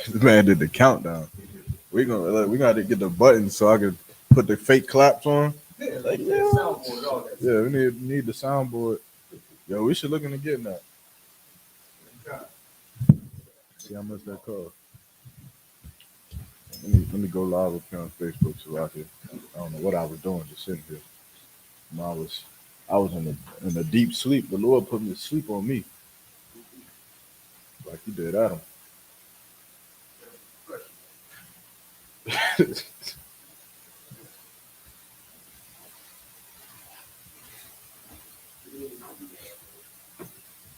The man did the countdown. We got to get the button so I can put the fake claps on. Like, yeah, we need the soundboard. Yo, we should look into getting that. See how much that costs. Let me go live up here on Facebook so I don't know what I was doing, just sitting here. And I was in a deep sleep. The Lord put me to sleep on me, like He did Adam.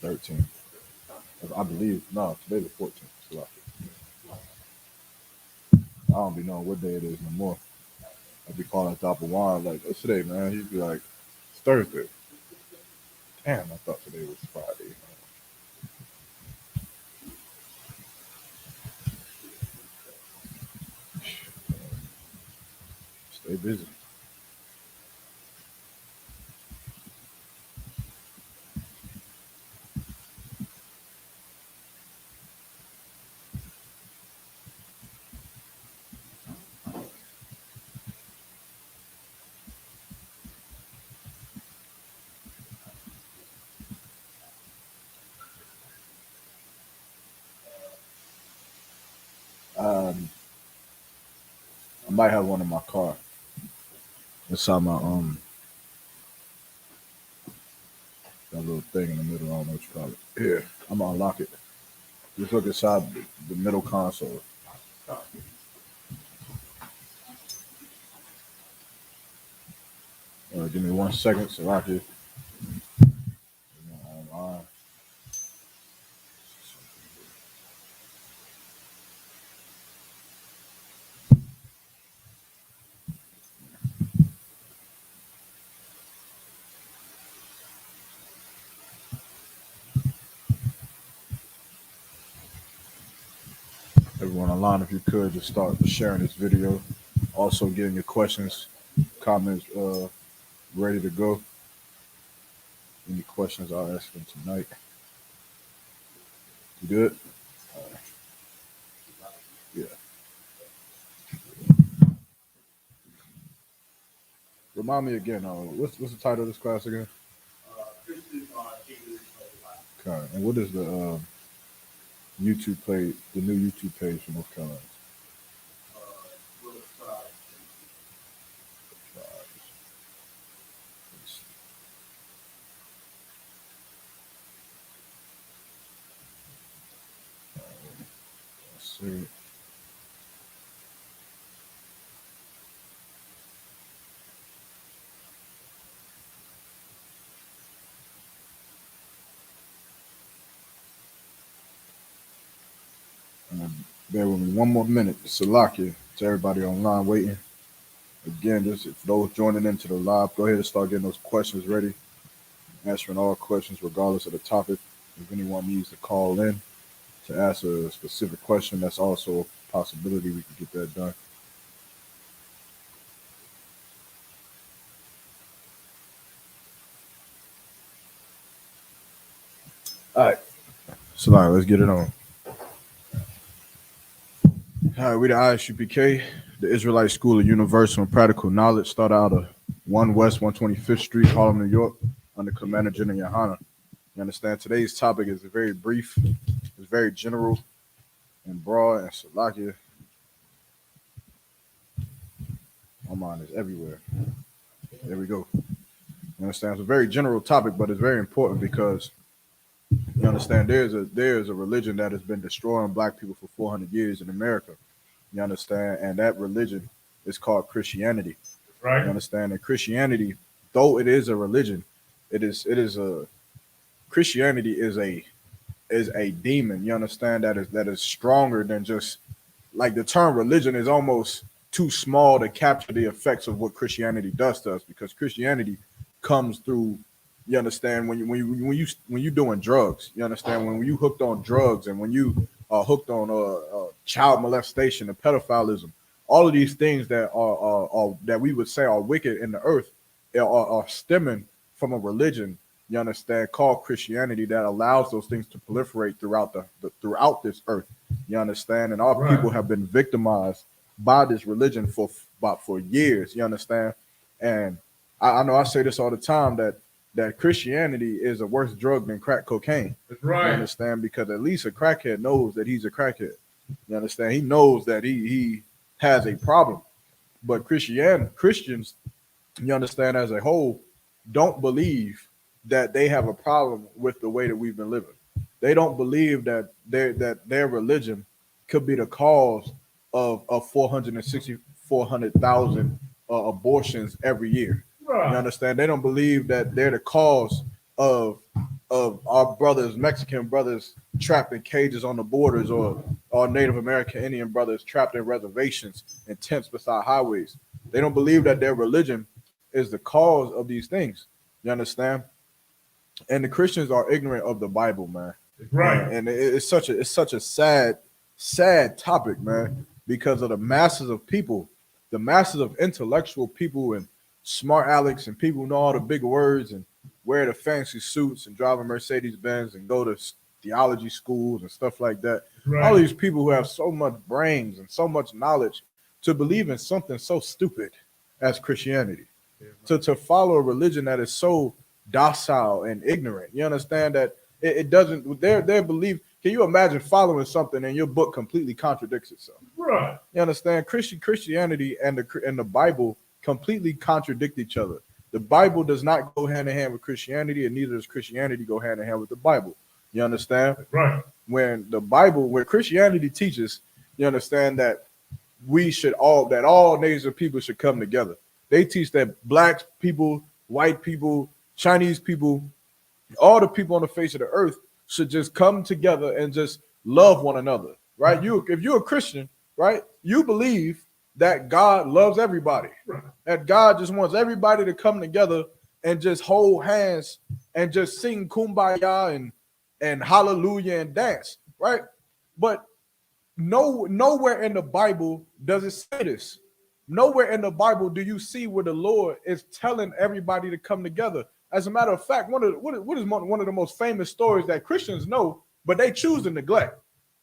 13. I believe no, today the 14th. So I don't be knowing what day it is no more. I'd be calling Top of Wine like, what's today, man? He'd be like, it's Thursday. Damn, I thought today was Friday. Stay busy. I might have one in my car. Inside my that little thing in the middle. I don't know what you call it. Here, I'm gonna unlock it. Just look inside the middle console. Give me 1 second, so I can. Online. Everyone online, if you could, just start sharing this video. Also, getting your questions, comments ready to go. Any questions I'll ask them tonight. You good? Yeah. Remind me again. What's the title of this class again? Okay. And what is the YouTube page? The new YouTube page for North Carolina. Let's see. Bear with me 1 more minute. Salakia to everybody online waiting. Again, just for those joining into the live, go ahead and start getting those questions ready. Answering all questions regardless of the topic. If anyone needs to call in to ask a specific question, that's also a possibility. We can get that done. All right. Salakia, let's get it on. All right, we the Isupk, the Israelite School of Universal and Practical Knowledge, started out of 1 West 125th Street, Harlem, New York, under Commander General Yohana. You understand? Today's topic is very brief, it's very general and broad, and Salakia, my mind is everywhere. There we go. You understand? It's a very general topic, but it's very important because you understand there's a religion that has been destroying black people for 400 years in America. You understand? And that religion is called Christianity. Right. You understand? And Christianity, though it is a religion, Christianity is a demon. You understand? That is stronger than just like the term religion is almost too small to capture the effects of what Christianity does to us, because Christianity comes through. You understand when you doing drugs. You understand when you hooked on drugs and when you are hooked on child molestation and pedophilism. All of these things that are that we would say are wicked in the earth are stemming from a religion. You understand, called Christianity, that allows those things to proliferate throughout throughout this earth. You understand? And our people have been victimized by this religion for years. You understand? And I know I say this all the time that Christianity is a worse drug than crack cocaine. That's right. You understand? Because at least a crackhead knows that he's a crackhead. You understand? He knows that he has a problem. But Christians, you understand, as a whole, don't believe that they have a problem with the way that we've been living. They don't believe that their religion could be the cause of 400,000 abortions every year. Right. You understand? They don't believe that they're the cause of our brothers, Mexican brothers, trapped in cages on the borders, or our Native American Indian brothers trapped in reservations and tents beside highways. They don't believe that their religion is the cause of these things. You understand? And the Christians are ignorant of the Bible, man. Right. And it's such a sad topic, man, because of the masses of people, the masses of intellectual people and smart Alex and people who know all the big words and wear the fancy suits and drive a Mercedes Benz and go to theology schools and stuff like that. Right. All these people who have so much brains and so much knowledge to believe in something so stupid as Christianity, to follow a religion that is so docile and ignorant. You understand that it doesn't, their belief. Can you imagine following something and your book completely contradicts itself? Right. You understand? Christianity and the Bible completely contradict each other. The Bible does not go hand in hand with Christianity, and neither does Christianity go hand in hand with the Bible. You understand? Right. When Christianity teaches, you understand that all nations of people should come together. They teach that black people, white people, Chinese people, all the people on the face of the earth should just come together and just love one another, right? If you're a Christian, right, you believe that God loves everybody, right, that God just wants everybody to come together and just hold hands and just sing kumbaya and hallelujah and dance, right? But nowhere in the Bible does it say this. Nowhere in the Bible do you see where the Lord is telling everybody to come together. As a matter of fact, one of the most famous stories that Christians know, but they choose to neglect.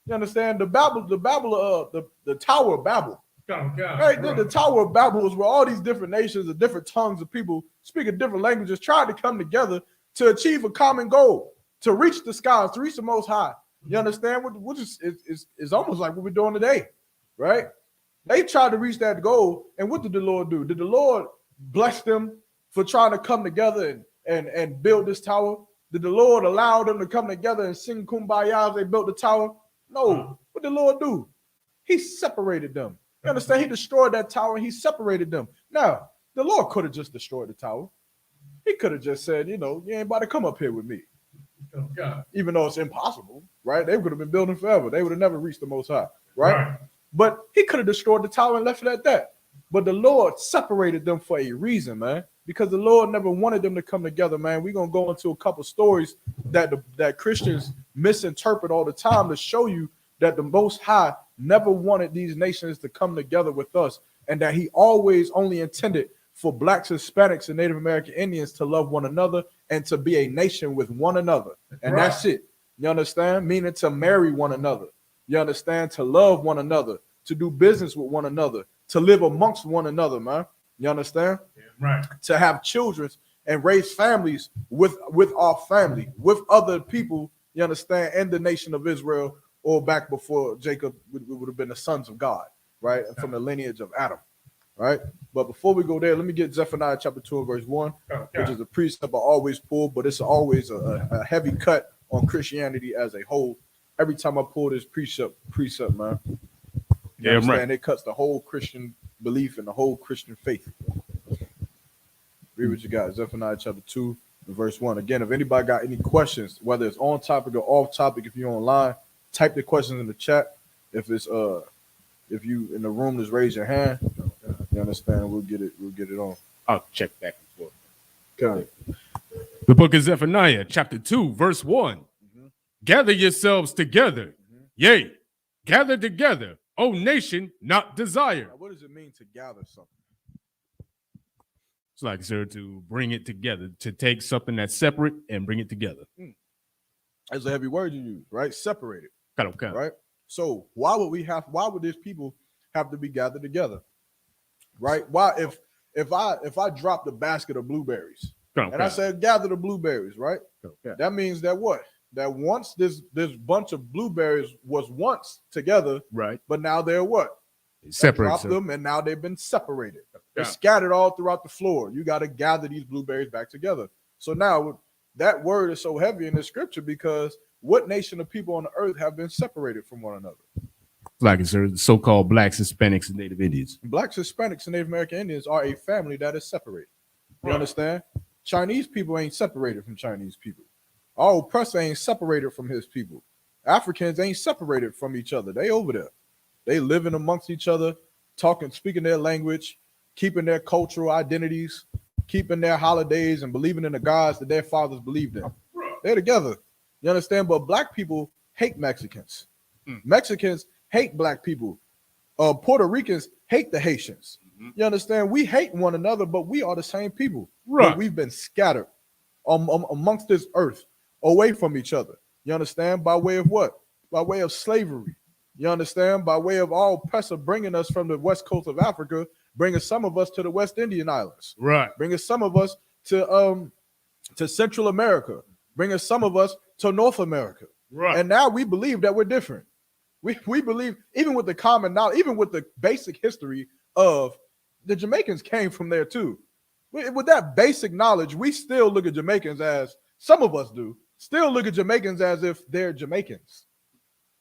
You understand? The Tower of Babel. Right? The Tower of Babel is where all these different nations and different tongues of people speaking different languages tried to come together to achieve a common goal, to reach the skies, to reach the Most High. You understand? Which is almost like what we're doing today, right? They tried to reach that goal, and what did the Lord do? Did the Lord bless them for trying to come together and build this tower? Did the Lord allow them to come together and sing kumbaya as they built the tower? No. What did the Lord do? He separated them. You understand? He destroyed that tower and he separated them. Now, the Lord could have just destroyed the tower. He could have just said, you ain't about to come up here with me. Oh, God. Even though it's impossible, right? They would have been building forever. They would have never reached the Most High, right? But he could have destroyed the tower and left it at that. But the Lord separated them for a reason, man, because the Lord never wanted them to come together, man. We're going to go into a couple stories that Christians misinterpret all the time to show you that the Most High never wanted these nations to come together with us, and that he always only intended for blacks, Hispanics, and Native American Indians to love one another and to be a nation with one another. And that's it. You understand? Meaning to marry one another. You understand? To love one another, to do business with one another, to live amongst one another, man. You understand? Yeah, right. To have children and raise families with our family, with other people, you understand, in the nation of Israel, or back before Jacob would have been the sons of God, right? And from the lineage of Adam, right? But before we go there, let me get Zephaniah chapter 2 and verse 1, which is a precept I always pull, but it's always a heavy cut on Christianity as a whole. Every time I pull this precept, man. You understand? It cuts the whole Christian belief and the whole Christian faith. Read what you got. Zephaniah chapter 2 and verse 1. Again, if anybody got any questions, whether it's on topic or off topic, if you're online, type the questions in the chat. If you in the room, just raise your hand. You understand? We'll get it on. I'll check back and forth. Okay. The book of Zephaniah, chapter 2, verse 1. Mm-hmm. Gather yourselves together. Mm-hmm. Yea, gather together, O nation not desired. Now, what does it mean to gather something? It's like, sir, to bring it together, to take something that's separate and bring it together. That's a heavy word you use, right? Separated. Okay. Right? So why would these people have to be gathered together? Right? Why if I dropped a basket of blueberries and I said gather the blueberries, right? That means that what? That once this bunch of blueberries was once together, right? But now they're what? Separate. Dropped them and now they've been separated. They're scattered all throughout the floor. You got to gather these blueberries back together. So now that word is so heavy in the scripture because what nation of people on the earth have been separated from one another? Like it's so-called blacks, Hispanics, and Native Indians. Blacks, Hispanics, and Native American Indians are a family that is separated. You understand? Chinese people ain't separated from Chinese people. Our oppressor ain't separated from his people. Africans ain't separated from each other. They over there. They living amongst each other, talking, speaking their language, keeping their cultural identities, keeping their holidays, and believing in the gods that their fathers believed in. They're together. You understand? But black people hate Mexicans. Mexicans hate black people. Puerto Ricans hate the Haitians. You understand? We hate one another, but we are the same people. But we've been scattered amongst this earth, away from each other. You understand? By way of what? By way of slavery. You understand? By way of all oppressor bringing us from the west coast of Africa, bringing some of us to the West Indian Islands. Bringing some of us to Central America. Bringing some of us to North America. And now we believe that we're different. We believe, even with the common knowledge, even with the basic history of the Jamaicans came from there too. With that basic knowledge, we still look at Jamaicans as, some of us do, still look at Jamaicans as if they're Jamaicans.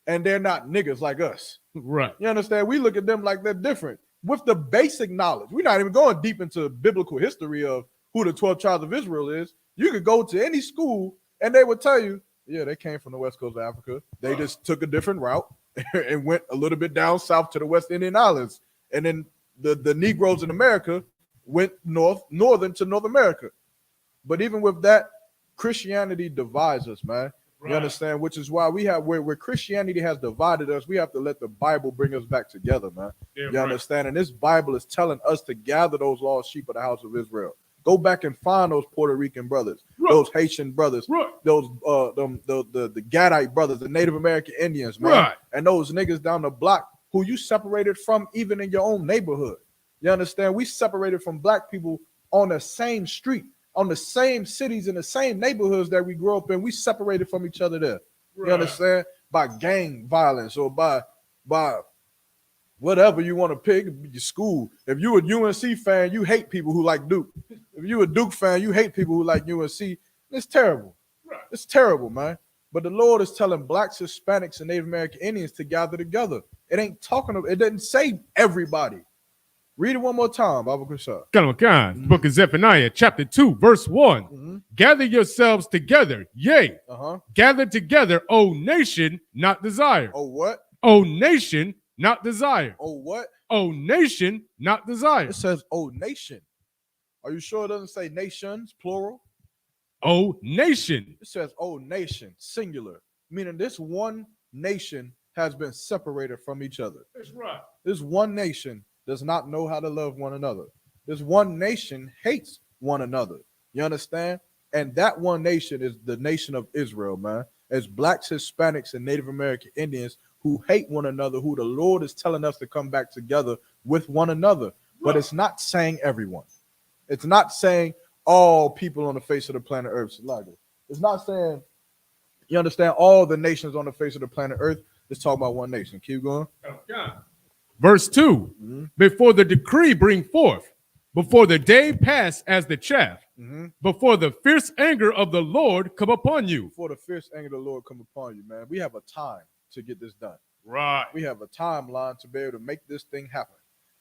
And they're not niggas like us. You understand? We look at them like they're different. With the basic knowledge, we're not even going deep into biblical history of who the 12 tribes of Israel is. You could go to any school and they would tell you, yeah, they came from the west coast of Africa. They just took a different route and went a little bit down south to the West Indian Islands. And then the Negroes in America went northern to North America. But even with that, Christianity divides us, man. You understand? Which is why we have where Christianity has divided us, we have to let the Bible bring us back together, man. You understand? And this Bible is telling us to gather those lost sheep of the house of Israel. Go back and find those Puerto Rican brothers, those Haitian brothers, those the Gadite brothers, the Native American Indians, man, and those niggas down the block who you separated from even in your own neighborhood. You understand? We separated from black people on the same street, on the same cities, in the same neighborhoods that we grew up in. We separated from each other there. You understand? By gang violence or by whatever you want to pick, your school. If you a UNC fan, you hate people who like Duke. If you a Duke fan, you hate people who like UNC. It's terrible. It's terrible, man. But the Lord is telling blacks, Hispanics, and Native American Indians to gather together. It ain't talking about, it doesn't say everybody. Read it one more time, Baba Kushar. Book of Zephaniah, chapter 2, verse 1. Gather yourselves together, yea. Gather together, O nation, not desire. Oh, what? O nation, not desire. Oh, what? O nation, not desire. It says, oh, nation. Are you sure it doesn't say nations, plural? O nation. It says, oh, nation, singular. Meaning this one nation has been separated from each other. That's right. This one nation does not know how to love one another. This one nation hates one another. You understand? And that one nation is the nation of Israel, man. As blacks, Hispanics, and Native American Indians who hate one another, who the Lord is telling us to come back together with one another. But it's not saying everyone. It's not saying all people on the face of the planet Earth. It's not saying, you understand, all the nations on the face of the planet Earth. Let's talk about one nation. Keep going. Verse 2, before the decree bring forth, before the day pass as the chaff, before the fierce anger of the Lord come upon you. Before the fierce anger of the Lord come upon you, man. We have a time to get this done. We have a timeline to be able to make this thing happen.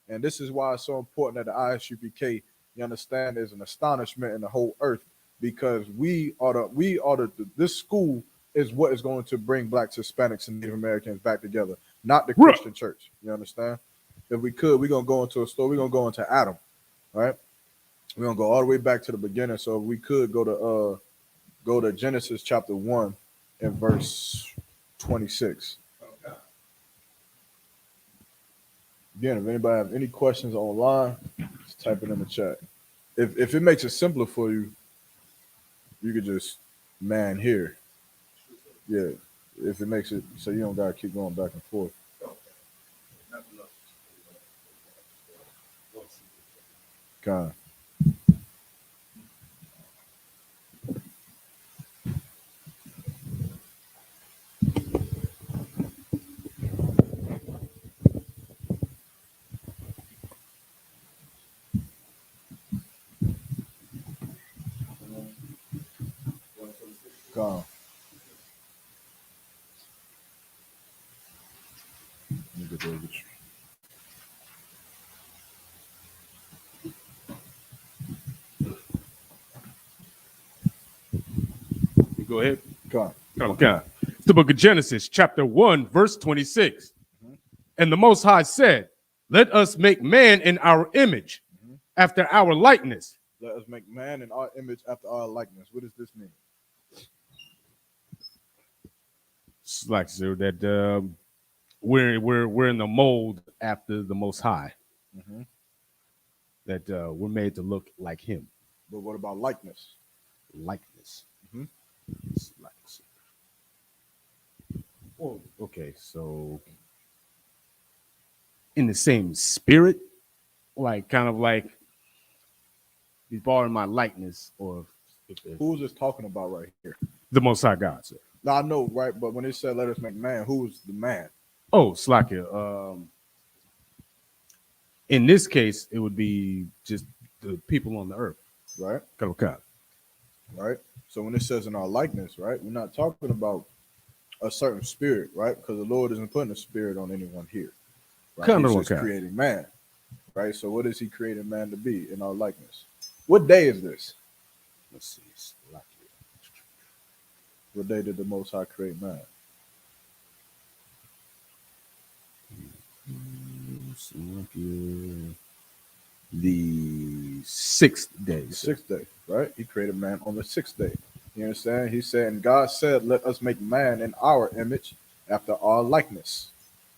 And this is why it's so important that the Isupk, you understand, is an astonishment in the whole earth, because this school is what is going to bring blacks, Hispanics, and Native Americans back together, not the Christian church. You understand? If we could, we're going to go into a store. We're going to go into Adam, right? We're going to go all the way back to the beginning. So if we could go to Genesis chapter 1 and verse 26. Again, if anybody have any questions online, just type it in the chat. If it makes it simpler for you, you could just man here. Yeah. If it makes it so you don't gotta keep going back and forth. Kind. Kind. Let me get there with you. Go ahead. Kind. Okay. It's the book of Genesis, chapter 1, verse 26. And the Most High said, let us make man in our image, after our likeness. Let us make man in our image after our likeness. What does this mean? It's like so that we're in the mold after the Most High. Mm-hmm. That we're made to look like him. But what about likeness? Likeness. Mm-hmm. Well, okay, so in the same spirit, like kind of like he's borrowing my likeness, or Who's this talking about right here? the Most High God, sir. Now I know, right? But when it said let us make man, who was the man? Oh, Slakia. In this case, it would be just the people on the earth. Right? Okay. Right? So when it says in our likeness, right, we're not talking about a certain spirit, right? Because the Lord isn't putting a spirit on anyone here. Right? He's just creating man. Right? So what is he creating man to be in our likeness? What day is this? Let's see. What day did the Most High create man? The sixth day. The sixth day, right? He created man on the sixth day. You understand? He said, and God said, let us make man in our image after our likeness.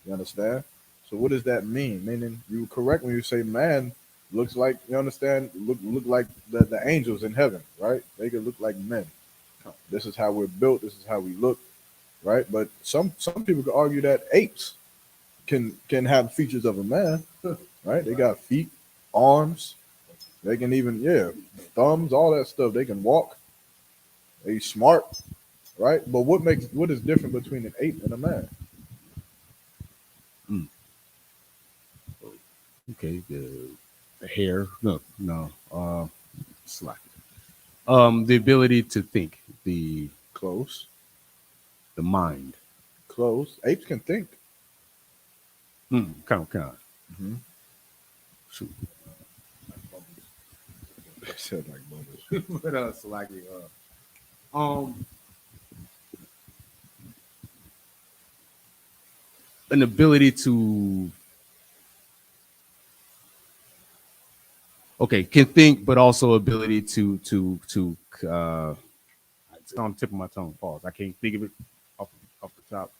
You understand? So what does that mean? Meaning you correct when you say man looks like, you understand, look like the angels in heaven, right? They could look like men. This is how we're built, this is how we look, right? But some people could argue that apes can have features of a man, right? They got feet, arms, they can even, thumbs, all that stuff. They can walk. They smart, right? But what is different between an ape and a man? Okay, the hair. No. It's like the ability to think, the Close. The mind. Close. Apes can think. Kind of. Mm-hmm. Shoot. I said like bubbles. What else? Like an ability to can think, but also ability to it's on the tip of my tongue. Pause. I can't think of it off the top.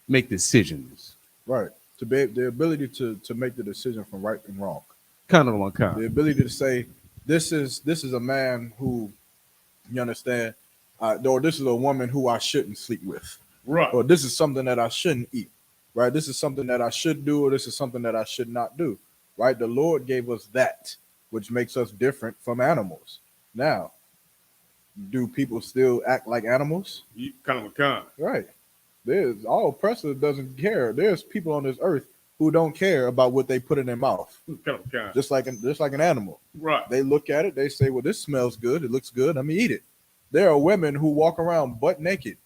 Make decisions. Right. To be the ability to make the decision from right and wrong. Kind of one kind. The ability to say, this is a man who, you understand, or this is a woman who I shouldn't sleep with. Right. Or this is something that I shouldn't eat. Right. This is something that I should do, or this is something that I should not do. Right. The Lord gave us that, which makes us different from animals. Now, do people still act like animals? Kind of a kind. Right. There's all oppressor doesn't care. There's people on this earth who don't care about what they put in their mouth. Kind of kind. Just like an animal. Right. They look at it, they say, well, this smells good, it looks good, let me eat it. There are women who walk around butt naked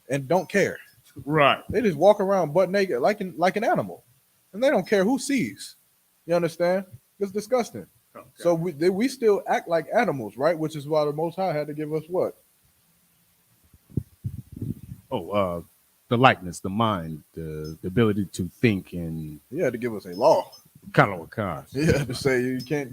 and don't care. Right. They just walk around butt naked like an animal. And they don't care who sees. You understand? It's disgusting. Okay. So we still act like animals, right? Which is why the Most High had to give us what? The likeness, the mind, the ability to think, and he had to give us a law. Kind of a car. He had to say you can't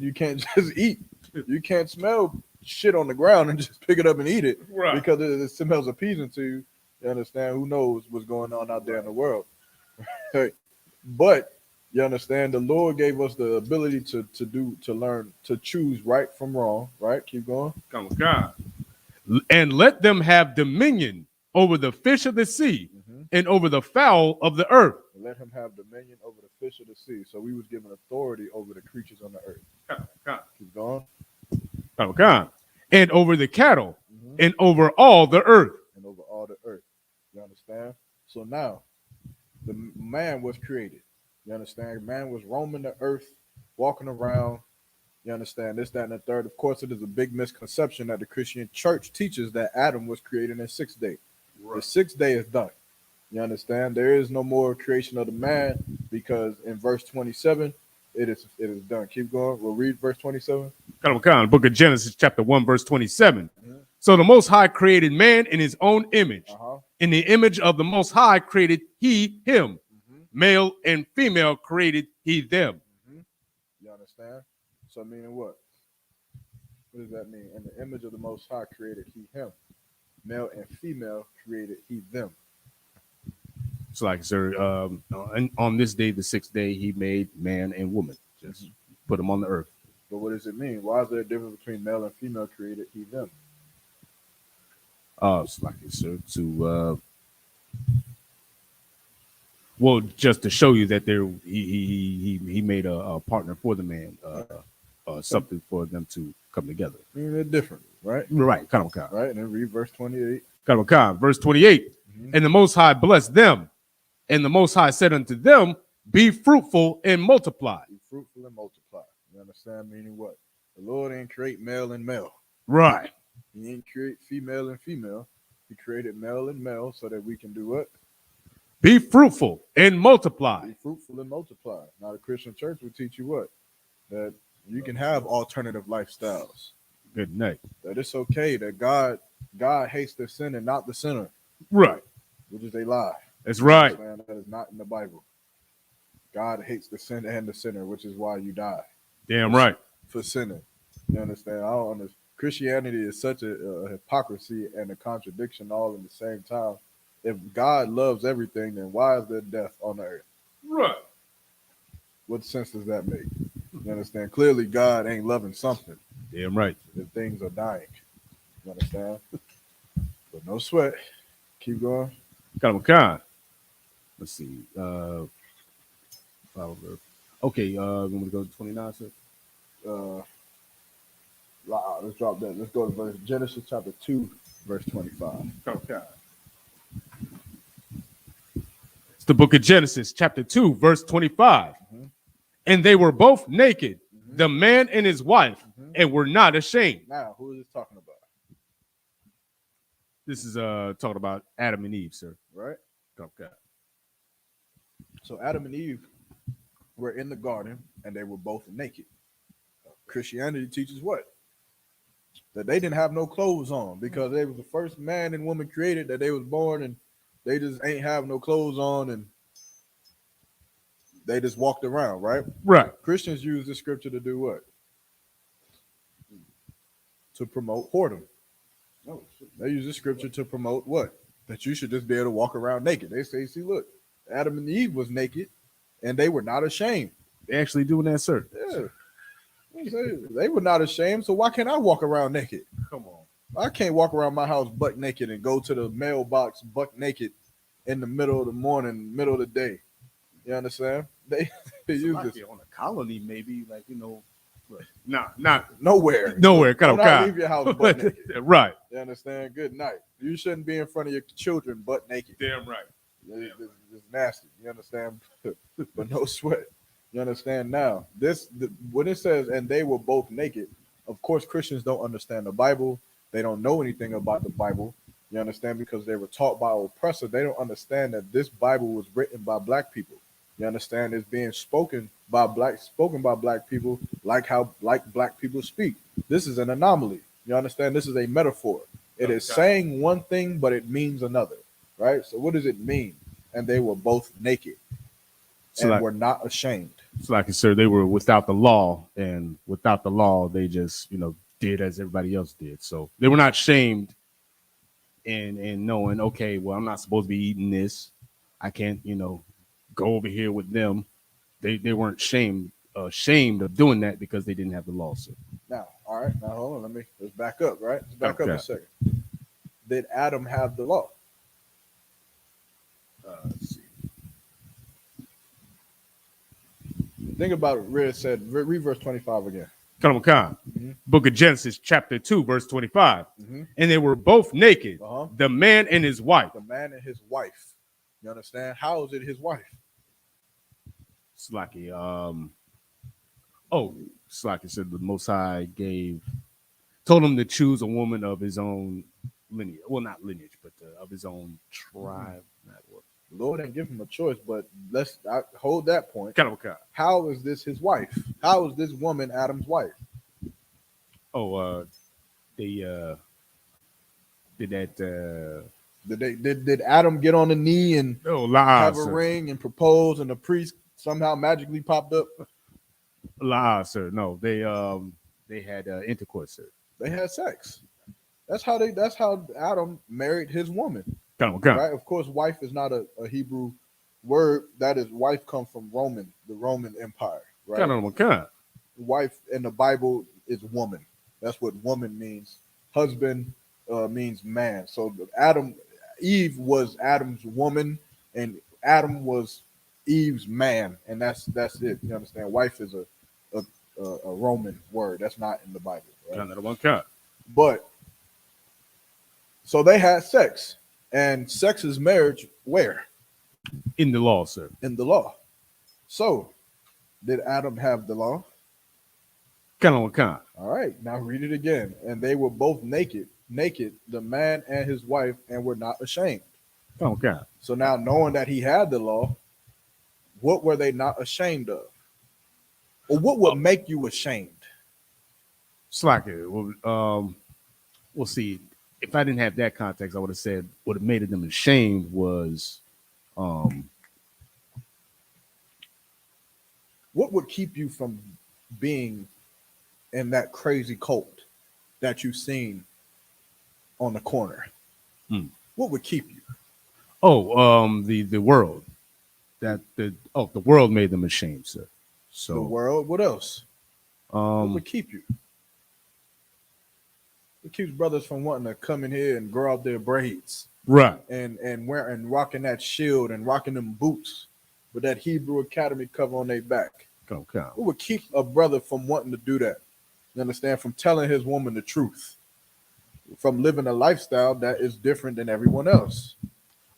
just eat. You can't smell shit on the ground and just pick it up and eat it, right? Because it smells appeasing to you. You understand? Who knows what's going on out there in the world? But You understand? The Lord gave us the ability to learn, to choose right from wrong, right? Keep going. Come on, God. And let them have dominion over the fish of the sea and over the fowl of the earth. And let him have dominion over the fish of the sea. So we was given authority over the creatures on the earth. Keep going. Come on. And over the cattle and over all the earth. And over all the earth. You understand? So now, the man was created. You understand? Man was roaming the earth, walking around. You understand? This, that, and the third. Of course, it is a big misconception that the Christian church teaches that Adam was created in the sixth day. Right. The sixth day is done. You understand? There is no more creation of the man because in verse 27, it is done. Keep going. We'll read verse 27. Book of Genesis, chapter 1, verse 27. So the Most High created man in his own image. In the image of the Most High created he him. Male and female created he them. You understand? So meaning what? What does that mean? In the image of the Most High created he him. Male and female created he them. So like, sir, on this day, the sixth day, he made man and woman. Just put them on the earth. But what does it mean? Why is there a difference between male and female created he them? It's like, sir, to well, just to show you that there he made a partner for the man, something for them to come together. I mean, they're different, right? Right, right. And then read verse 28. Verse 28. And the Most High blessed them, and the Most High said unto them, "Be fruitful and multiply." Be fruitful and multiply. You understand? Meaning what? The Lord didn't create male and male. Right. He didn't create female and female. He created male and male so that we can do what? Be fruitful and multiply. Be fruitful and multiply. Now, the Christian church will teach you what? That you can have alternative lifestyles. Good night. That it's okay. That God hates the sin and not the sinner. Right. Which is a lie. That's right. That is not in the Bible. God hates the sin and the sinner, which is why you die. Damn right. For sinning. You understand? I don't understand. Christianity is such a hypocrisy and a contradiction all in the same time. If God loves everything, then why is there death on the earth? Right. What sense does that make? You understand? Clearly, God ain't loving something. Damn right. If things are dying. You understand? But no sweat. Keep going. Let's see. Okay, I'm going to go to 29, sir. Let's drop that. Let's go to Genesis chapter 2, verse 25. Okay. It's the book of Genesis, chapter 2, verse 25. And they were both naked, the man and his wife, and were not ashamed. Now, who is this talking about? This is talking about Adam and Eve, sir. Right? Okay. So Adam and Eve were in the garden, and they were both naked. Christianity teaches what? That they didn't have no clothes on because they was the first man and woman created, that they was born and they just ain't have no clothes on and they just walked around, right? Right. Christians use this scripture to do what? To promote whoredom. They use this scripture to promote what? That you should just be able to walk around naked. They say, see, look, Adam and Eve was naked and they were not ashamed. They actually doing that, sir. Yeah. They were not ashamed, so why can't I walk around naked? Come on. I can't walk around my house butt naked and go to the mailbox butt naked in the middle of the morning, middle of the day. You understand? They use this on a colony, maybe, like, you know, not nowhere. Kind of leave your house butt naked. Right. You understand? Good night. You shouldn't be in front of your children butt naked. Damn right. It's nasty. You understand? But no sweat. You understand now? When it says, and they were both naked, of course, Christians don't understand the Bible. They don't know anything about the Bible. You understand? Because they were taught by oppressor. They don't understand that this Bible was written by black people. You understand? It's being spoken by black people like black people speak. This is an anomaly. You understand? This is a metaphor. It is saying one thing, but it means another. Right? So what does it mean? And they were both naked. And were not ashamed. So like I said, they were without the law, and without the law, they just, did as everybody else did. So they were not shamed in knowing, okay, well, I'm not supposed to be eating this. I can't, go over here with them. they weren't ashamed of doing that because they didn't have the law, sir. Now, all right, now hold on. Let's back up, right? Let's back up a second. Did Adam have the law? Let's see. Think about it. Read verse 25 again. Book of Genesis, chapter 2, verse 25. And they were both naked, the man and his wife. The man and his wife. You understand? How is it his wife? Slacky. Slacky said the Most High told him to choose a woman of his own lineage. Well, not lineage, but of his own tribe. The Lord didn't give him a choice, but let's hold that point. Okay. How is this his wife? How is this woman Adam's wife? They did that. Did Adam get on the knee and have a ring and propose, and the priest somehow magically popped up? Sir. No, they had intercourse, sir. They had sex. That's how Adam married his woman. Right? Of course, wife is not a Hebrew word. That is, wife comes from the Roman Empire. Right? Wife in the Bible is woman. That's what woman means. Husband means man. So Eve was Adam's woman, and Adam was Eve's man, and that's it. You understand? Wife is a Roman word. That's not in the Bible. Right? But so they had sex. And sex is marriage where? In the law, sir. In the law. So, did Adam have the law? All right, now read it again. And they were both naked, the man and his wife, and were not ashamed. So now, knowing that he had the law, what were they not ashamed of? Or what would make you ashamed? Slacker. We'll see. If I didn't have that context, I would have said what have made them ashamed was what would keep you from being in that crazy cult that you've seen on the corner? What would keep you? The world. The world made them ashamed, sir. So the world. What else? What would keep you? It keeps brothers from wanting to come in here and grow out their braids, right? And rocking that shield and rocking them boots with that Hebrew Academy cover on their back. What would keep a brother from wanting to do that? You understand? From telling his woman the truth, from living a lifestyle that is different than everyone else.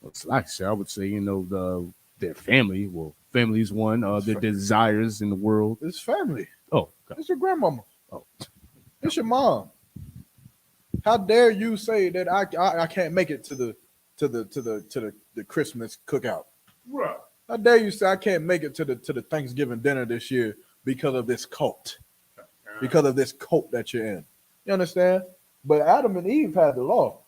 It's like I would say, their family. Well, family is one. Their desires in the world. It's family. Oh, it's your grandmama. Oh, it's your mom. How dare you say that I can't make it to the Christmas cookout? Right. How dare you say I can't make it to the Thanksgiving dinner this year because of this cult? Because of this cult that you're in. You understand? But Adam and Eve had the law.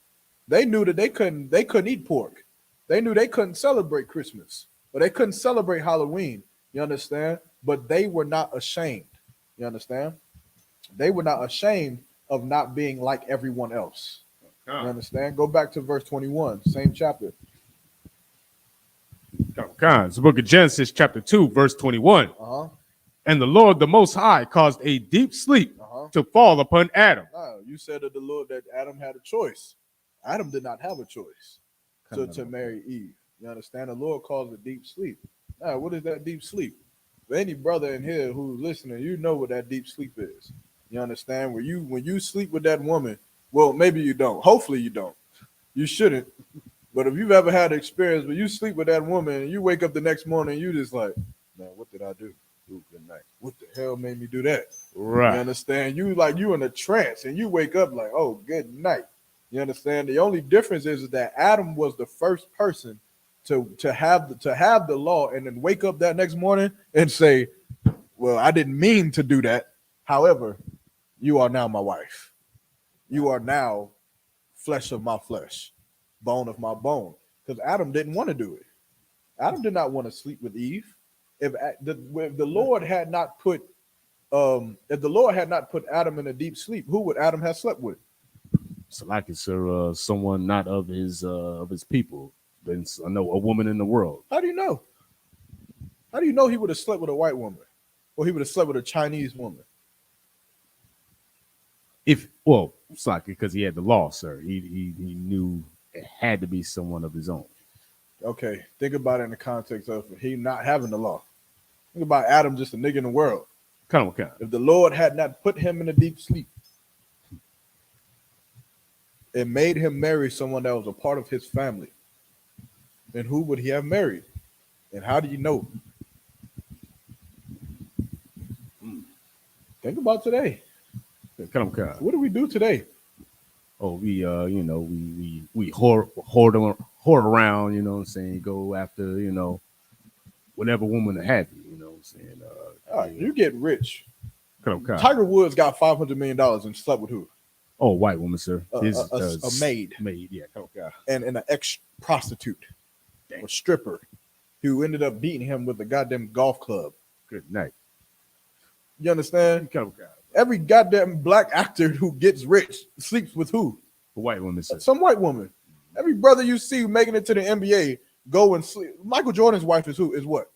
They knew that they couldn't eat pork. They knew they couldn't celebrate Christmas, or they couldn't celebrate Halloween. You understand? But they were not ashamed. You understand? They were not ashamed of not being like everyone else. You understand? Go back to verse 21, same chapter. It's the book of Genesis, chapter 2, verse 21. And the Lord, the Most High, caused a deep sleep to fall upon Adam. No, you said that the Lord that Adam had a choice. Adam did not have a choice to marry Eve. You understand? The Lord caused a deep sleep. Now, what is that deep sleep? For any brother in here who's listening, you know what that deep sleep is. You understand? When you sleep with that woman, well, maybe you don't. Hopefully you don't. You shouldn't. But if you've ever had an experience where you sleep with that woman and you wake up the next morning, you just like, man, what did I do? Ooh, good night. What the hell made me do that? Right. You understand? You in a trance and you wake up like, oh, good night. You understand? The only difference is that Adam was the first person to have the law and then wake up that next morning and say, well, I didn't mean to do that. However, you are now my wife. You are now flesh of my flesh, bone of my bone. Because Adam didn't want to do it. Adam did not want to sleep with Eve. If the Lord had not put Adam in a deep sleep, who would Adam have slept with? So like it's someone not of his people. Then I know a woman in the world. How do you know? How do you know he would have slept with a white woman, or he would have slept with a Chinese woman? It's like because he had the law, sir. He knew it had to be someone of his own. Okay, think about it in the context of he not having the law. Think about Adam, just a nigga in the world. Kind of. If the Lord had not put him in a deep sleep, it made him marry someone that was a part of his family, then who would he have married? And how do you know? Think about today. Kind of. What do we do today? Oh, we we hoard around, you know what I'm saying? Go after, whatever woman to have you know what I'm saying? All right, you get rich. Kind of. Tiger Woods got $500 million and slept with who? Oh, white woman, sir. A maid. Maid, yeah. Okay. And an ex-prostitute or stripper who ended up beating him with a goddamn golf club. Good night. You understand? Okay. Every goddamn black actor who gets rich sleeps with who? A white woman, sir. Some white woman. Every brother you see making it to the NBA go and sleep. Michael Jordan's wife is who? Is what?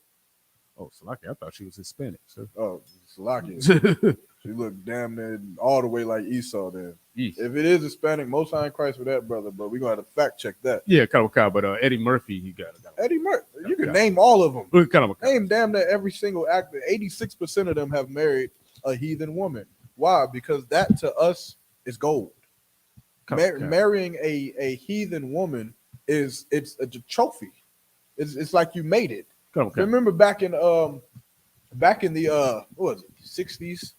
Oh, Salaki, I thought she was Hispanic, sir. Oh, Salaki. She looked damn near all the way like Esau then. Yes. If it is Hispanic, most high in Christ for that, brother, but we're going to have to fact check that. Yeah, kind of. But Eddie Murphy, he got it. Eddie Murphy. You can name all of them. Kind of. Name damn near every single actor. 86% of them have married a heathen woman. Why? Because that to us is gold. Marrying a heathen woman it's a trophy. It's like you made it. Remember back in the what was it, 60s,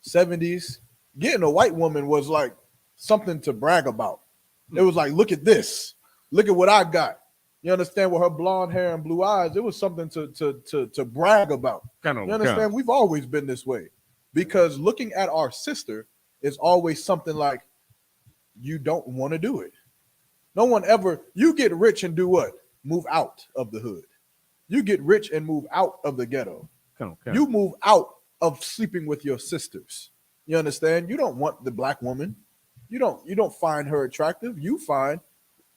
70s, getting a white woman was like something to brag about. It was like, look at this, look at what I got. You understand? With her blonde hair and blue eyes, it was something to brag about. You understand? We've always been this way because looking at our sister is always something like you don't want to do it. No one ever. You get rich and do what? Move out of the hood. You get rich and move out of the ghetto. You move out of sleeping with your sisters. You understand? You don't want the black woman. You don't find her attractive. You find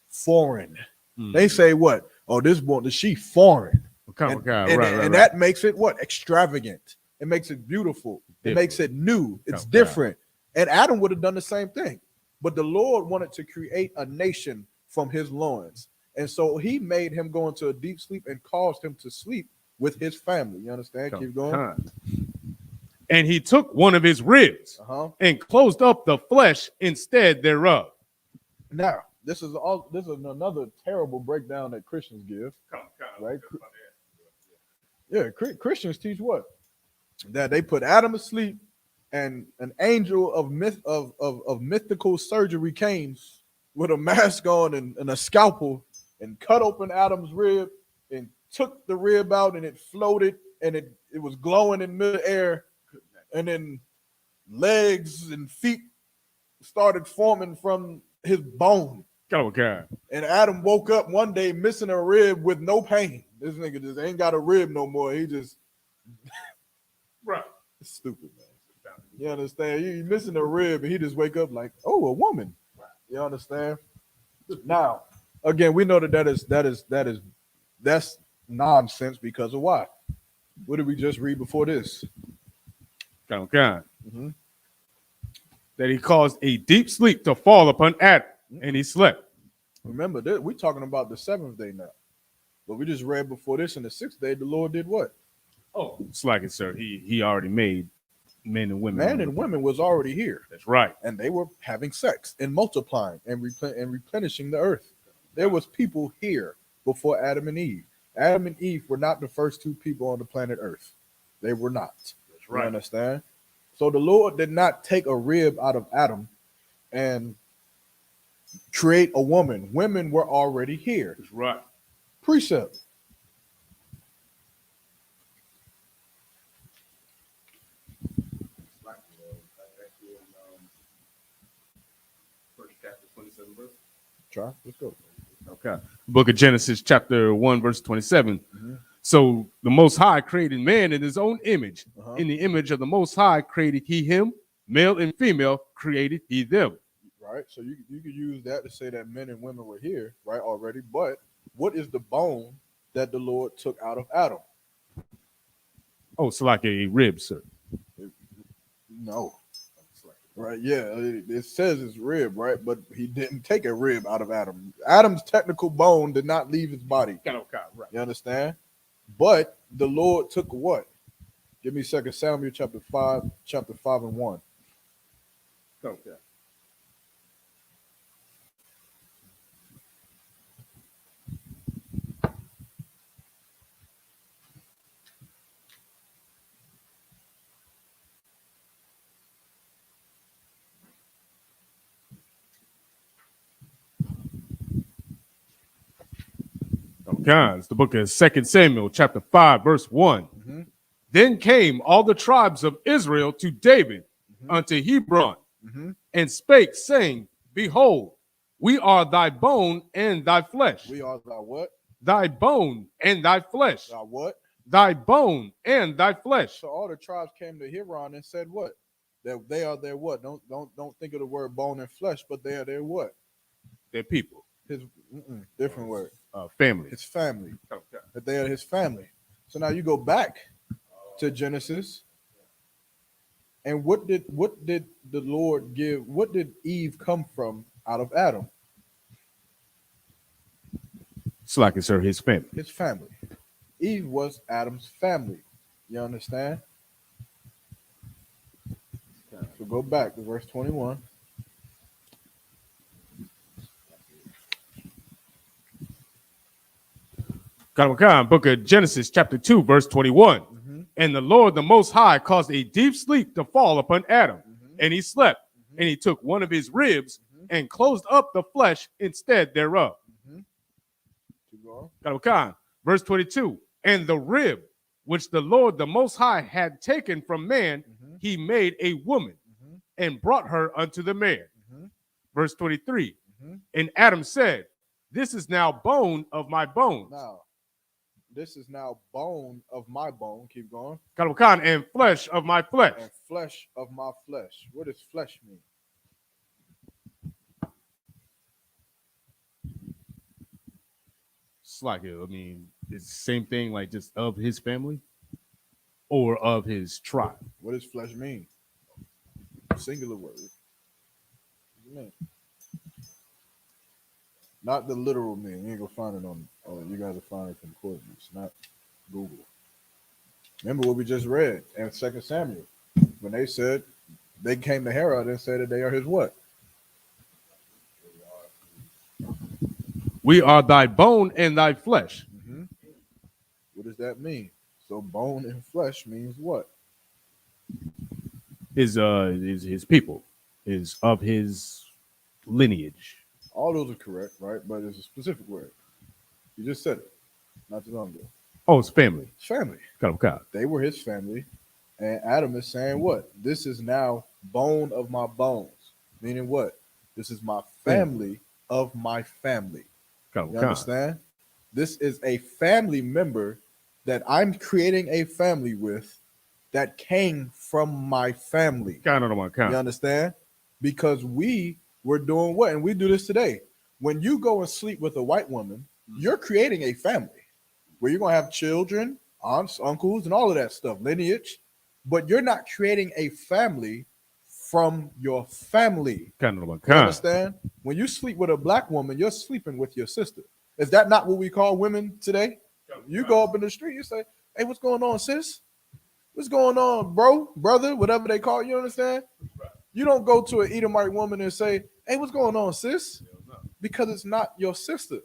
foreign. They say what? Oh, this woman, she foreign. And that makes it what? Extravagant. It makes it beautiful. It makes it new. It's different. And Adam would have done the same thing. But the Lord wanted to create a nation from his loins. And so he made him go into a deep sleep and caused him to sleep with his family. You understand? Keep going. And he took one of his ribs and closed up the flesh instead thereof. Now, this is another terrible breakdown that Christians give. Right? Yeah, Christians teach what? That they put Adam asleep and an angel of mythical surgery came with a mask on and a scalpel and cut open Adam's rib and took the rib out and it floated and it was glowing in midair, and then legs and feet started forming from his bone. And Adam woke up one day missing a rib with no pain. This nigga just ain't got a rib no more. He just right. It's stupid, man. You understand? You missing a rib and he just wake up like, oh, a woman. You understand? Now, again, we know that's nonsense because of why? What did we just read before this? That he caused a deep sleep to fall upon Adam, and he slept. Remember, we're talking about the seventh day now. But we just read before this, in the sixth day, the Lord did what? Oh, it's like it, sir. He already made men and women. Man and women was already here. That's right. And they were having sex and multiplying and replenishing the earth. There was people here before Adam and Eve. Adam and Eve were not the first two people on the planet Earth. They were not. That's right. You understand? So the Lord did not take a rib out of Adam and create a woman. Women were already here. That's right. Precept. Try. Let's go. Okay. Book of Genesis, chapter 1, verse 27. So the Most High created man in his own image. In the image of the Most High created he him, male and female created he them. Right. So you could use that to say that men and women were here, right, already. But what is the bone that the Lord took out of Adam? Oh, it's like a rib, sir. No. Right, yeah, it says it's rib, right? But he didn't take a rib out of Adam. Adam's technical bone did not leave his body. Right. You understand? But the Lord took what? Give me 2 Samuel chapter 5 and 1. Okay. Okay, it's the book of 2 Samuel, chapter 5, verse 1. Mm-hmm. Then came all the tribes of Israel to David unto Hebron, and spake, saying, Behold, we are thy bone and thy flesh. We are thy what? Thy bone and thy flesh. Thy what? Thy bone and thy flesh. So all the tribes came to Hebron and said what? That they are their what? Don't think of the word bone and flesh, but they are their what? Their people. His different word. Family. His family. Okay. That they are his family. So now you go back to Genesis. And what did the Lord give? What did Eve come from out of Adam? It's like it's his family. His family. Eve was Adam's family. You understand? So go back to verse 21. Book of Genesis, chapter 2, verse 21. And the Lord, the Most High, caused a deep sleep to fall upon Adam, and he slept. And he took one of his ribs and closed up the flesh instead thereof. Verse 22. And the rib which the Lord, the Most High, had taken from man, he made a woman and brought her unto the man. Verse 23. And Adam said, This is now bone of my bones. Now, this is now bone of my bone. Keep going. And flesh of my flesh. And flesh of my flesh. What does flesh mean? It's like, I mean, it's the same thing, like just of his family or of his tribe. What does flesh mean? Singular word. What does it mean? Not the literal meaning. You ain't gonna find it on. You guys will find it from coordinates, not Google. Remember what we just read in 2 Samuel when they said they came to Herod and said that they are his what? We are thy bone and thy flesh. What does that mean? So bone and flesh means what? Is his people, is of his lineage. All those are correct, right? But it's a specific word. You just said it, not too long ago. Oh, it's family. It's family. God. They were his family, and Adam is saying what? This is now bone of my bones, meaning what? This is my family of my family. God. You understand? This is a family member that I'm creating a family with that came from my family. You You understand? Because we were doing what? And we do this today. When you go and sleep with a white woman, you're creating a family where you're going to have children, aunts, uncles, and all of that stuff, lineage. But you're not creating a family from your family. You understand? When you sleep with a black woman, you're sleeping with your sister. Is that not what we call women today? You go up in the street, you say, hey, what's going on, sis? What's going on, bro, brother, whatever they call you, understand? You don't go to an Edomite woman and say, hey, what's going on, sis? Because it's not your sister.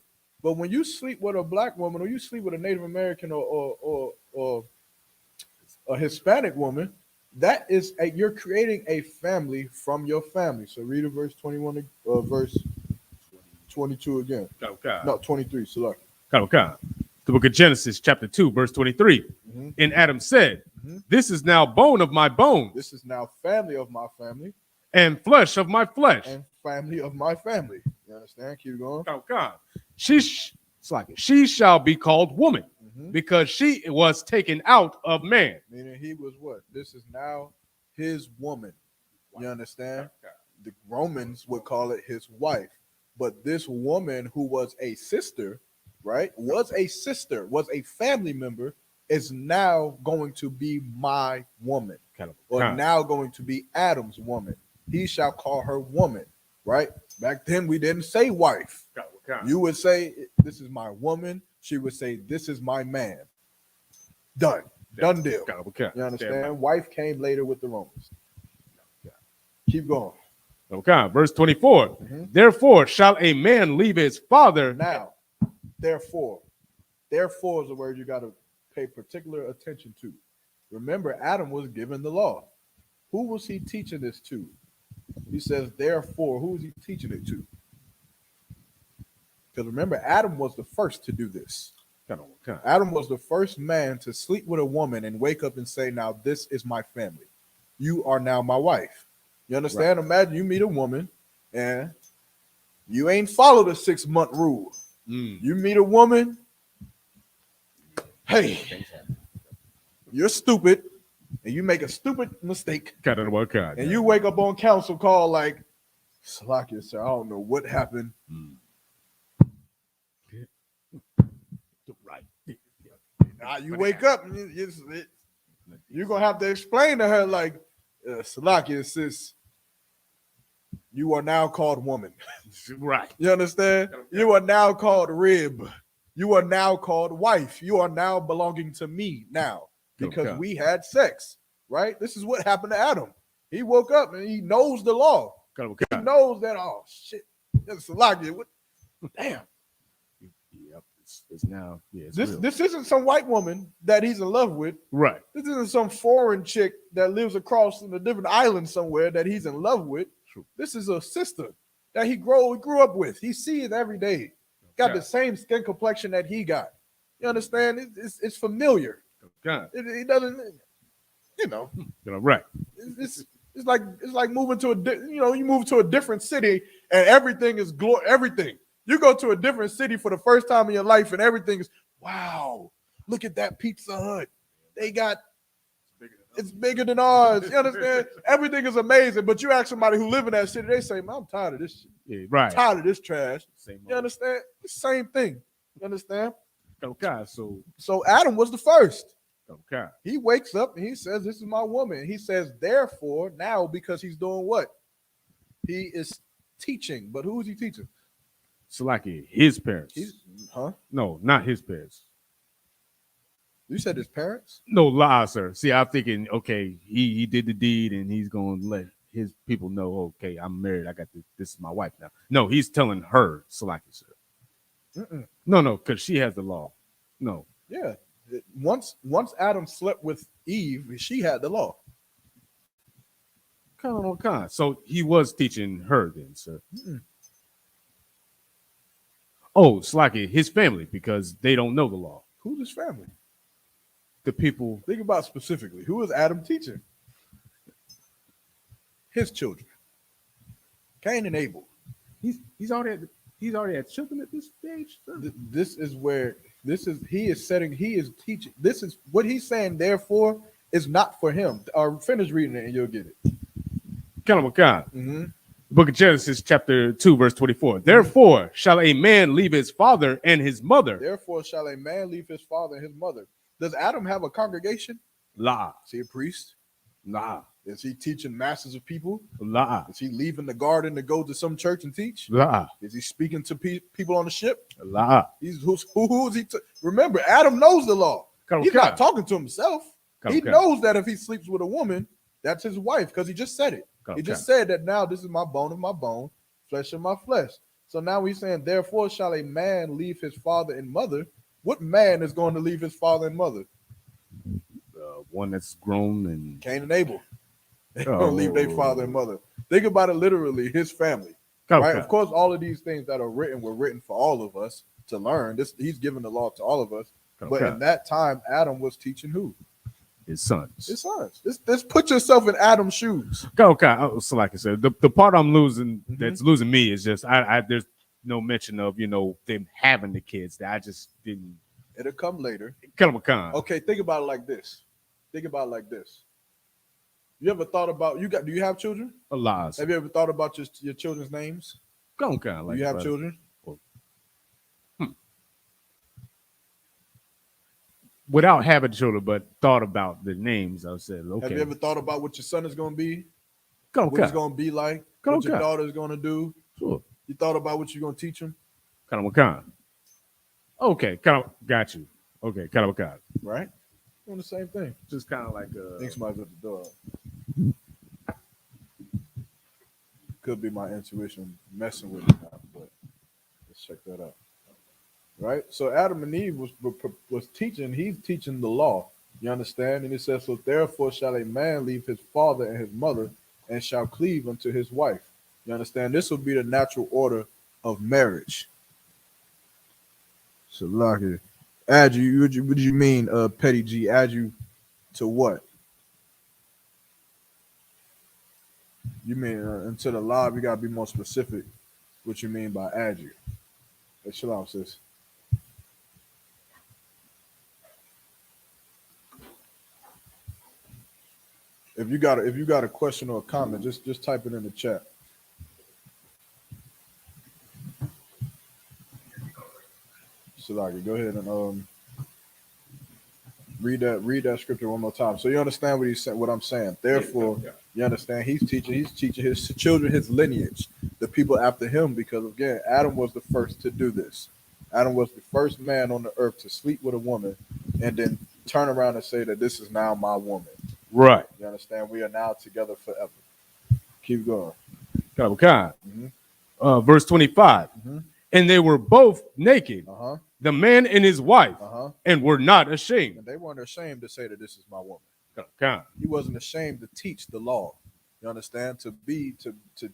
But when you sleep with a black woman or you sleep with a Native American or a Hispanic woman, that is you're creating a family from your family. So read verse 21, verse 22 again. No, 23. Select. The book of Genesis, chapter 2, verse 23. And Adam said, This is now bone of my bones. This is now family of my family. And flesh of my flesh. And family of my family. You understand? Keep going. She shall be called woman because she was taken out of man. Meaning he was what? This is now his woman. You understand? The Romans would call it his wife. But this woman who was a sister, right, was a family member, is now going to be my woman, or now going to be Adam's woman. He shall call her woman, right? Back then, we didn't say wife. You would say, this is my woman. She would say, this is my man. Done. Done deal. You understand? Wife came later with the Romans. Keep going. Okay, verse 24. Therefore shall a man leave his father. Now, therefore is a word you got to pay particular attention to. Remember, Adam was given the law. Who was he teaching this to? He says, therefore, who is he teaching it to? Because remember, Adam was the first to do this. Adam was the first man to sleep with a woman and wake up and say, now this is my family. You are now my wife. You understand? Right. Imagine you meet a woman and you ain't followed the 6-month rule. You meet a woman, hey, you're stupid, and you make a stupid mistake. And you wake up on council call like, Salakia, sir, I don't know what happened. Right. Now you wake up and you're going to have to explain to her like, Salakia, sis, you are now called woman. Right. You understand? You are now called rib. You are now called wife. You are now belonging to me now because we had sex, right? This is what happened to Adam. He woke up and he knows the law. He knows that, oh, shit. Salakia, what? Damn. Yep. It's now, this isn't some white woman that he's in love with. Right. This isn't some foreign chick that lives across in a different island somewhere that he's in love with. True. This is a sister that he grew up with. He sees it every day. Got the same skin complexion that he got. You understand? It's familiar. It doesn't, right. It's like moving to you move to a different city and everything is everything. You go to a different city for the first time in your life and everything is, wow, look at that Pizza Hut. They got, it's bigger than ours. You understand? Everything is amazing. But you ask somebody who live in that city, they say, man, I'm tired of this shit. Yeah, right. I'm tired of this trash. You understand? The same thing. You understand? Okay. So Adam was the first. Okay. He wakes up and he says, this is my woman. He says, therefore, now because he's doing what? He is teaching. But who is he teaching? Salaki, his parents. No, not his parents. You said his parents? No, sir. See, I'm thinking, okay, he did the deed and he's going to let his people know, okay, I'm married. I got this is my wife now. No, he's telling her, Salaki, sir. No, because she has the law. No. Yeah. Once Adam slept with Eve, she had the law. So he was teaching her then, sir. Oh, Slacky, his family, because they don't know the law. Who's his family? The people. Think about specifically. Who is Adam teaching? His children. Cain and Abel. He's already had children at this stage. He is teaching. This is what he's saying, therefore, is not for him. Finish reading it and you'll get it. Book of Genesis, chapter 2, verse 24. Therefore shall a man leave his father and his mother. Therefore shall a man leave his father and his mother. Does Adam have a congregation? La. Is he a priest? La. Is he teaching masses of people? La. Is he leaving the garden to go to some church and teach? La. Is he speaking to people on the ship? La. Who is he? Remember, Adam knows the law. He's not talking to himself. He knows that if he sleeps with a woman, that's his wife because he just said it. He just said that now this is my bone of my bone, flesh of my flesh. So now he's saying, therefore shall a man leave his father and mother. What man is going to leave his father and mother? One that's grown and Cain and Abel. They're going to leave their father and mother. Think about it literally, his family. Right? Of course, all of these things that are written were written for all of us to learn. He's given the law to all of us. But in that time, Adam was teaching who? His sons. His sons. This put yourself in Adam's shoes. Okay. So like I said, the part I'm losing that's losing me is just I there's no mention of them having the kids. That I just didn't. It'll come later. Okay, think about it like this. You ever thought about do you have children? A lot. Have you ever thought about your children's names? Like do you have children? without having children, but thought about the names. I said, okay. Have you ever thought about what your son is going to be? Okay. What he's going to be like? Okay. What your daughter is going to do? Sure. You thought about what you're going to teach him? Kind of kind. Okay, kind of got you. Okay, kind of kind. Right? Doing the same thing. Just kind of like I think somebody's at the door. Could be my intuition messing with me now, but let's check that out. Right? So Adam and Eve was teaching, he's teaching the law. You understand? And it says, so therefore shall a man leave his father and his mother and shall cleave unto his wife. You understand? This will be the natural order of marriage. So lock it. Add you, what do you mean, Petty G? Add you to what? You mean into the law? We gotta be more specific. What you mean by add you? Hey, chill out, sis. If you got a question or a comment, just type it in the chat. Salaki, go ahead and read that scripture one more time. So you understand what he's saying, what I'm saying. Therefore, you understand he's teaching his children, his lineage, the people after him, because again, Adam was the first to do this. Adam was the first man on the earth to sleep with a woman and then turn around and say that this is now my woman. Right. You understand? We are now together forever. Keep going. Kind of kind. Verse 25. And they were both naked, the man and his wife, and were not ashamed. And they weren't ashamed to say that this is my woman. Kind. He wasn't ashamed to teach the law. You understand? To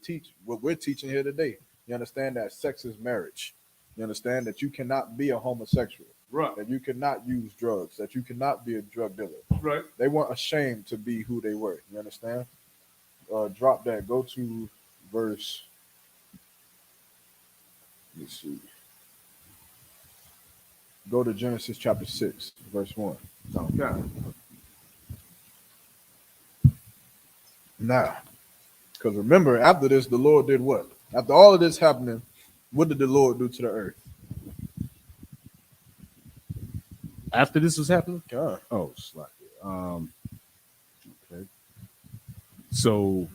teach what we're teaching here today. You understand that sex is marriage. You understand that you cannot be a homosexual. Right. That you cannot use drugs. That you cannot be a drug dealer. Right. They weren't ashamed to be who they were. You understand? Drop that. Go to verse. Let's see. Go to Genesis chapter 6, verse 1. Okay. Now, because remember, after this, the Lord did what? After all of this happening, what did the Lord do to the earth? After this was happening? God. Oh, slightly. Okay. So,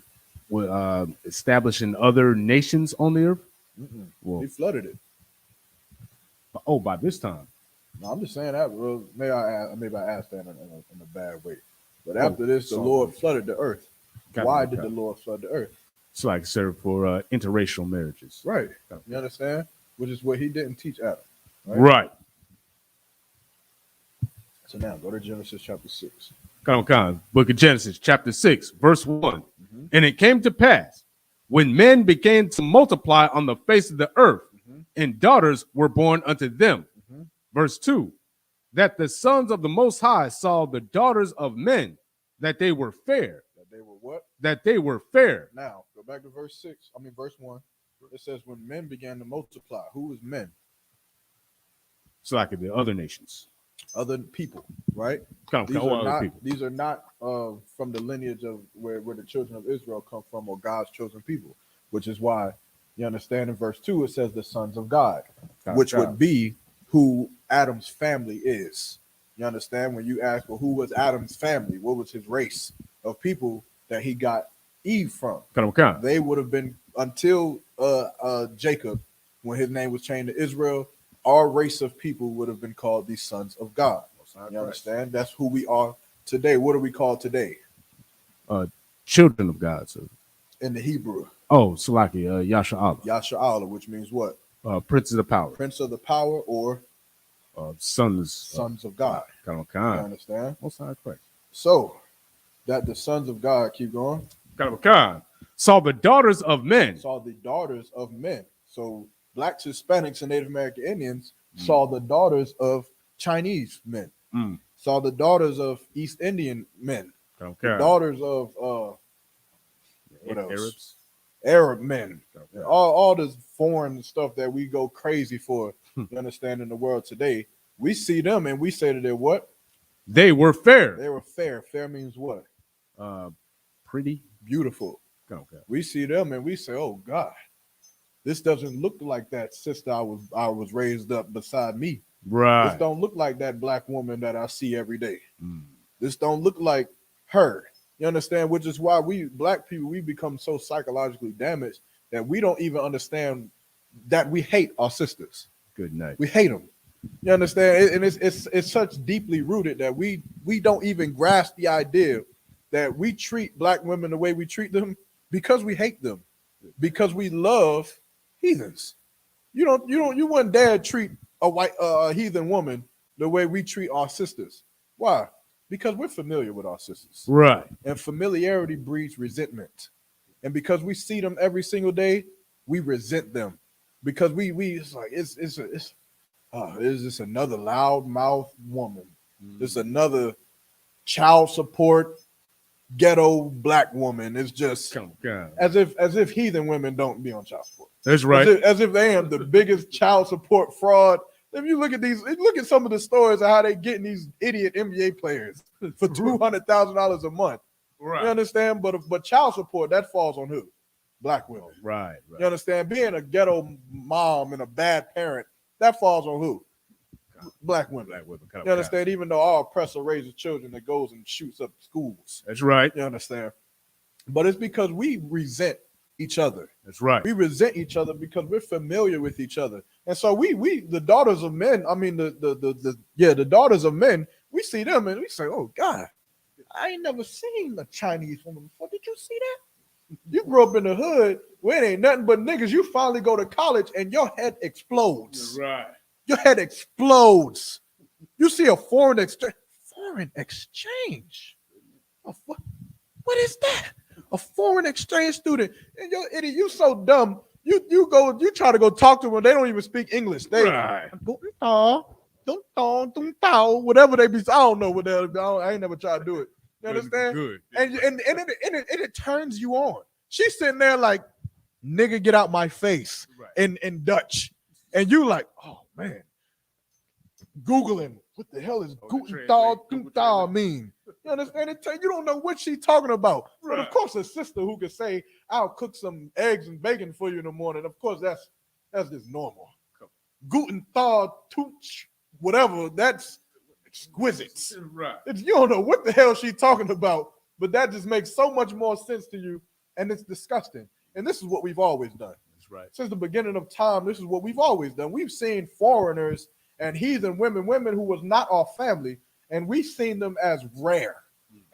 establishing other nations on the earth? Well, he flooded it. Oh, by this time. No, I'm just saying that. Well, maybe I asked that in a bad way. But after this, the Lord flooded the earth. Why did the Lord flood the earth? It's like serve for interracial marriages. Right. You understand? Which is what he didn't teach Adam. Right. So now go to Genesis chapter 6. Book of Genesis, chapter 6, verse 1. And it came to pass when men began to multiply on the face of the earth, and daughters were born unto them. Verse 2, that the sons of the Most High saw the daughters of men, that they were fair. That they were what? That they were fair. Now, go back to verse 1. It says, when men began to multiply. Who was men? So like the other nations. Other people, right? These are not from the lineage of where the children of Israel come from, or God's chosen people, which is why you understand in verse 2 it says the sons of God, which would be who Adam's family is. You understand? When you ask, well, who was Adam's family? What was his race of people that he got Eve from? They would have been, until Jacob, when his name was changed to Israel, our race of people would have been called the sons of God. You understand? That's who we are today. What are we called today? Children of God. So. In the Hebrew. Oh, Salaki, Yasha'Allah. Yasha'Allah, which means what? Prince of the power. Prince of the power, or sons of God. You understand? Most High Christ. So that the sons of God, keep going. Saw the daughters of men. Saw the daughters of men. So Blacks, Hispanics, and Native American Indians saw the daughters of Chinese men. Saw the daughters of East Indian men. The daughters of what else? Arabs. Arab men. All this foreign stuff that we go crazy for, you understand, in the world today. We see them and we say that they're what? They were fair. They were fair. Fair means what? Pretty. Beautiful. We see them and we say, oh God, this doesn't look like that sister I was raised up beside me. Right. This don't look like that black woman that I see every day. This don't look like her. You understand? Which is why we black people, we become so psychologically damaged that we don't even understand that we hate our sisters. Good night. We hate them. You understand? And it's such deeply rooted that we don't even grasp the idea that we treat black women the way we treat them because we hate them, because we love heathens. You wouldn't dare treat a white heathen woman the way we treat our sisters. Why? Because we're familiar with our sisters. Right. And familiarity breeds resentment. And because we see them every single day, we resent them. Because we it's like it's just another loudmouth woman. It's another child support ghetto black woman. It's just as if heathen women don't be on child support. That's right. As if they am the biggest child support fraud. If you look at some of the stories of how they getting these idiot NBA players for $200,000 a month. Right. You understand? But child support, that falls on who? Black women. Right. You understand? Being a ghetto mom and a bad parent, that falls on who? Black women. You understand? Even though our oppressor raises children that goes and shoots up schools. That's right. You understand? But it's because we resent each other. That's right. We resent each other because we're familiar with each other. And so we the daughters of men, I mean the daughters of men, we see them and we say, oh God, I ain't never seen a Chinese woman before. Did you see that? You grew up in the hood where it ain't nothing but niggas. You finally go to college and your head explodes. Right. Your head explodes. You see a foreign exchange. What is that? A foreign exchange student. And you're idiot, you so dumb. You try to go talk to them. They don't even speak English. They whatever they be. I don't know what I ain't never tried to do it. You understand? Good. And it turns you on. She's sitting there like, nigga, get out my face, right, in Dutch. And you like, oh man, Googling what the hell is Guten Tag mean? You understand? You don't know what she's talking about. Right. But of course, a sister who can say, I'll cook some eggs and bacon for you in the morning. Of course, that's just normal. Guten Tag, whatever, that's exquisite. Right. You don't know what the hell she's talking about, but that just makes so much more sense to you, and it's disgusting. And this is what we've always done. That's right. Since the beginning of time, this is what we've always done. We've seen foreigners and heathen women who was not our family, and we've seen them as rare,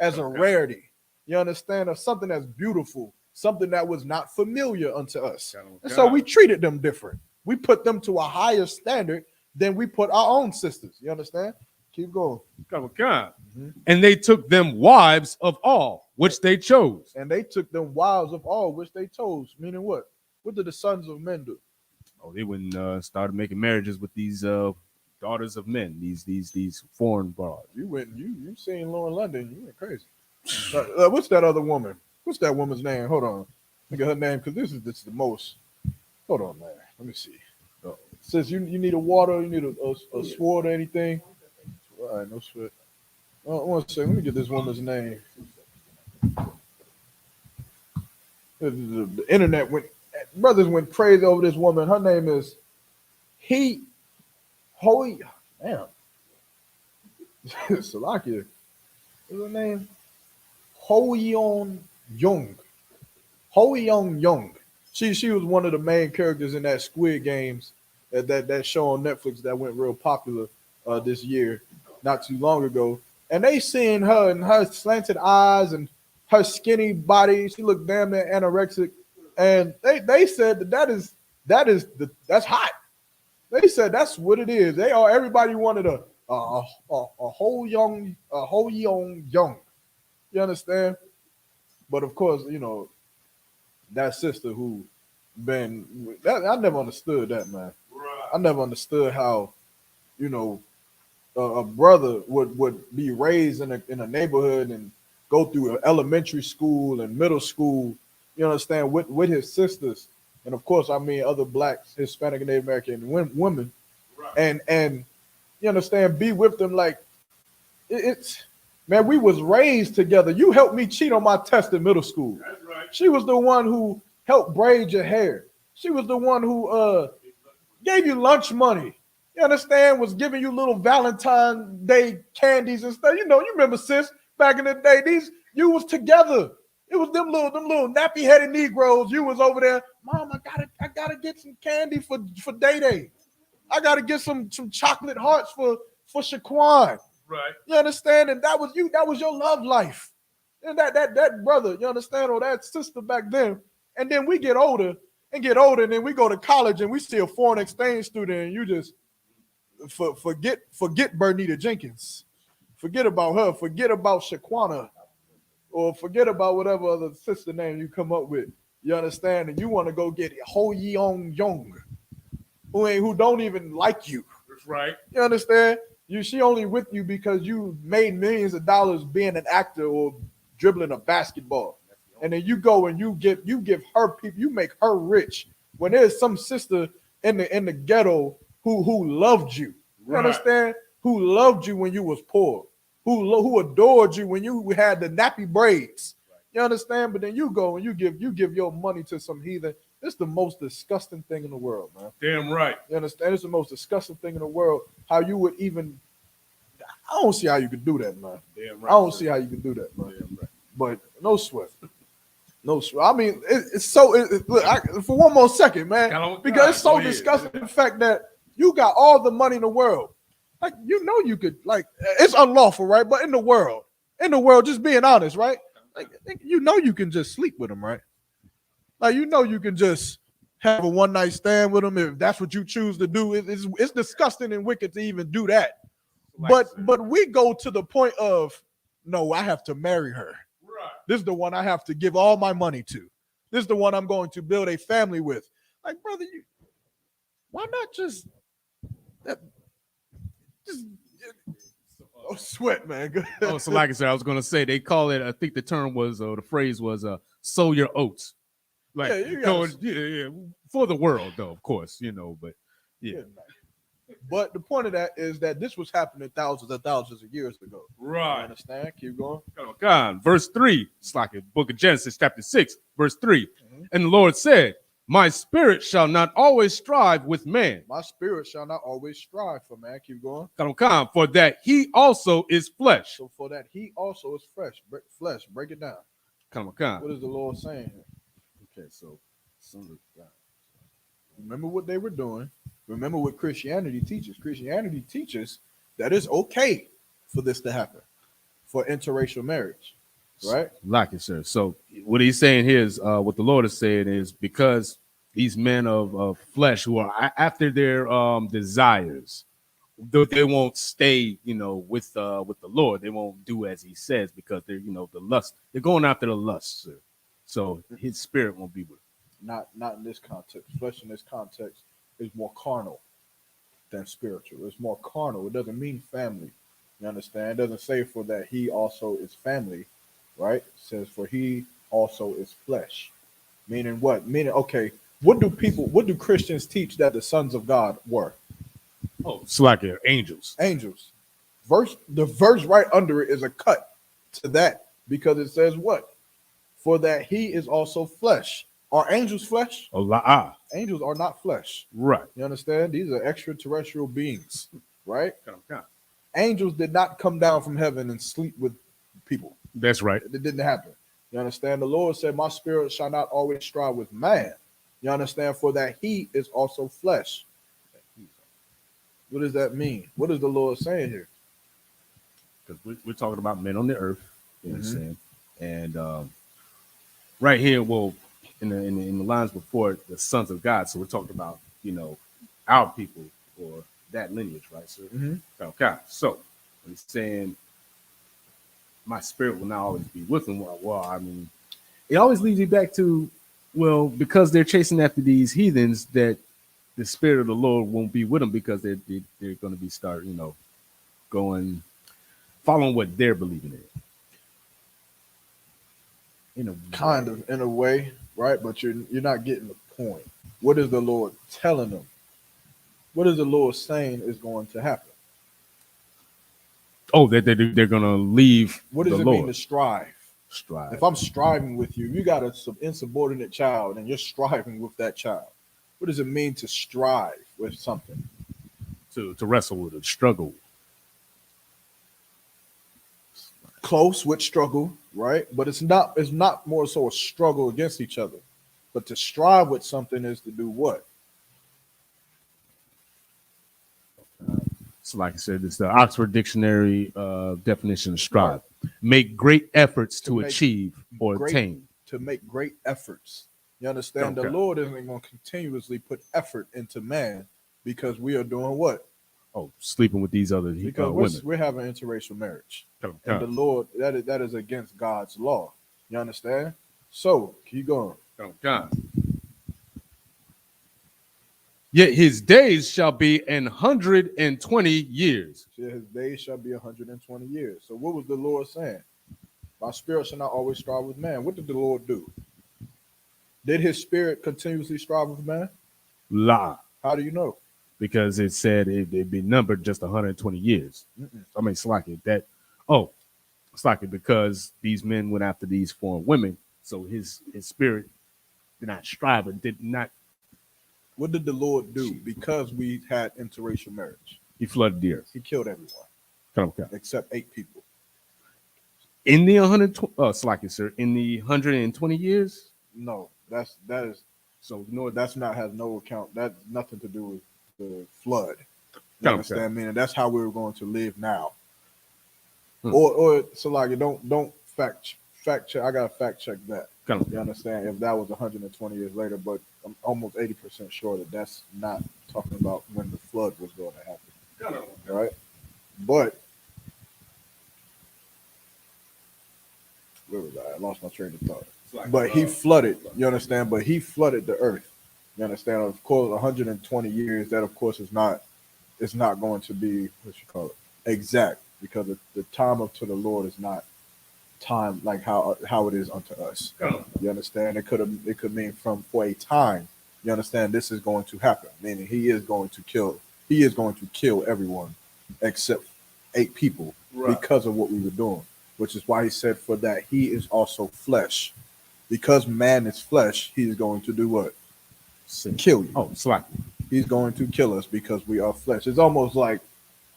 as a rarity. You understand? As something that's beautiful, something that was not familiar unto us. And so we treated them different. We put them to a higher standard than we put our own sisters. You understand? Keep going. Mm-hmm. And they took them wives of all, which they chose. And they took them wives of all, which they chose. Meaning what? What did the sons of men do? Oh, they went and started making marriages with these daughters of men, these foreign broads. You seen Lauren London? You went crazy. What's that other woman? What's that woman's name? Hold on. Look at her name, because this is the most. Hold on, man. Let me see. Says you need a water, you need a sword or anything. All right, no sweat. One second. Let me get this woman's name. The internet brothers went crazy over this woman. Her name is Hoi. Damn. Salakia. What's her name? Ho-Yeon Young. Ho-Yeon Young. She was one of the main characters in that Squid Games, that show on Netflix that went real popular this year, not too long ago. And they seen her and her slanted eyes and her skinny body. She looked damn near anorexic. And they said that's hot. They said that's what it is. Everybody wanted a whole young young. You understand? But of course, that sister who I never understood that, man. Right. I never understood how, a brother would be raised in a neighborhood and go through elementary school and middle school, you understand, with his sisters. And of course, I mean, other blacks, Hispanic and Native American women, right, and you understand, be with them like it's, man, we was raised together. You helped me cheat on my test in middle school. That's right. She was the one who helped braid your hair. She was the one who gave you lunch money. You understand? Was giving you little Valentine Day candies and stuff. You know, you remember, sis, back in the day, you was together. It was them little nappy headed Negroes. You was over there, Mom. I gotta get some candy for Day Day. I gotta get some chocolate hearts for Shaquan. Right. You understand? And that was you. That was your love life. And that brother, you understand, or that sister back then. And then we get older, and then we go to college, and we see a foreign exchange student, and you just forget Bernita Jenkins, forget about her, forget about Shaquana, or forget about whatever other sister name you come up with. You understand? And you want to go get Ho Yeong Young, who don't even like you. That's right. You understand? She only with you because you made millions of dollars being an actor or dribbling a basketball. And then you go and you give her people, you make her rich. When there's some sister in the ghetto who loved you. You understand? Who loved you when you was poor. Who adored you when you had the nappy braids. You understand? But then you go and you give your money to some heathen. It's the most disgusting thing in the world, man. Damn right. You understand? It's the most disgusting thing in the world. How you would even, I don't see how you could do that, man. Damn right. I don't see how you can do that, man. Damn right. But no sweat. No sweat. I mean, it's so, look, for one more second, man, because it's so disgusting the fact that you got all the money in the world. Like, you know, you could, like, it's unlawful, right? But in the world, just being honest, right? Like, you know, you can just sleep with them, right? Like, you know, you can just have a one night stand with them if that's what you choose to do. It's disgusting and wicked to even do that. But we go to the point of, no, I have to marry her. Right. This is the one I have to give all my money to. This is the one I'm going to build a family with. Like, brother, why not just sweat, man. So like I said, I was gonna say they call it. I think the term was, or the phrase was, "sow your oats." Like, yeah, for the world, though, of course, you know. But yeah. But the point of that is that this was happening thousands of years ago. Right. You understand? Keep going. God, verse 3. It's like a book of Genesis, chapter 6, verse 3. Mm-hmm. And the Lord said, "My spirit shall not always strive with man." My spirit shall not always strive for man. Keep going. For that he also is flesh. So for that he also is flesh. Break it down. What is the Lord saying here? Okay, so remember what they were doing. Remember what Christianity teaches. Christianity teaches that it's okay for this to happen, for interracial marriage, right? Like it, sir. So what he's saying here is, what the Lord is saying is, because these men of flesh who are after their desires, they won't stay, you know, with the Lord. They won't do as He says because they're, you know, the lust. They're going after the lust, sir. So His spirit won't be with them. Not in this context. Flesh in this context is more carnal than spiritual. It's more carnal. It doesn't mean family. You understand? It doesn't say for that he also is family, right? It says for he also is flesh. Meaning what? Meaning, okay, what do Christians teach that the sons of God were? Oh, it's like angels. Angels. The verse right under it is a cut to that because it says what? For that he is also flesh. Are angels flesh? Angels are not flesh. Right. You understand? These are extraterrestrial beings, right? Angels did not come down from heaven and sleep with people. That's right. It didn't happen. You understand? The Lord said, "My spirit shall not always strive with man." You understand? For that he is also flesh. What does that mean? What is the Lord saying here? Because we're talking about men on the earth. You know what I'm saying? And right here, well, in the lines before, the sons of God. So we're talking about, you know, our people or that lineage, right? So, okay. So he's saying, my spirit will not always be with them. Well, I mean, it always leads you back to, well, because they're chasing after these heathens, that the spirit of the Lord won't be with them because they're going to be following what they're believing in. In a way, right? But you're not getting the point. What is the Lord telling them? What is the Lord saying is going to happen? Oh, that they're going to leave. What does it mean to strive? Strive. If I'm striving with you, you got an insubordinate child and you're striving with that child. What does it mean to strive with something? to wrestle with, a struggle. Close with struggle, right? But it's not more so a struggle against each other. But to strive with something is to do what? So like I said, it's the Oxford Dictionary definition of strive. Right. Make great efforts to achieve or attain. To make great efforts. You understand? Okay. The Lord isn't going to continuously put effort into man because we are doing what? Oh, sleeping with these other women. We're having interracial marriage. And the Lord, that is against God's law. You understand? So, keep going. Yet his days shall be 120 years. Yet his days shall be 120 years. So what was the Lord saying? My spirit shall not always strive with man. What did the Lord do? Did his spirit continuously strive with man? Lie. How do you know? Because it said it'd be numbered just 120 years. I mean, it's like it that. Oh, it's like it because these men went after these foreign women. So his spirit did not strive and did not. What did the Lord do? Because we had interracial marriage. He flooded the earth. He killed everyone. Except 8 people. In the 120, Slacky, sir, in the 120 years? No, that is so no, that's not has no account. That's nothing to do with the flood. You understand? Meaning that's how we were going to live now. Or so like don't fact check. I gotta fact check that. You understand? If that was 120 years later, but I'm almost 80% sure that that's not talking about when the flood was going to happen. Right? But where was I? I lost my train of thought. But he flooded, you understand? But he flooded the earth. You understand? Of course, 120 years, that of course is not going to be exact, because the time up to the Lord is not time like how it is unto us. You understand? It could mean for a time. You understand? This is going to happen, meaning he is going to kill everyone except 8 people because of what we were doing, which is why he said for that he is also flesh. Because man is flesh, he is going to do what? Kill you. Oh, slack. He's going to kill us because we are flesh. It's almost like,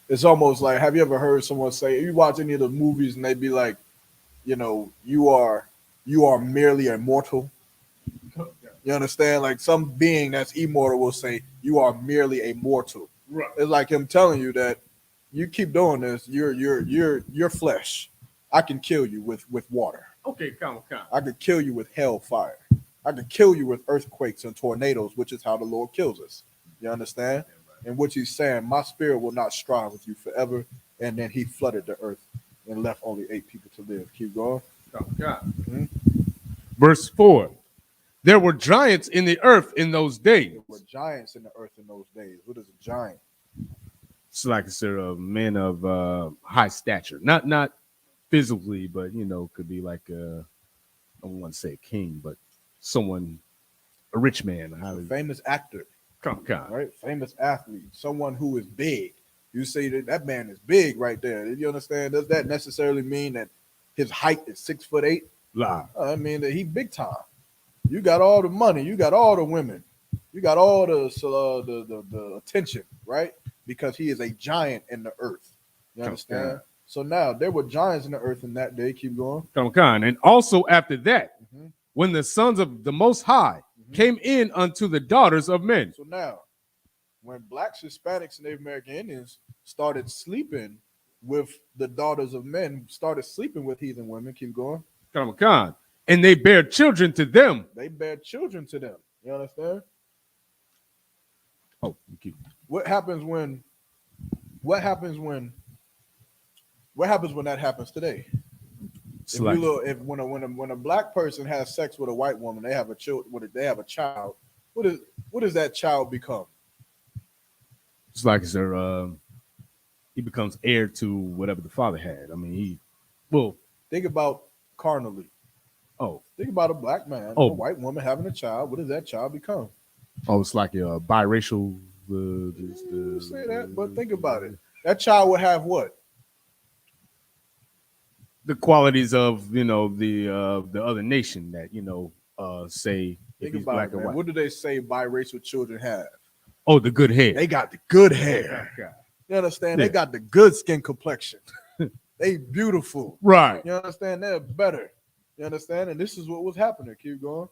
have you ever heard someone say, you watch any of the movies and they be like, you know, you are merely immortal. You understand? Like some being that's immortal will say, you are merely a mortal. Right. It's like him telling you that you keep doing this, you're flesh. I can kill you with water. Okay, come. I could kill you with hellfire. I could kill you with earthquakes and tornadoes, which is how the Lord kills us. You understand? And what he's saying, my spirit will not strive with you forever. And then he flooded the earth and left only 8 people to live. Keep going. Mm-hmm. Verse 4. There were giants in the earth in those days. There were giants in the earth in those days. What is a giant? It's like a men of high stature. Not physically, but could be like I don't want to say a king, but someone, a rich man, a famous actor, right? Famous athlete, someone who is big. You say that man is big right there. Did you understand? Does that necessarily mean that his height is 6'8"? Lie. I mean that he big time. You got all the money, you got all the women, you got all the attention, right? Because he is a giant in the earth. You understand? So now there were giants in the earth in that day. Keep going. And also after that, when the sons of the Most High came in unto the daughters of men. So now, when blacks, Hispanics, and Native American Indians started sleeping with the daughters of men, started sleeping with heathen women. Keep going. And they bear children to them. They bear children to them. You understand? Oh, keep. What happens when that happens today? When a black person has sex with a white woman, they have a child. What does that child become? It's like he becomes heir to whatever the father had. I mean, think about carnally. Oh, think about a black man, a white woman having a child. What does that child become? Oh, it's like a biracial. Say that, but think about it. That child would have what? The qualities of the other nation that say think about black it, man. What do they say biracial children have? Oh, the good hair. They got the good hair. Okay. You understand? Yeah. They got the good skin complexion. They beautiful. Right. You understand? They're better. You understand? And this is what was happening. Keep going.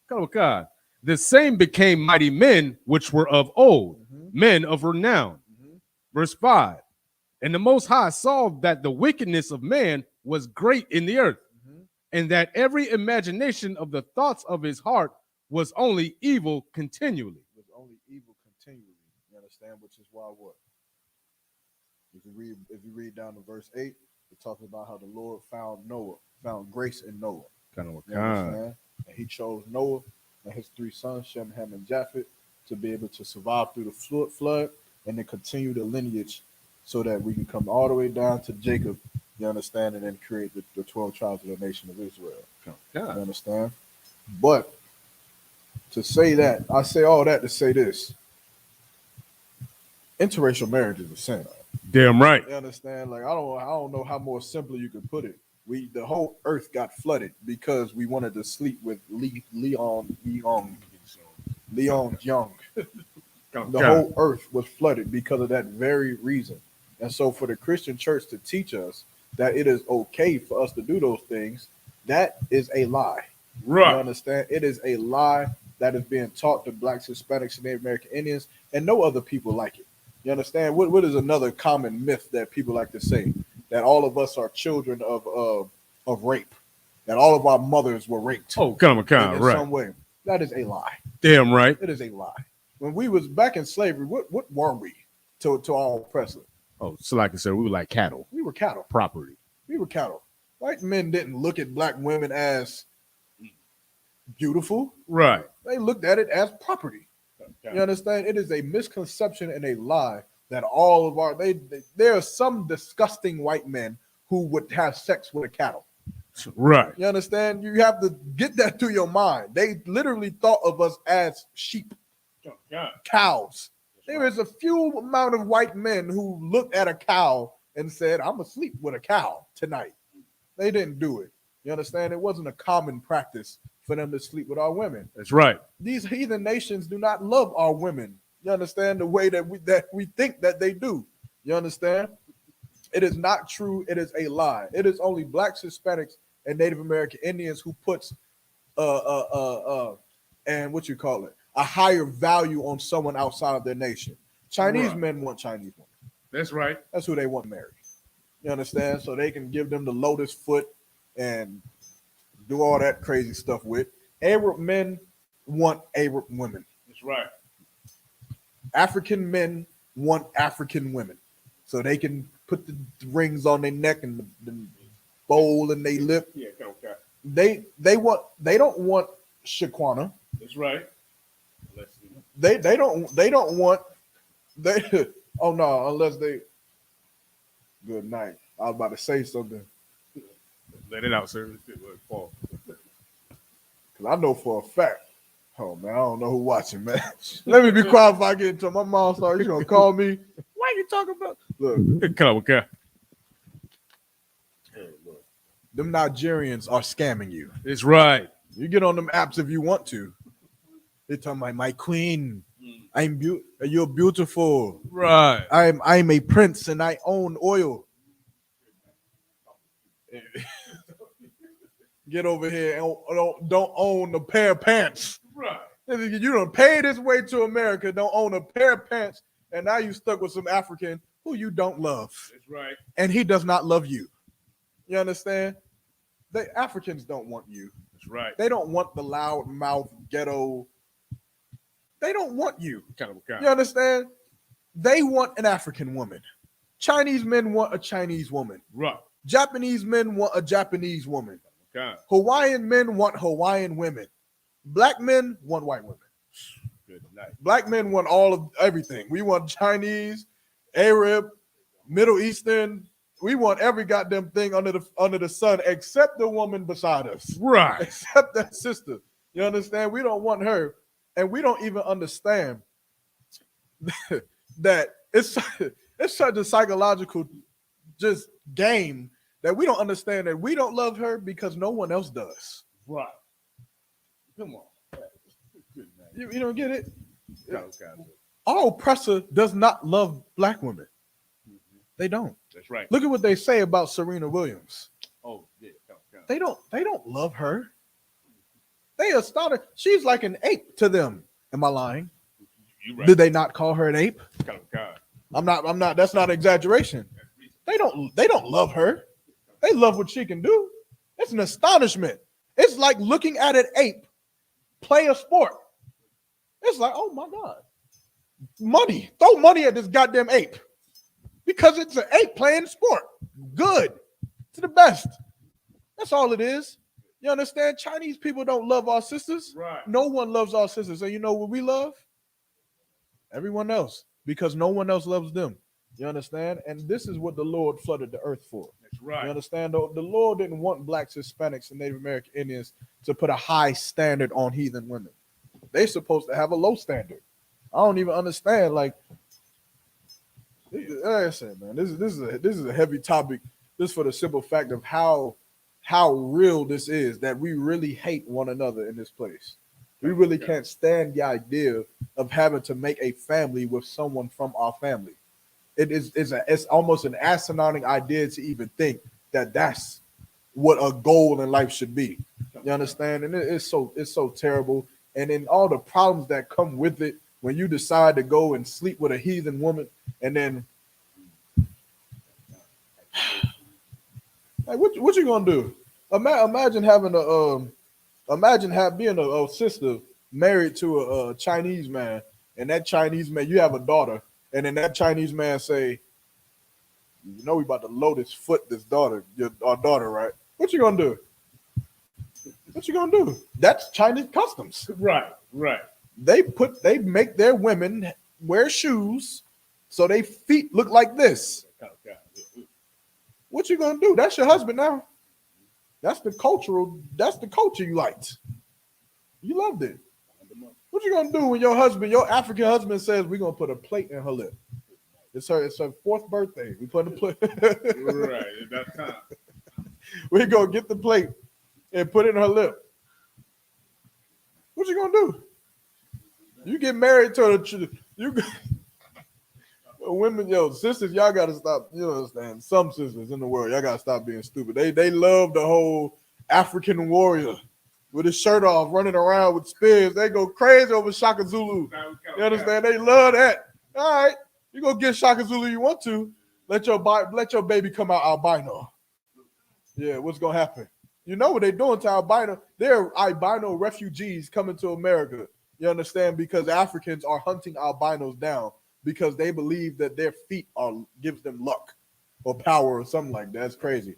Come on, God. The same became mighty men which were of old, men of renown. Verse 5. And the Most High saw that the wickedness of man was great in the earth, and that every imagination of the thoughts of his heart was only evil continually. It was only evil continually. You understand? Which is why what? If you read down to verse 8, it talks about how the Lord found grace in Noah. Kind of You understand? And he chose Noah and his 3 sons, Shem, Ham, and Japheth, to be able to survive through the flood and then continue the lineage so that we can come all the way down to Jacob, you understand, and then create the 12 tribes of the nation of Israel. You understand? But to say that, I say all that to say this. Interracial marriage is a sin. Damn right. You understand? Like I don't know how more simply you could put it. The whole earth got flooded because we wanted to sleep with Leon Young. The whole earth was flooded because of that very reason. And so for the Christian church to teach us that it is okay for us to do those things, that is a lie. Right. You understand? It is a lie that is being taught to blacks, Hispanics, and Native American Indians, and no other people like it. You understand? What is another common myth that people like to say? That all of us are children of rape. That all of our mothers were raped. Oh, come on, in right. some way. That is a lie. Damn right. It is a lie. When we was back in slavery, what were we to our oppressor? Oh, so like I said, we were like cattle. We were cattle. Property. We were cattle. White men didn't look at black women as beautiful. Right. They looked at it as property. You understand? It is a misconception and a lie that all of our there are some disgusting white men who would have sex with a cattle. Right. You understand? You have to get that through your mind. They literally thought of us as sheep, cows. There is a few amount of white men who looked at a cow and said, I'm going to sleep with a cow tonight. They didn't do it. You understand? It wasn't a common practice for them to sleep with our women. That's right. These heathen nations do not love our women. You understand? The way that we think that they do. You understand? It is not true. It is a lie. It is only blacks, Hispanics, and Native American Indians who puts and what you call it, a higher value on someone outside of their nation. Chinese men want Chinese women. That's right. That's who they want to marry. You understand? So they can give them the lotus foot and do all that crazy stuff with. Arab men want Arab women. That's right. African men want African women. So they can put the rings on their neck and the bowl in their lip. Yeah, okay. They don't want Shaquana. That's right. They don't want oh no, unless they good night. I was about to say something. Let it out, sir. Because I know for a fact. Oh man, I don't know who watching, man. Let me be quiet if I get into my mom starts. She's gonna call me. Why are you talking about? Look, come on, okay. Look. Them Nigerians are scamming you. It's right. You get on them apps if you want to. They're talking about my queen. You're beautiful. Right. I'm a prince and I own oil. Get over here and don't own a pair of pants. Right. You don't pay this way to America, don't own a pair of pants, and now you stuck with some African who you don't love. That's right. And he does not love you. You understand? The Africans don't want you. That's right. They don't want the loud mouth ghetto. They don't want you. Kind. You understand? They want an African woman. Chinese men want a Chinese woman. Right. Japanese men want a Japanese woman. Okay. Hawaiian men want Hawaiian women. Black men want white women. Good night. Black men want all of everything. We want Chinese, Arab, Middle Eastern. We want every goddamn thing under the sun except the woman beside us. Right. Except that sister. You understand? We don't want her. And we don't even understand that it's such a psychological just game that we don't understand that we don't love her because no one else does. Right. Come on. You don't get it? our oppressor does not love black women. They don't. That's right. Look at what they say about Serena Williams. Oh, yeah. They don't love her. They astonished. She's like an ape to them. Am I lying? You right. Did they not call her an ape? God. I'm not. That's not exaggeration. They don't love her. They love what she can do. It's an astonishment. It's like looking at an ape play a sport. It's like, oh my God. Money. Throw money at this goddamn ape. Because it's an ape playing sport. Good. To the best. That's all it is. You understand? Chinese people don't love our sisters. Right. No one loves our sisters. And you know what we love? Everyone else. Because no one else loves them. You understand? And this is what the Lord flooded the earth for. That's right. You understand? The Lord didn't want blacks, Hispanics, and Native American Indians to put a high standard on heathen women. They're supposed to have a low standard. I don't even understand. Like I said, man, this is a heavy topic. Just for the simple fact of how real this is, that we really hate one another in this place. We really can't stand the idea of having to make a family with someone from our family. It's almost an asinine idea to even think that that's what a goal in life should be. You understand? And it's so terrible. And then all the problems that come with it when you decide to go and sleep with a heathen woman, and then like what you gonna do? Imagine having being a sister married to a Chinese man, and that Chinese man, you have a daughter, and then that Chinese man say, you know, we about to load his foot, our daughter, right? What you gonna do? What you gonna do? That's Chinese customs. Right. They make their women wear shoes so their feet look like this. What you gonna do? That's your husband now. That's the culture you liked. You loved it. What you gonna do when your African husband says we're gonna put a plate in her lip? It's her fourth birthday. We put a plate. Right, at that time. We gonna get the plate and put it in her lip. What you gonna do? You get married to women, sisters, y'all gotta stop. You understand? Some sisters in the world, y'all gotta stop being stupid. They love the whole African warrior with his shirt off, running around with spears. They go crazy over Shaka Zulu. You understand? They love that. All right, you go get Shaka Zulu you want to. Let your baby come out albino. Yeah, what's gonna happen? You know what they're doing to albino? They're albino refugees coming to America. You understand? Because Africans are hunting albinos down because they believe that their feet gives them luck or power or something like that. It's crazy.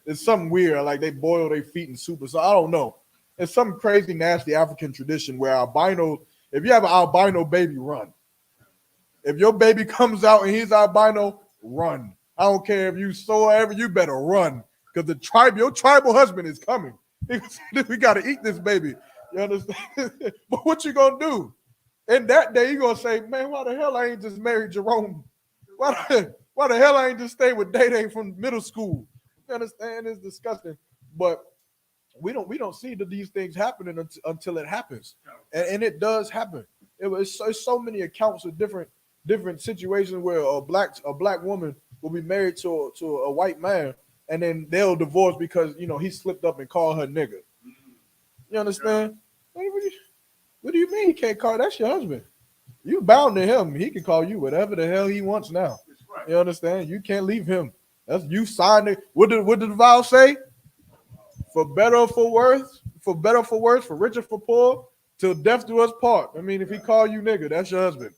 It's something weird. Like they boil their feet in soup. So I don't know. It's some crazy, nasty African tradition where if you have an albino baby, run. If your baby comes out and he's albino, run. I don't care if you saw ever, you better run. Because your tribal husband is coming. We got to eat this baby. You understand? But what you gonna do? And that day you gonna say, man, why the hell I ain't just married Jerome? Why the hell I ain't just stayed with Day from middle school? You understand? It's disgusting. But we don't see these things happening until it happens, and it does happen. It's so many accounts of different situations where a black woman will be married to a white man, and then they'll divorce because he slipped up and called her nigga. You understand? What do you mean he can't call? That's your husband. You bound to him. He can call you whatever the hell he wants now. Right. You understand? You can't leave him. That's you signed it. What did the vow say? For better or for worse, for richer for poor, till death do us part. I mean, if he call you nigga, that's your husband.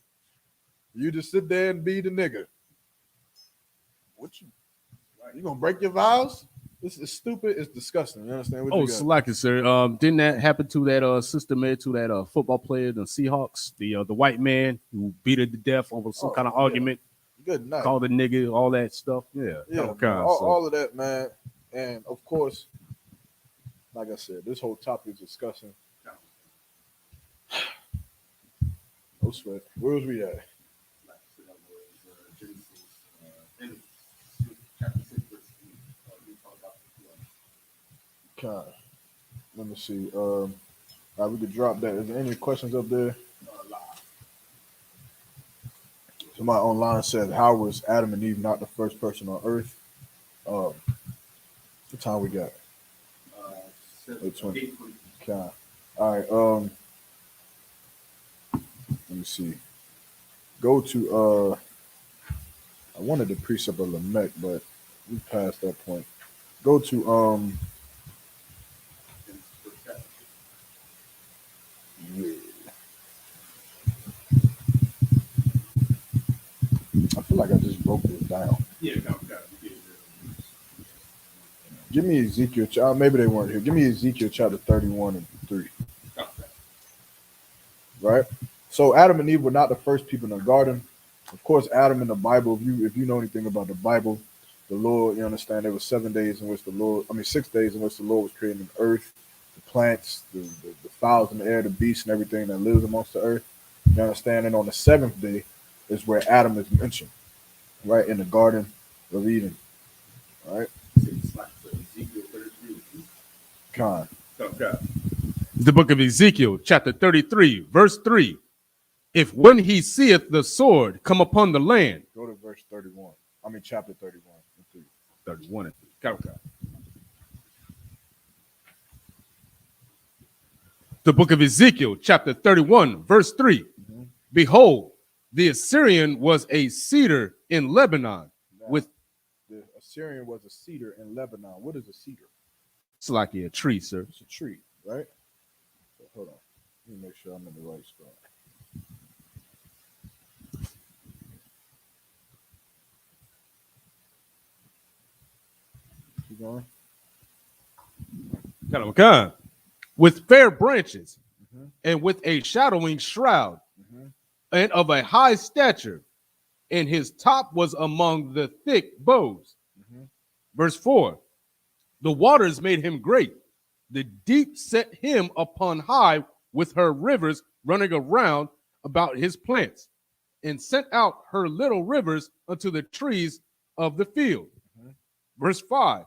You just sit there and be the nigga. You gonna break your vows? This is stupid. It's disgusting. You understand? Slacker, sir. Didn't that happen to that sister married to that football player, the Seahawks? The white man who beat her to death over some kind of argument. Good night. Called the nigga, all that stuff. Yeah. All of that, man. And of course, like I said, this whole topic is disgusting. No sweat. Where was we at? God. Let me see. We could drop that. Is there any questions up there? Somebody online said, how was Adam and Eve not the first person on earth? What time we got? 8:20. Okay. All right. Let me see. Go to I wanted the precept of Lamech, but we passed that point. Go to yeah. I feel like I just broke this down. Yeah, no. Give me Ezekiel. Maybe they weren't here. Give me Ezekiel chapter 31 and 3. Right? So Adam and Eve were not the first people in the garden. Of course, Adam in the Bible, if you know anything about the Bible, the Lord, you understand, there were 6 days in which the Lord was creating the earth, the plants, the fowls in the air, the beasts, and everything that lives amongst the earth. You understand? And on the 7th day is where Adam is mentioned, right, in the Garden of Eden. Right? Con. Okay. The book of Ezekiel, chapter 33, verse 3. If when he seeth the sword come upon the land. Go to verse 31. Chapter 31 and 3. 31 and 3. Okay. The book of Ezekiel, chapter 31, verse 3. Mm-hmm. Behold, the Assyrian was a cedar in Lebanon. The Assyrian was a cedar in Lebanon. What is a cedar? It's like a tree, sir. It's a tree, right? So, hold on. Let me make sure I'm in the right spot. Keep going. Okay. With fair branches, mm-hmm. and with a shadowing shroud, mm-hmm. and of a high stature, and his top was among the thick boughs. Mm-hmm. Verse 4. The waters made him great. The deep set him upon high with her rivers running around about his plants, and sent out her little rivers unto the trees of the field. Mm-hmm. Verse 5.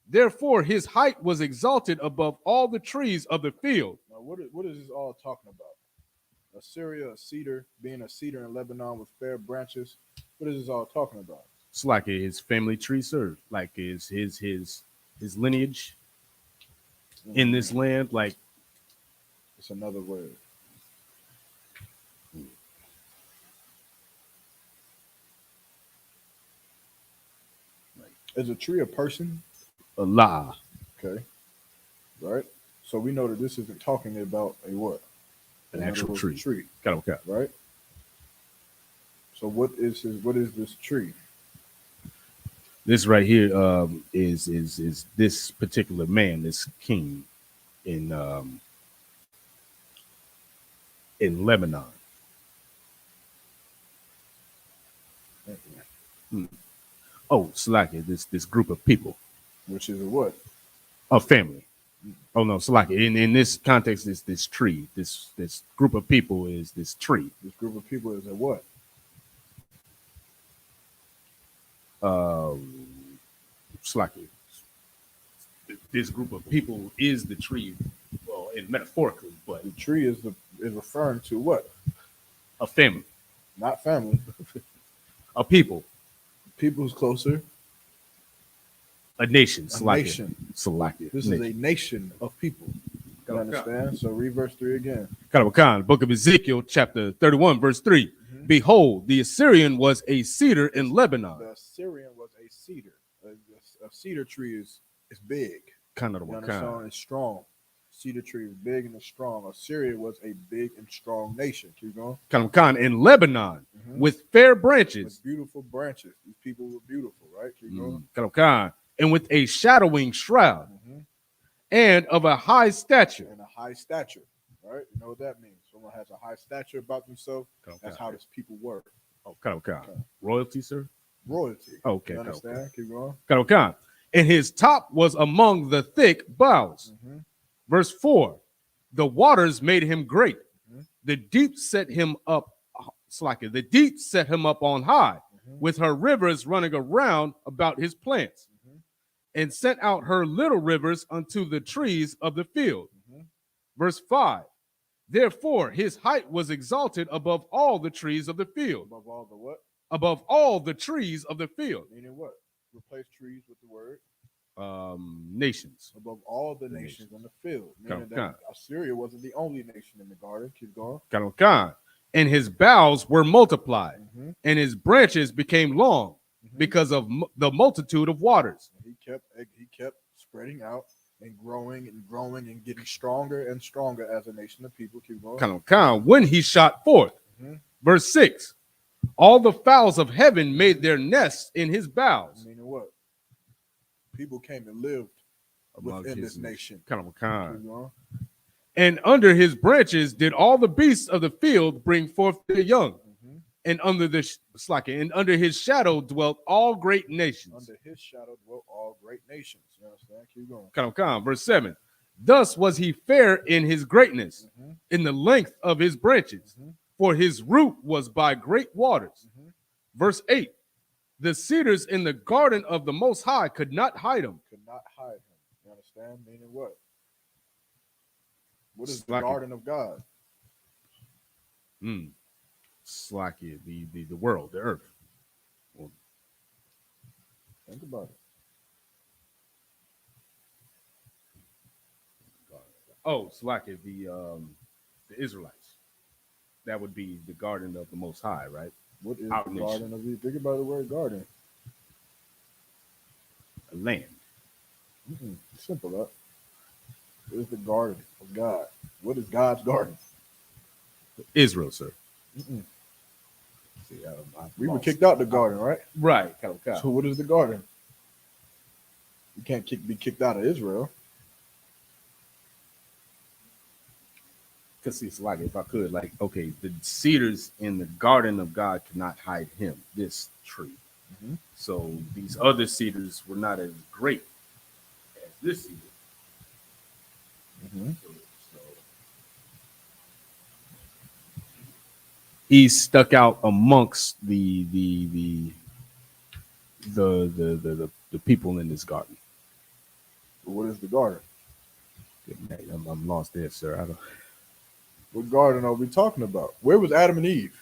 Therefore his height was exalted above all the trees of the field. Now what is this all talking about? Assyria, a cedar, being a cedar in Lebanon with fair branches. What is this all talking about? It's like his family tree, sir. Like his lineage in this land. Like it's another word. Is a tree a person? Allah. Okay. Right. So we know that this isn't talking about a what? An actual tree. Got it. Right. So what is this tree? This right here is this particular man, this king in Lebanon. Oh, Slacky, this group of people. Which is a what? A family. Oh no, Slacky. In this context, is this tree. This group of people is this tree. This group of people is a what? Slacky. This group of people is the tree, well, and metaphorically, but the tree is referring to what? A family. Not family. A people. People's closer. A nation. A nation. Salakia. This is a nation of people. You understand? So read verse 3 again. Khan, book of Ezekiel, chapter 31, verse 3. Mm-hmm. Behold, the Assyrian was a cedar in Lebanon. The Assyrian was a cedar. A cedar tree is big. Kind of the kind. It's strong. Cedar tree is big and it's strong. Assyria was a big and strong nation. Keep going. Khan, in Lebanon, mm-hmm. with fair branches. With beautiful branches. These people were beautiful, right? Keep going. Khan. And with a shadowing shroud, mm-hmm. and of a high stature. And a high stature, right? You know what that means. Someone has a high stature about themselves. That's how these people were. Oh, royalty, sir? Royalty. Okay. You understand? Keep going. And his top was among the thick boughs. Mm-hmm. Verse 4. The waters made him great. Mm-hmm. The deep set him up. The deep set him up on high, mm-hmm. with her rivers running around about his plants. And sent out her little rivers unto the trees of the field. Mm-hmm. Verse 5. Therefore his height was exalted above all the trees of the field. Above all the what? above all the trees of the field. Meaning what? Replace trees with the word. Nations. Above all the nations in the field. Meaning that Assyria wasn't the only nation in the garden. Keep going. And his boughs were multiplied, and his branches became long because of the multitude of waters. He kept spreading out and growing and getting stronger and stronger as a nation of people. Keep going. When he shot forth. Verse 6. All the fowls of heaven made their nests in his boughs. Meaning what? People came and lived within this nation. And under his branches did all the beasts of the field bring forth their young. And under his shadow dwelt all great nations. Under his shadow dwelt all great nations. You understand? Keep going. Verse 7. Thus was he fair in his greatness, in the length of his branches, for his root was by great waters. Verse 8. The cedars in the garden of the Most High could not hide him. Could not hide him. You understand? Meaning what? What is the garden of God? Slacky, the world, the earth. Think about it. Oh, Slacky, the Israelites. That would be the garden of the Most High, right? What is the garden of Eden? Think about the word garden. A land. Simple, huh? What is the garden of God? What is God's garden? Israel, sir. See, we were kicked out the garden, right? Right. So what is the garden? You can't be kicked out of Israel. Because it's like, if I could, like, okay, the cedars in the garden of God cannot hide him, this tree. So these other cedars were not as great as this cedar. So he stuck out amongst the people in this garden. What is the garden? I'm lost there, sir. I don't. What garden are we talking about? Where was Adam and Eve?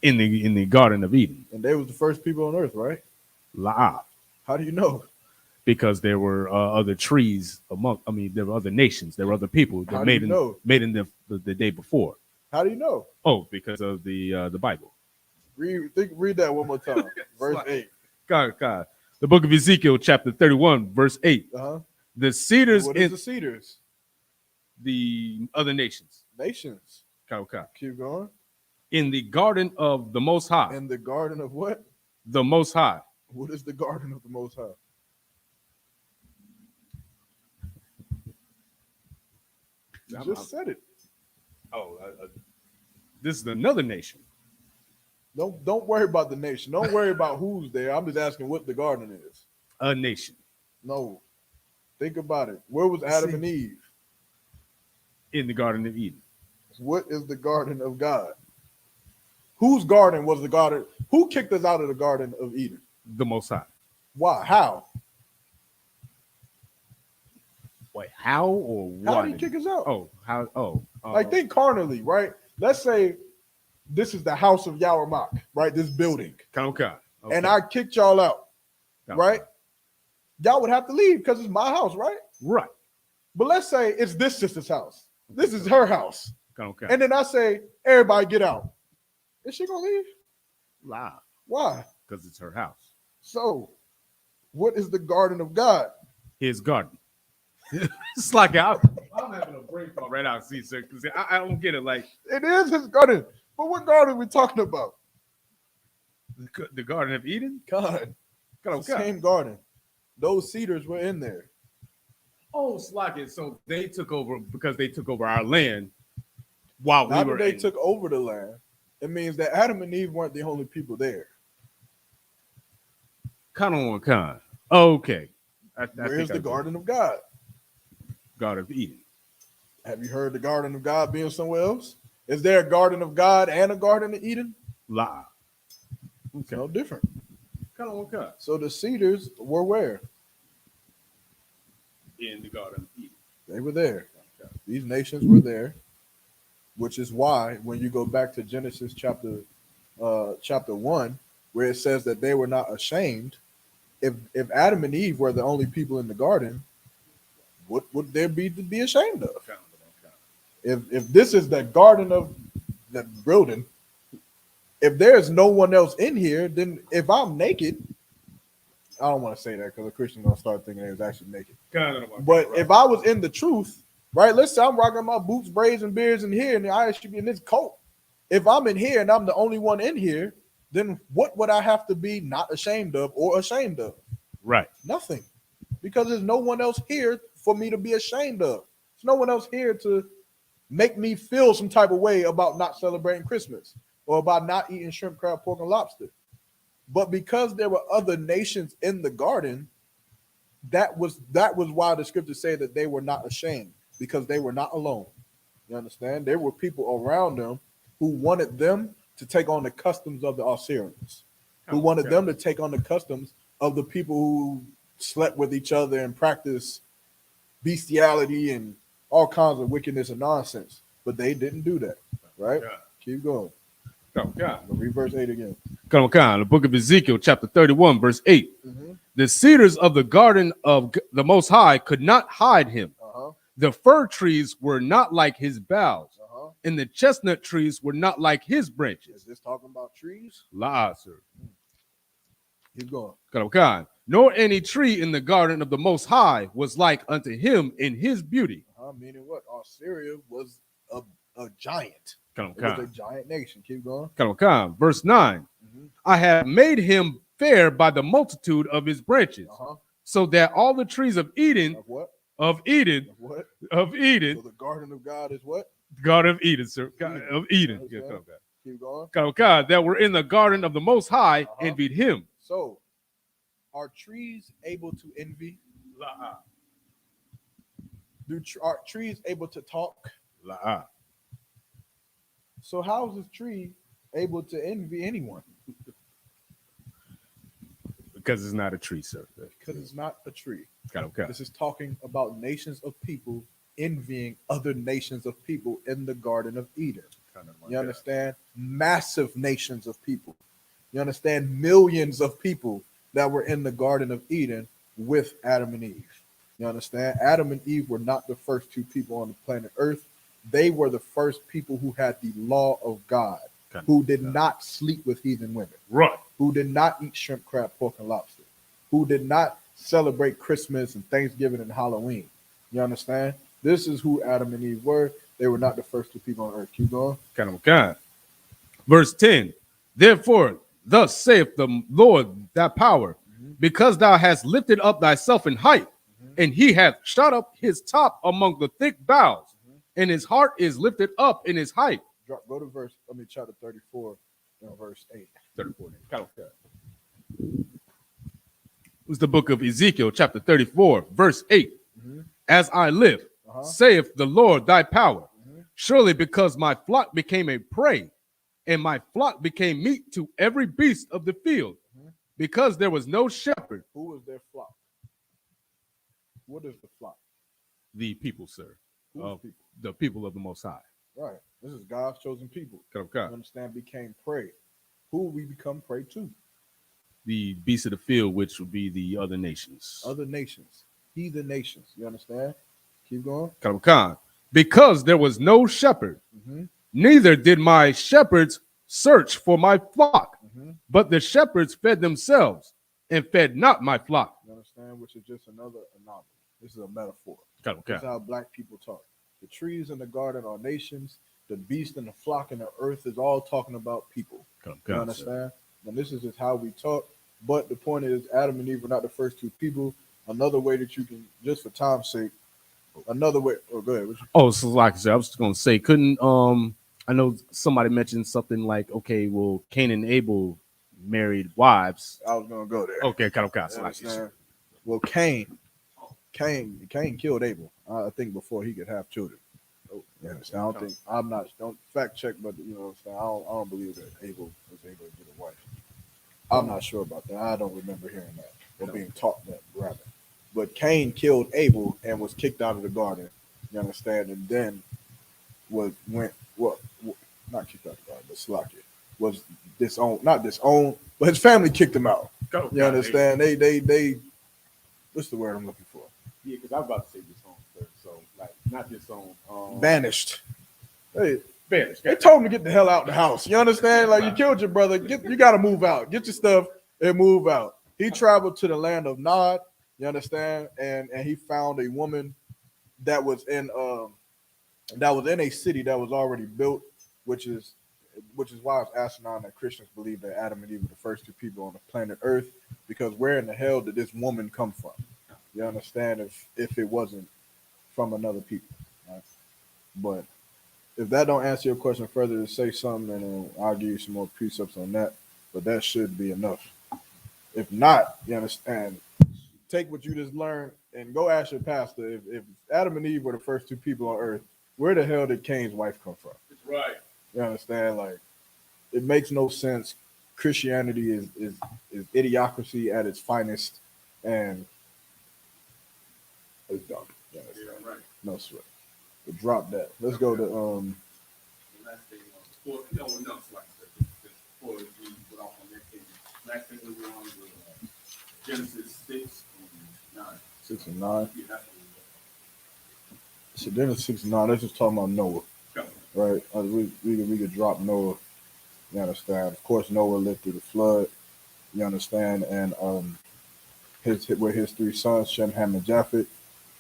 In the Garden of Eden. And they was the first people on earth, right? La. How do you know? Because there were other trees there were other nations, there were other people that made in the day before. How do you know? Oh, because of the Bible. Read that one more time. Verse 8. God. The book of Ezekiel, chapter 31, verse 8. The cedars. What is the cedars? The other nations. Nations. Keep going. In the garden of the Most High. In the garden of what? The Most High. What is the garden of the Most High? You just said it. This is another nation. Don't worry about the nation. Don't worry about who's there. I'm just asking what the garden is. A nation. No. Think about it. Where was Adam and Eve? In the Garden of Eden. What is the garden of God? Whose garden was the garden? Who kicked us out of the Garden of Eden? The Most High. Why? How? Wait, how or why? How did he kick us out? Oh, how? Oh. Like, think carnally, right? Let's say this is the house of Yawarmak, right? This building. Okay. And I kicked y'all out, right? Y'all would have to leave because it's my house, right? Right. But let's say it's this sister's house. This is her house. Okay. And then I say, everybody get out. Is she going to leave? Lie. Why? Because it's her house. So, what is the garden of God? His garden. It's like I'm having a brain fart right now, see, sir, because I don't get it. Like, it is his garden. But what garden are we talking about? The Garden of Eden? God. The same garden. Those cedars were in there. Oh, Slocket. So they took over because they took over our land while we were. They took over the land. It means that Adam and Eve weren't the only people there. Kind. Okay. Where's the Garden of God? Garden of Eden. Have you heard the Garden of God being somewhere else? Is there a Garden of God and a Garden of Eden? Lie. Okay. No different. Okay. So the cedars were where? In the Garden of Eden. They were there. Okay. These nations were there, which is why when you go back to Genesis chapter chapter 1, where it says that they were not ashamed. If Adam and Eve were the only people in the garden, what would there be to be ashamed of? If this is the garden of the building, if there's no one else in here, then if I'm naked, I don't want to say that because a Christian gonna start thinking they was actually naked. But if I was in the truth, right? Let's say I'm rocking my boots, braids, and beards in here, and I should be in this coat. If I'm in here and I'm the only one in here, then what would I have to be not ashamed of or ashamed of? Right. Nothing. Because there's no one else here for me to be ashamed of. There's no one else here to make me feel some type of way about not celebrating Christmas or about not eating shrimp, crab, pork, and lobster. But because there were other nations in the garden, that was why the scriptures say that they were not ashamed, because they were not alone. You understand? There were people around them who wanted them to take on the customs of the Assyrians, who wanted them to take on the customs of the people who slept with each other and practiced bestiality and all kinds of wickedness and nonsense. But they didn't do that, right? Yeah. Keep going. Read verse 8 again. The book of Ezekiel, chapter 31, verse 8. The cedars of the garden of the Most High could not hide him. The fir trees were not like his boughs, and the chestnut trees were not like his branches. Is this talking about trees? La, sir. Keep going. Nor any tree in the garden of the Most High was like unto him in his beauty. Meaning what? Assyria was a giant. It was a giant nation. Keep going. Verse 9. I have made him fair by the multitude of his branches, so that all the trees of Eden, of Eden. So the garden of God is what? Garden of Eden, sir. Of Eden. Yeah, keep going. That were in the garden of the Most High envied him. So, are trees able to envy? Are trees able to talk? So how is this tree able to envy anyone? Because it's not a tree, sir. Because it's not a tree. Okay. This is talking about nations of people envying other nations of people in the Garden of Eden. You understand? Massive nations of people. You understand? Millions of people that were in the Garden of Eden with Adam and Eve. You understand? Adam and Eve were not the first two people on the planet Earth. They were the first people who had the law of God, who did not sleep with heathen women, right? Who did not eat shrimp, crab, pork, and lobster, who did not celebrate Christmas and Thanksgiving and Halloween. You understand? This is who Adam and Eve were. They were not the first two people on earth. Keep going. Verse 10. Therefore, thus saith the Lord thy power, because thou hast lifted up thyself in height, and he hath shot up his top among the thick boughs, and his heart is lifted up in his height. Go to chapter 34, verse 8. 34. It was the book of Ezekiel, chapter 34, verse 8. As I live, saith the Lord thy power, surely because my flock became a prey, and my flock became meat to every beast of the field, because there was no shepherd. Who was their flock? What is the flock? The people, sir. People? The people of the Most High. Right. This is God's chosen people. You understand? Became prey. Who will we become prey to? The beasts of the field, which would be the other nations. Other nations. Heathen nations. You understand? Keep going. Because there was no shepherd, neither did my shepherds search for my flock, but the shepherds fed themselves and fed not my flock. You understand? Which is just another anomaly. This is a metaphor. Okay. This is how black people talk. The trees in the garden are nations. The beast and the flock and the earth is all talking about people. You understand? And this is just how we talk. But the point is, Adam and Eve were not the first two people. Another way that you can, just for time's sake, another way. Oh, go ahead. So like I said, I was just gonna say, couldn't I know somebody mentioned something like, okay, well, Cain and Abel married wives. I was gonna go there. Okay, well, Cain killed Abel. I think before he could have children. You understand? Don't fact check, but you know what I'm saying? I don't believe that Abel was able to get a wife. I'm not sure about that. I don't remember hearing that or being taught that, rather. But Cain killed Abel and was kicked out of the garden. You understand? And then not kicked out of the garden, but Slakia was disowned, not disowned, but his family kicked him out. Go, You understand? They what's the word I'm looking for? Yeah, because I was about to say disowned, so like not disowned. Banished. Hey, Banished. they told him to get the hell out the house. You understand? Like, you killed your brother. You got to move out. Get your stuff and move out. He traveled to the land of Nod. You understand? And he found a woman that was in a city that was already built, which is why it's asinine that Christians believe that Adam and Eve were the first two people on the planet Earth, because where in the hell did this woman come from? You understand? If it wasn't from another people, right? But if that don't answer your question further, say something and I'll give you some more precepts on that. But that should be enough. If not, you understand, take what you just learned and go ask your pastor, if Adam and Eve were the first two people on earth, where the hell did Cain's wife come from? That's right. You understand? Like, it makes no sense. Christianity is idiocracy at its finest, and it's dumb. Yeah, right. No sweat. But drop that. Let's go to The last thing, before we put off on that case, last thing we were on was Genesis 6 and 9. 6 and 9. Yeah, that's what So Genesis 6 and 9. Let's just talk about Noah, right? We could drop Noah. You understand? Of course, Noah lived through the flood. You understand? And his 3 sons, Shem, Ham, and Japheth.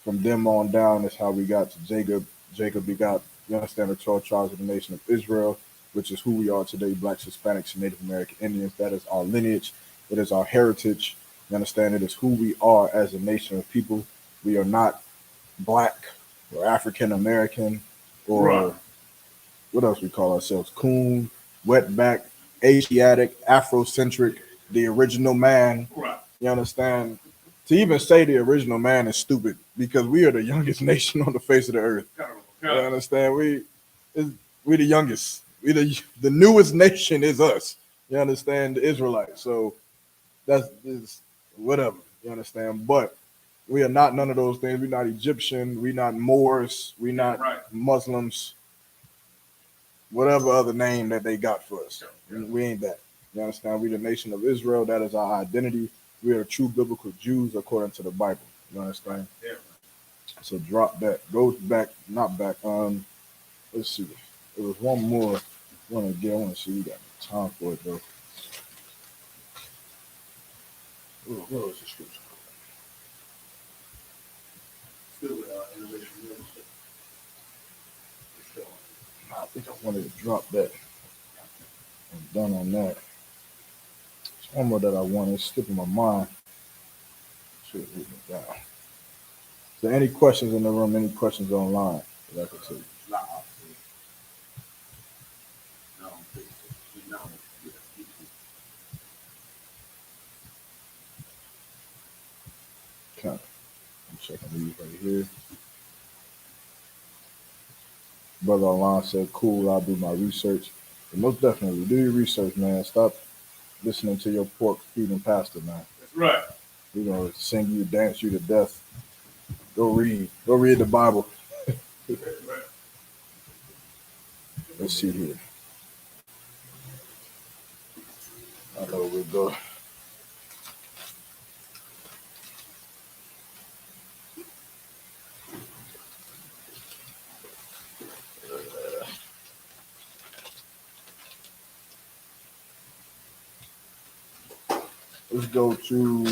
From them on down is how we got to Jacob. Jacob begot, you understand, the 12 tribes of the nation of Israel, which is who we are today, Blacks, Hispanics, and Native American Indians. That is our lineage. It is our heritage. You understand? It is who we are as a nation of people. We are not Black or African American or what else we call ourselves? Coon, wetback, Asiatic, Afrocentric, the original man. Right. You understand? To even say the original man is stupid, because we are the youngest nation on the face of the earth. You understand? We the youngest. We the newest nation is us. You understand? The Israelites. So is whatever. You understand? But we are not none of those things. We're not Egyptian. We're not Moors. We're not Muslims. Whatever other name that they got for us. We ain't that. You understand? We the nation of Israel. That is our identity. We are true biblical Jews according to the Bible. You understand? Yeah. So drop that. Goes back, not back. Let's see. There was one more I want to get. I want to see. We got time for it though. Where was the scripture? Still innovation. I think I wanted to drop that. I'm done on that. There's one more that I wanted. It's slipping my mind. Should have written it down. Is there any questions in the room? Any questions online that I could take? Okay. I'm checking these right here. Brother online said, cool, I'll do my research. But most definitely, do your research, man. Stop listening to your pork feeding pastor, man. That's right. We're going to sing you, dance you to death. Go read the Bible. Let's see here. I know we'll go. Let's go to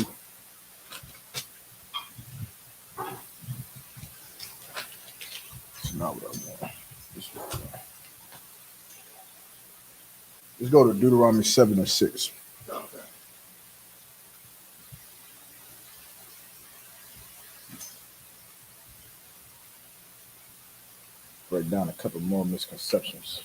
it's not what I want. This is what I want. Let's go to Deuteronomy 7 and 6. Okay. Break down a couple more misconceptions.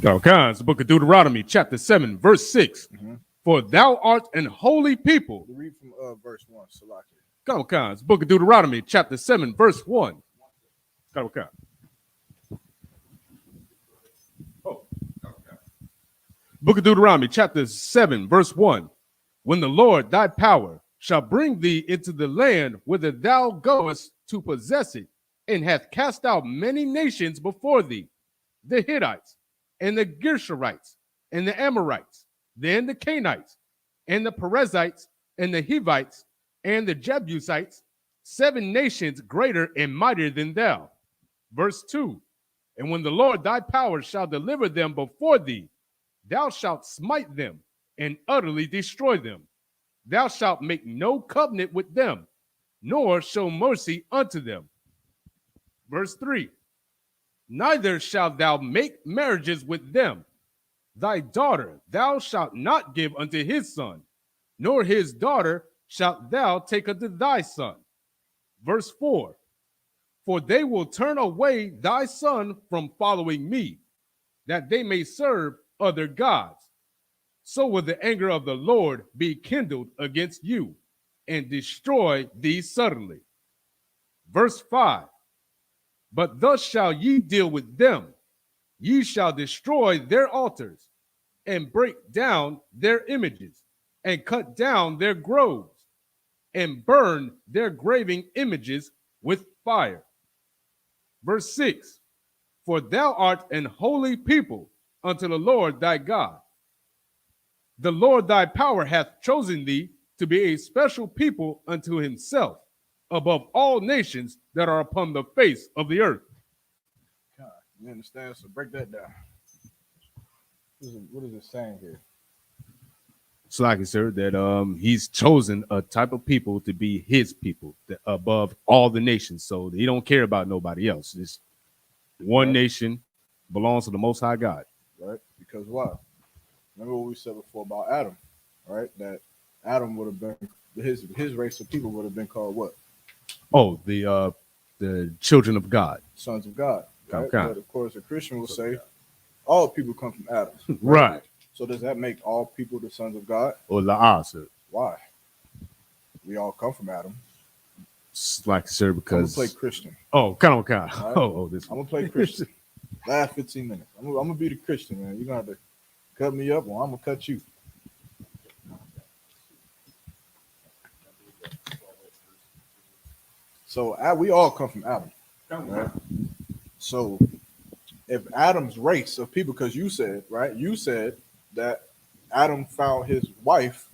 Okay, it's the book of Deuteronomy, chapter 7, verse 6. Mm-hmm. For thou art an holy people. Read from verse 1, Salaki. Okay, it's the book of Deuteronomy, chapter 7, verse 1. Okay. Book of Deuteronomy, chapter 7, verse 1. When the Lord thy power shall bring thee into the land whither thou goest to possess it, and hath cast out many nations before thee, the Hittites, and the Gershurites, and the Amorites, then the Canaanites, and the Perizzites, and the Hivites, and the Jebusites, 7 nations greater and mightier than thou. Verse 2. And when the Lord thy power shall deliver them before thee, thou shalt smite them and utterly destroy them. Thou shalt make no covenant with them, nor show mercy unto them. Verse 3. Neither shalt thou make marriages with them. Thy daughter thou shalt not give unto his son, nor his daughter shalt thou take unto thy son. Verse 4. For they will turn away thy son from following me, that they may serve other gods. So will the anger of the Lord be kindled against you, and destroy thee suddenly. Verse 5. But thus shall ye deal with them. Ye shall destroy their altars, and break down their images, and cut down their groves, and burn their graving images with fire. Verse 6. For thou art an holy people unto the Lord thy God. The Lord thy power hath chosen thee to be a special people unto himself, above all nations that are upon the face of the earth. God, you understand? So break that down. What is it saying here? It's like it, sir, that he's chosen a type of people to be his people above all the nations. So he don't care about nobody else. This one nation belongs to the Most High God. Right? Because why? Remember what we said before about Adam, right? That Adam would have been his race of people would have been called what? Oh, the children of God. Sons of God. Right? Okay. But of course, a Christian will say all people come from Adam. Right. So does that make all people the sons of God? Or La'ah, sir. Why? We all come from Adam. It's like, sir, I'm because gonna play Christian. Oh, come on. Right? Oh, this I'm gonna play Christian. Last 15 minutes. I'm gonna be the Christian, man. You're gonna have to cut me up, or I'm gonna cut you. So we all come from Adam. Right? So if Adam's race of people, because you said, right? You said that Adam found his wife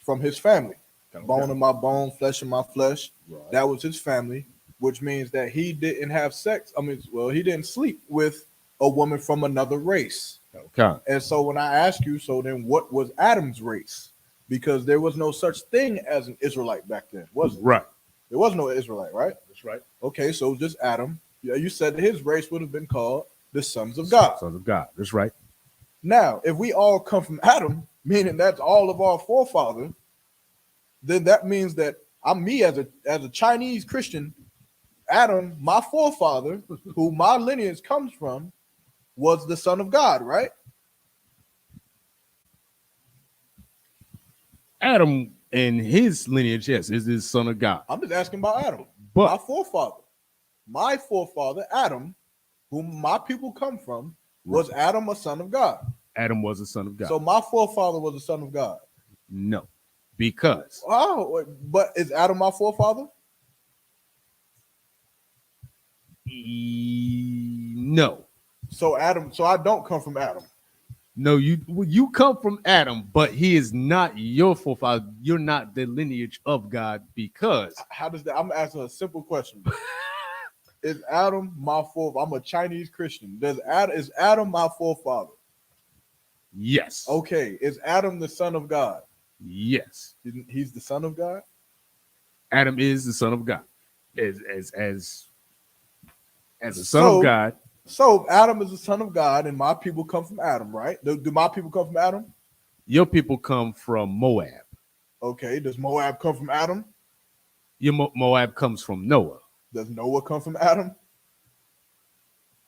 from his family. Bone of my bone, flesh of my flesh. Right. That was his family, which means that he didn't have sex. He didn't sleep with a woman from another race. Okay. And so when I ask you, so then what was Adam's race? Because there was no such thing as an Israelite back then, was it? Right. There was no Israelite, right? That's right. Okay, so just Adam. Yeah, you said that his race would have been called the sons of God. Sons of God. That's right. Now, if we all come from Adam, meaning that's all of our forefathers, then that means that I'm me as a Chinese Christian. Adam, my forefather, who my lineage comes from, was the son of God, right? Adam and his lineage, yes, is the son of God. I'm just asking about Adam, But my forefather, Adam, whom my people come from, was Adam a son of God? Adam was a son of God. So my forefather was a son of God? No, because. Oh, but is Adam my forefather? No. So I don't come from Adam. No, you come from Adam, but he is not your forefather. You're not the lineage of God because. How does that? I'm asking a simple question. Is Adam my forefather? I'm a Chinese Christian. Is Adam my forefather? Yes. Okay. Is Adam the son of God? Yes. He's the son of God? Adam is the son of God. As a son of God. So Adam is the son of God, and my people come from Adam, right? Do my people come from Adam? Your people come from Moab. Okay. Does Moab come from Adam? Your Moab comes from Noah. Does Noah come from Adam?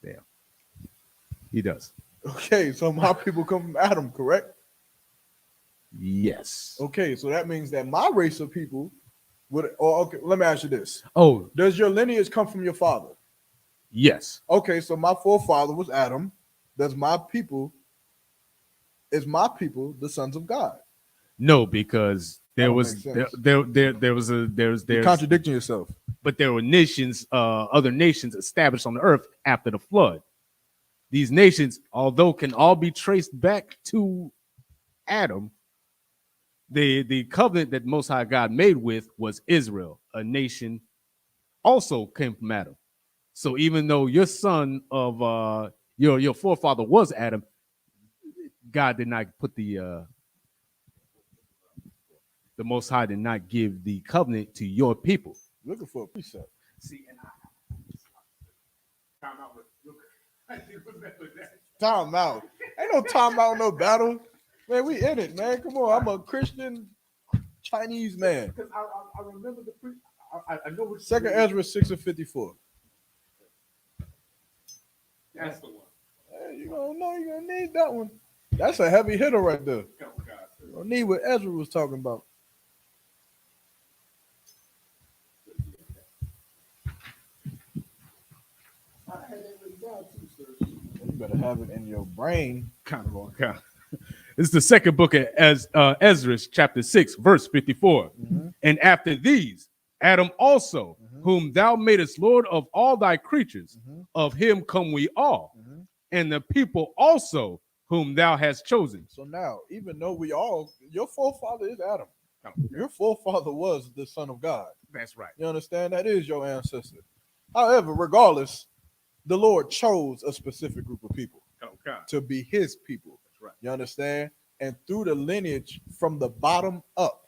Yeah. He does. Okay, so my people come from Adam, correct? Yes. Okay, so that means that my race of people would. Oh, okay. Let me ask you this. Oh, does your lineage come from your father? Yes. Okay, so my forefather was Adam. Does my people? is my people the sons of God? No, because there don't was make there, sense. there was a You're there's contradicting yourself. but there were nations, other nations established on the earth after the flood. These nations, although can all be traced back to Adam, the covenant that Most High God made with was Israel, a nation also came from Adam. So even though your son of your forefather was Adam, God did not put the Most High did not give the covenant to your people. Looking for a precept. See, and time out with Time out. Ain't no time out, no battle. Man, we in it, man. Come on. I'm a Christian Chinese man. because I remember I know what Second Ezra 6:54. that's the one. Hey, you don't know you're gonna need that one. That's a heavy hitter right there. Oh, God. You don't need what Ezra was talking about. You better have it in your brain. Kind of on count. This is the second book of Ezra, chapter 6, verse 54. Mm-hmm. And after these, Adam also, whom thou madest Lord of all thy creatures, of him come we all, and the people also whom thou hast chosen. So now, even though your forefather is Adam. Your forefather was the Son of God. That's right. You understand? That is your ancestor. However, regardless, the Lord chose a specific group of people to be his people. That's right. You understand? And through the lineage from the bottom up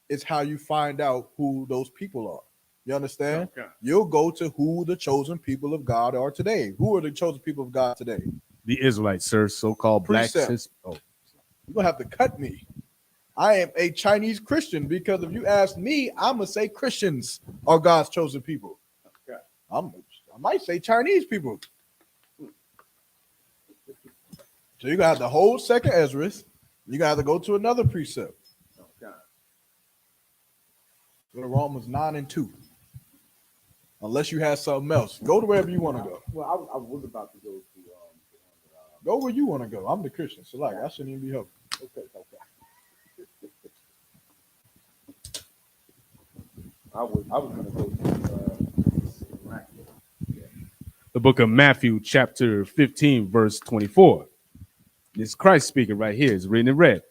is how you find out who those people are. You understand? Okay. You'll go to who the chosen people of God are today. Who are the chosen people of God today? The Israelites, sir, so-called blacks. Precept. You're going to have to cut me. I am a Chinese Christian because if you ask me, I'm going to say Christians are God's chosen people. Okay. I might say Chinese people. So you got the whole second Ezra. You got to go to another precept. Okay. Go to Romans 9:2. Unless you have something else. Go to wherever you want to go. Well, I was about to go to Go where you want to go. I'm the Christian. So like I shouldn't even be helping. okay. I was gonna go to The book of Matthew, chapter 15, verse 24. This Christ speaking right here is written in red.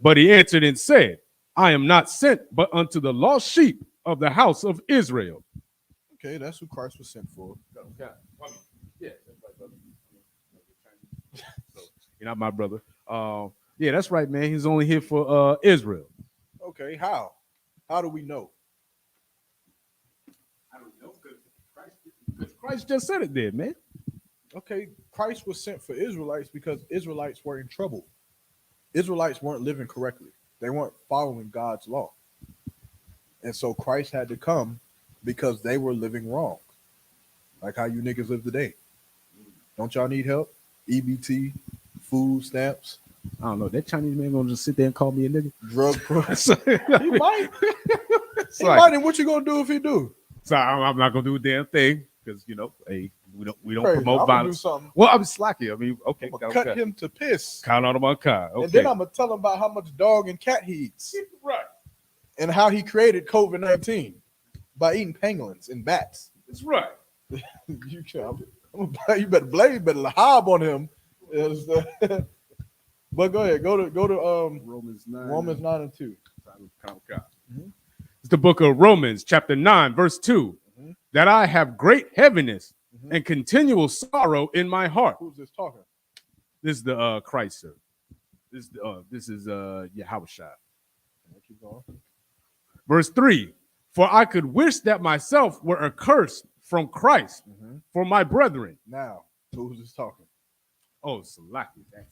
But he answered and said, I am not sent but unto the lost sheep of the house of Israel. Okay, that's who Christ was sent for. Okay. Yeah, that's right, brother. So, you're not my brother. Yeah, that's right, man. He's only here for Israel. Okay, how? How do we know? I don't know because Christ just said it there, man. Okay, Christ was sent for Israelites because Israelites were in trouble. Israelites weren't living correctly. They weren't following God's law. And so Christ had to come because they were living wrong. Like how you niggas live today. Don't y'all need help? EBT, food stamps, I don't know. That Chinese man gonna just sit there and call me a nigga. drug programs. So, He might. it's He like- might. And what you gonna do if he do? so I'm not gonna do a damn thing because hey, we don't Crazy. promote I'm gonna do violence. something. Well, I'm slacky. I mean, okay, I'm gonna cut him to piss. Count on my car. Okay, And then I'm gonna tell him about how much dog and cat he eats right. and how he created COVID-19 by eating pangolins and bats. It's right. You you better blame, better hob on him. But go ahead, go to Romans 9. Romans 9:2. It's the book of Romans, chapter 9, verse 2. That I have great heaviness and continual sorrow in my heart. Who's this talking? This is the Christ, sir. This is Yahushua. Keep going. Verse 3. For I could wish that myself were accursed from Christ for my brethren. Now, who's this talking? Oh, Salaki. That's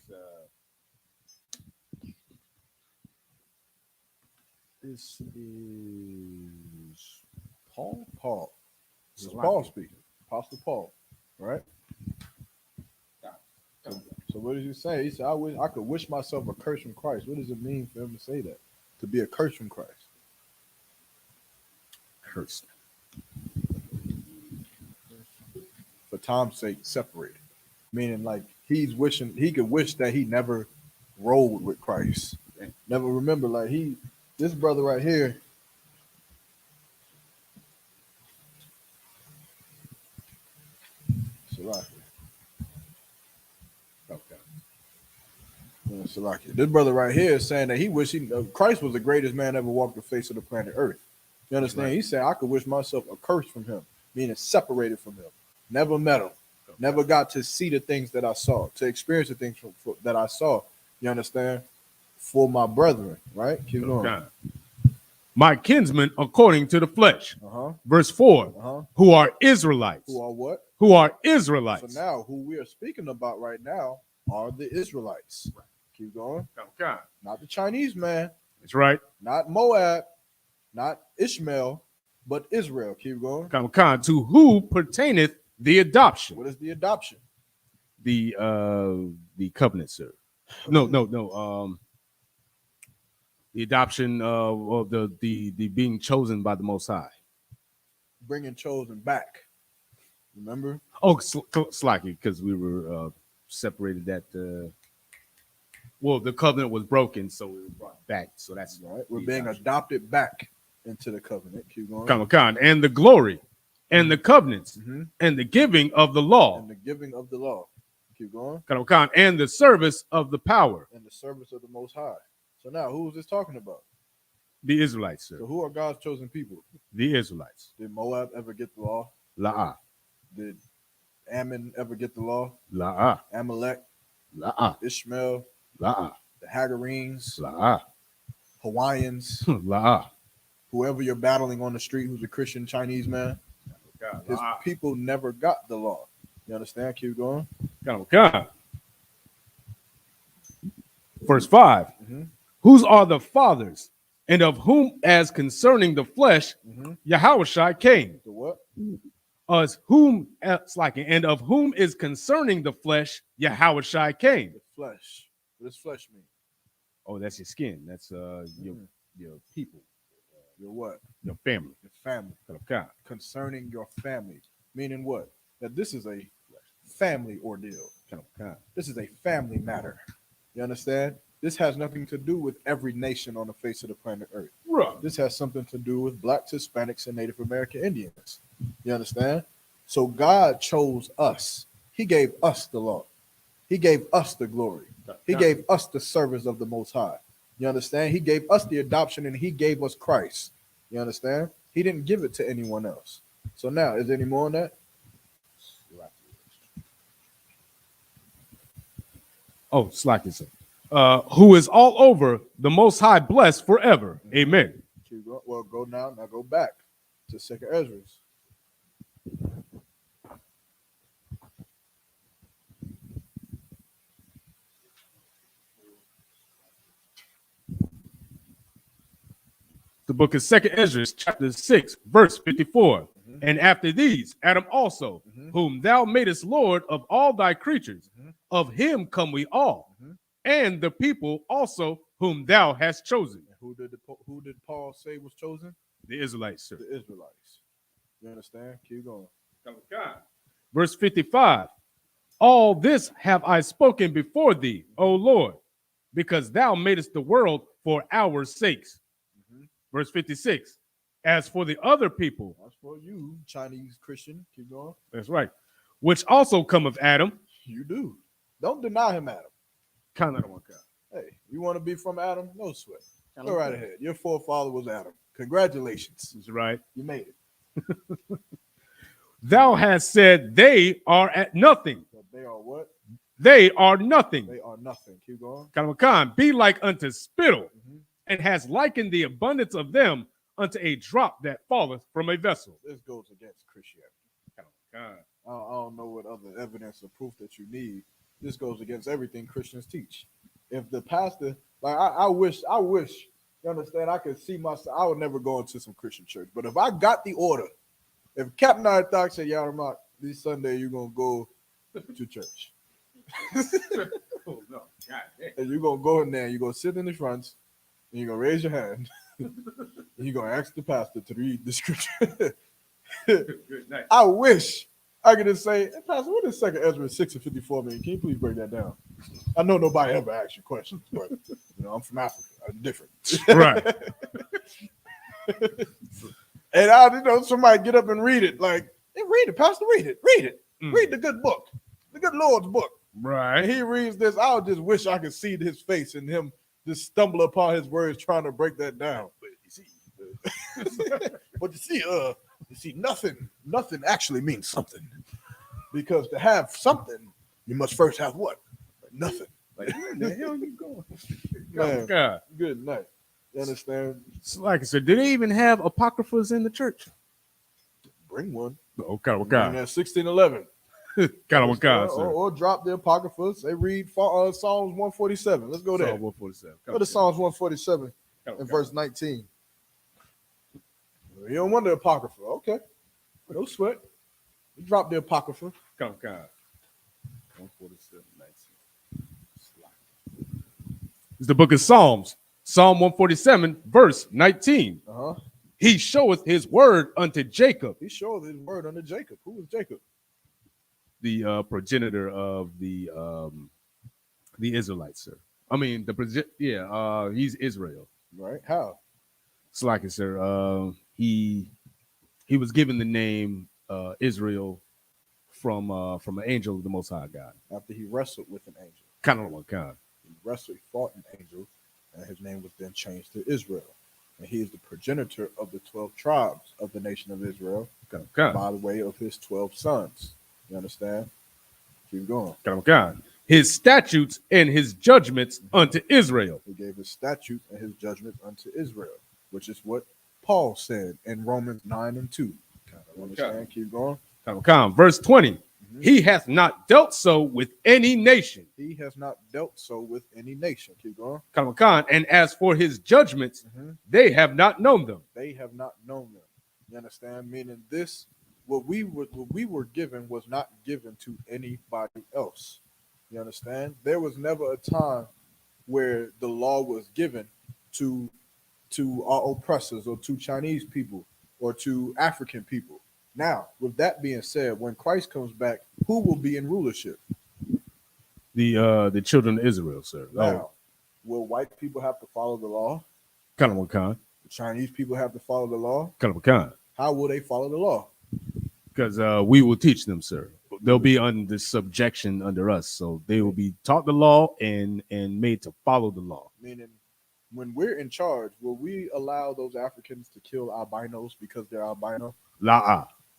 This is Paul. Paul. This is Salaki. Paul speaking. Apostle Paul. Right? So what does he say? He said, I could wish myself a curse from Christ. What does it mean for him to say that? To be a curse from Christ. cursed. For time's sake, separated. Meaning like he could wish that he never rolled with Christ. Never remember, like this brother right here. Salaki. Okay. Salaki. This brother right here is saying that he wish Christ was the greatest man ever walked the face of the planet Earth. You understand? Right. He said, I could wish myself a curse from him, meaning separated from him. Never met him. Okay. Never got to see the things that I saw, to experience the things that I saw. You understand? For my brethren, right? Keep going. Okay. My kinsmen according to the flesh. Uh-huh. Verse 4. Uh-huh. Who are Israelites. Who are what? Who are Israelites. So now, who we are speaking about right now are the Israelites. Right. Keep going. Okay. Not the Chinese man, That's right. not Moab, not Ishmael, but Israel. Keep going. To who pertaineth the adoption. What is the adoption? The covenant, sir. No. The adoption of the being chosen by the Most High. Bringing chosen back. Remember? Oh, slightly, because we were separated. That the covenant was broken, so we were brought back. So that's right. We're being adopted back into the covenant. Keep going. And the glory, and the covenants, and the giving of the law, and the giving of the law. Keep going. And the service of the power, and the service of the Most High. So now, who is this talking about? The Israelites, sir. So who are God's chosen people? The Israelites. Did Moab ever get the law? La'ah. Did Ammon ever get the law? La'ah. Amalek? La'ah. Ishmael? La'ah. The Hagarenes? La'ah. Hawaiians? La'ah. Whoever you're battling on the street who's a Christian Chinese man, his people never got the law. You understand? Keep going. Verse 5. Whose are the fathers, and of whom, as concerning the flesh, Yahushua came. The what? As whom, and of whom is concerning the flesh, Yahushua came. The flesh. What does flesh mean? Oh, that's your skin. That's your people. Your what? Your family. Your family. Concerning your family. Meaning what? That this is a family ordeal. This is a family matter. You understand? This has nothing to do with every nation on the face of the planet Earth. Right. This has something to do with Blacks, Hispanics, and Native American Indians. You understand? So God chose us. He gave us the law. He gave us the glory. He gave us the service of the Most High. You understand? He gave us the adoption, and he gave us Christ. You understand? He didn't give it to anyone else. So now, is there any more on that? Oh, slack it. Who is all over the Most High, blessed forever. Amen. Well, go now. Now go back to 2nd Ezra. The book of 2nd Ezra, chapter 6, verse 54. And after these, Adam also, whom thou madest Lord of all thy creatures, of him come we all, and the people also whom thou hast chosen. Who did Paul say was chosen? The Israelites, sir. The Israelites. You understand? Keep going. Verse 55. All this have I spoken before thee, O Lord, because thou madest the world for our sakes. Verse 56. As for the other people. As for you, Chinese Christian. Keep going. That's right. Which also come of Adam. You do. Don't deny him, Adam. Kind of one kind. Hey, you want to be from Adam? No sweat. Go right ahead. Your forefather was Adam. Congratulations. That's right. You made it. Thou hast said they are at nothing. But they are what? They are nothing. They are nothing. Keep going. Be like unto spittle, and has likened the abundance of them unto a drop that falleth from a vessel. This goes against Christianity. I don't know what other evidence or proof that you need. This goes against everything Christians teach. If the pastor, like I wish, you understand, I could see myself, I would never go into some Christian church. But if I got the order, if Captain Arthur said, Yarmak, this Sunday you're going to go to church. Oh, no. And you're going to go in there, you're going to sit in the front, and you're going to raise your hand, and you're going to ask the pastor to read the scripture. Good night. I wish I can just say, hey, Pastor, what is 2 Ezra 6:54 mean? Can you please break that down? I know nobody ever asked you questions, but I'm from Africa. I'm different. Right. And I somebody get up and read it. Like, hey, read it, Pastor, read it. Read the good book, the good Lord's book. Right. And he reads this. I'll just wish I could see his face and him just stumble upon his words trying to break that down. But you see, nothing actually means something. Because to have something, you must first have what? Nothing. Like, where the hell you going? Man, God. good night. You understand? So like I said, did they even have apocryphas in the church? Bring one. Oh, God, Bring that 1611. God, sir. Or drop the apocryphas. They read Psalms 147. Let's go there. Psalm 147. Go to Psalms 147 and verse 19. You don't want the apocrypha. Okay. No sweat. Drop the apocrypha. Come, God. 147, 19. It's the book of Psalms. Psalm 147, verse 19. He showeth his word unto Jacob. He showeth his word unto Jacob. Who was Jacob? The progenitor of the Israelites, sir. I mean, he's Israel. Right. How? It's like it, sir. He was given the name Israel from an angel of the Most High God. After he wrestled with an angel. Kind of one kind. He fought an angel, and his name was then changed to Israel. And he is the progenitor of the 12 tribes of the nation of Israel by the way of his 12 sons. You understand? Keep going. God. His statutes and his judgments unto Israel. He gave his statutes and his judgments unto Israel, which is what Paul said in Romans 9 and 2. You understand? Keep going. Verse 20. He hath not dealt so with any nation. He has not dealt so with any nation. Keep going. And as for his judgments, they have not known them. They have not known them. You understand? Meaning this, what we were given was not given to anybody else. You understand? There was never a time where the law was given to our oppressors or to Chinese people or to African people. Now, with that being said, when Christ comes back, who will be in rulership? The children of Israel, sir. Now, will white people have to follow the law? The Chinese people have to follow the law? How will they follow the law? Because we will teach them, sir. They'll be under subjection under us, so they will be taught the law and made to follow the law. Meaning, when we're in charge, will we allow those Africans to kill albinos because they're albino?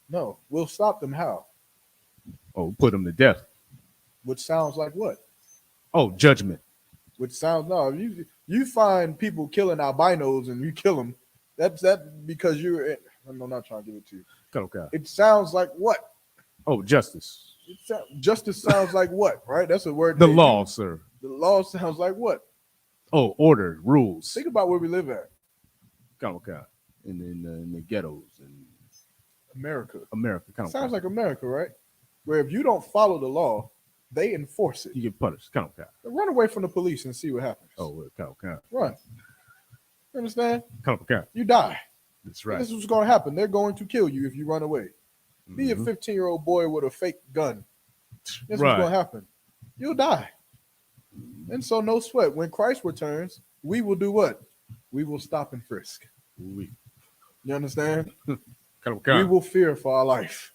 No, we'll stop them. How? Oh, put them to death. Which sounds like what? Oh, judgment. Which sounds you find people killing albinos and you kill them. That's because you're. I'm not trying to give it to you. It sounds like what? Oh, justice. Justice sounds like what? Right? That's a word. The law, use. Sir. The law sounds like what? Oh, order, rules. Think about where we live at. In the ghettos and America. Sounds like America, right? Where if you don't follow the law, they enforce it. You get punished. Run away from the police and see what happens. Oh, run. You understand? You die. That's right. This is what's going to happen. They're going to kill you if you run away. Be a 15-year-old boy with a fake gun. This is what's going to happen. You'll die. And so no sweat. When Christ returns, we will do what? We will stop and frisk. You understand? We will fear for our life.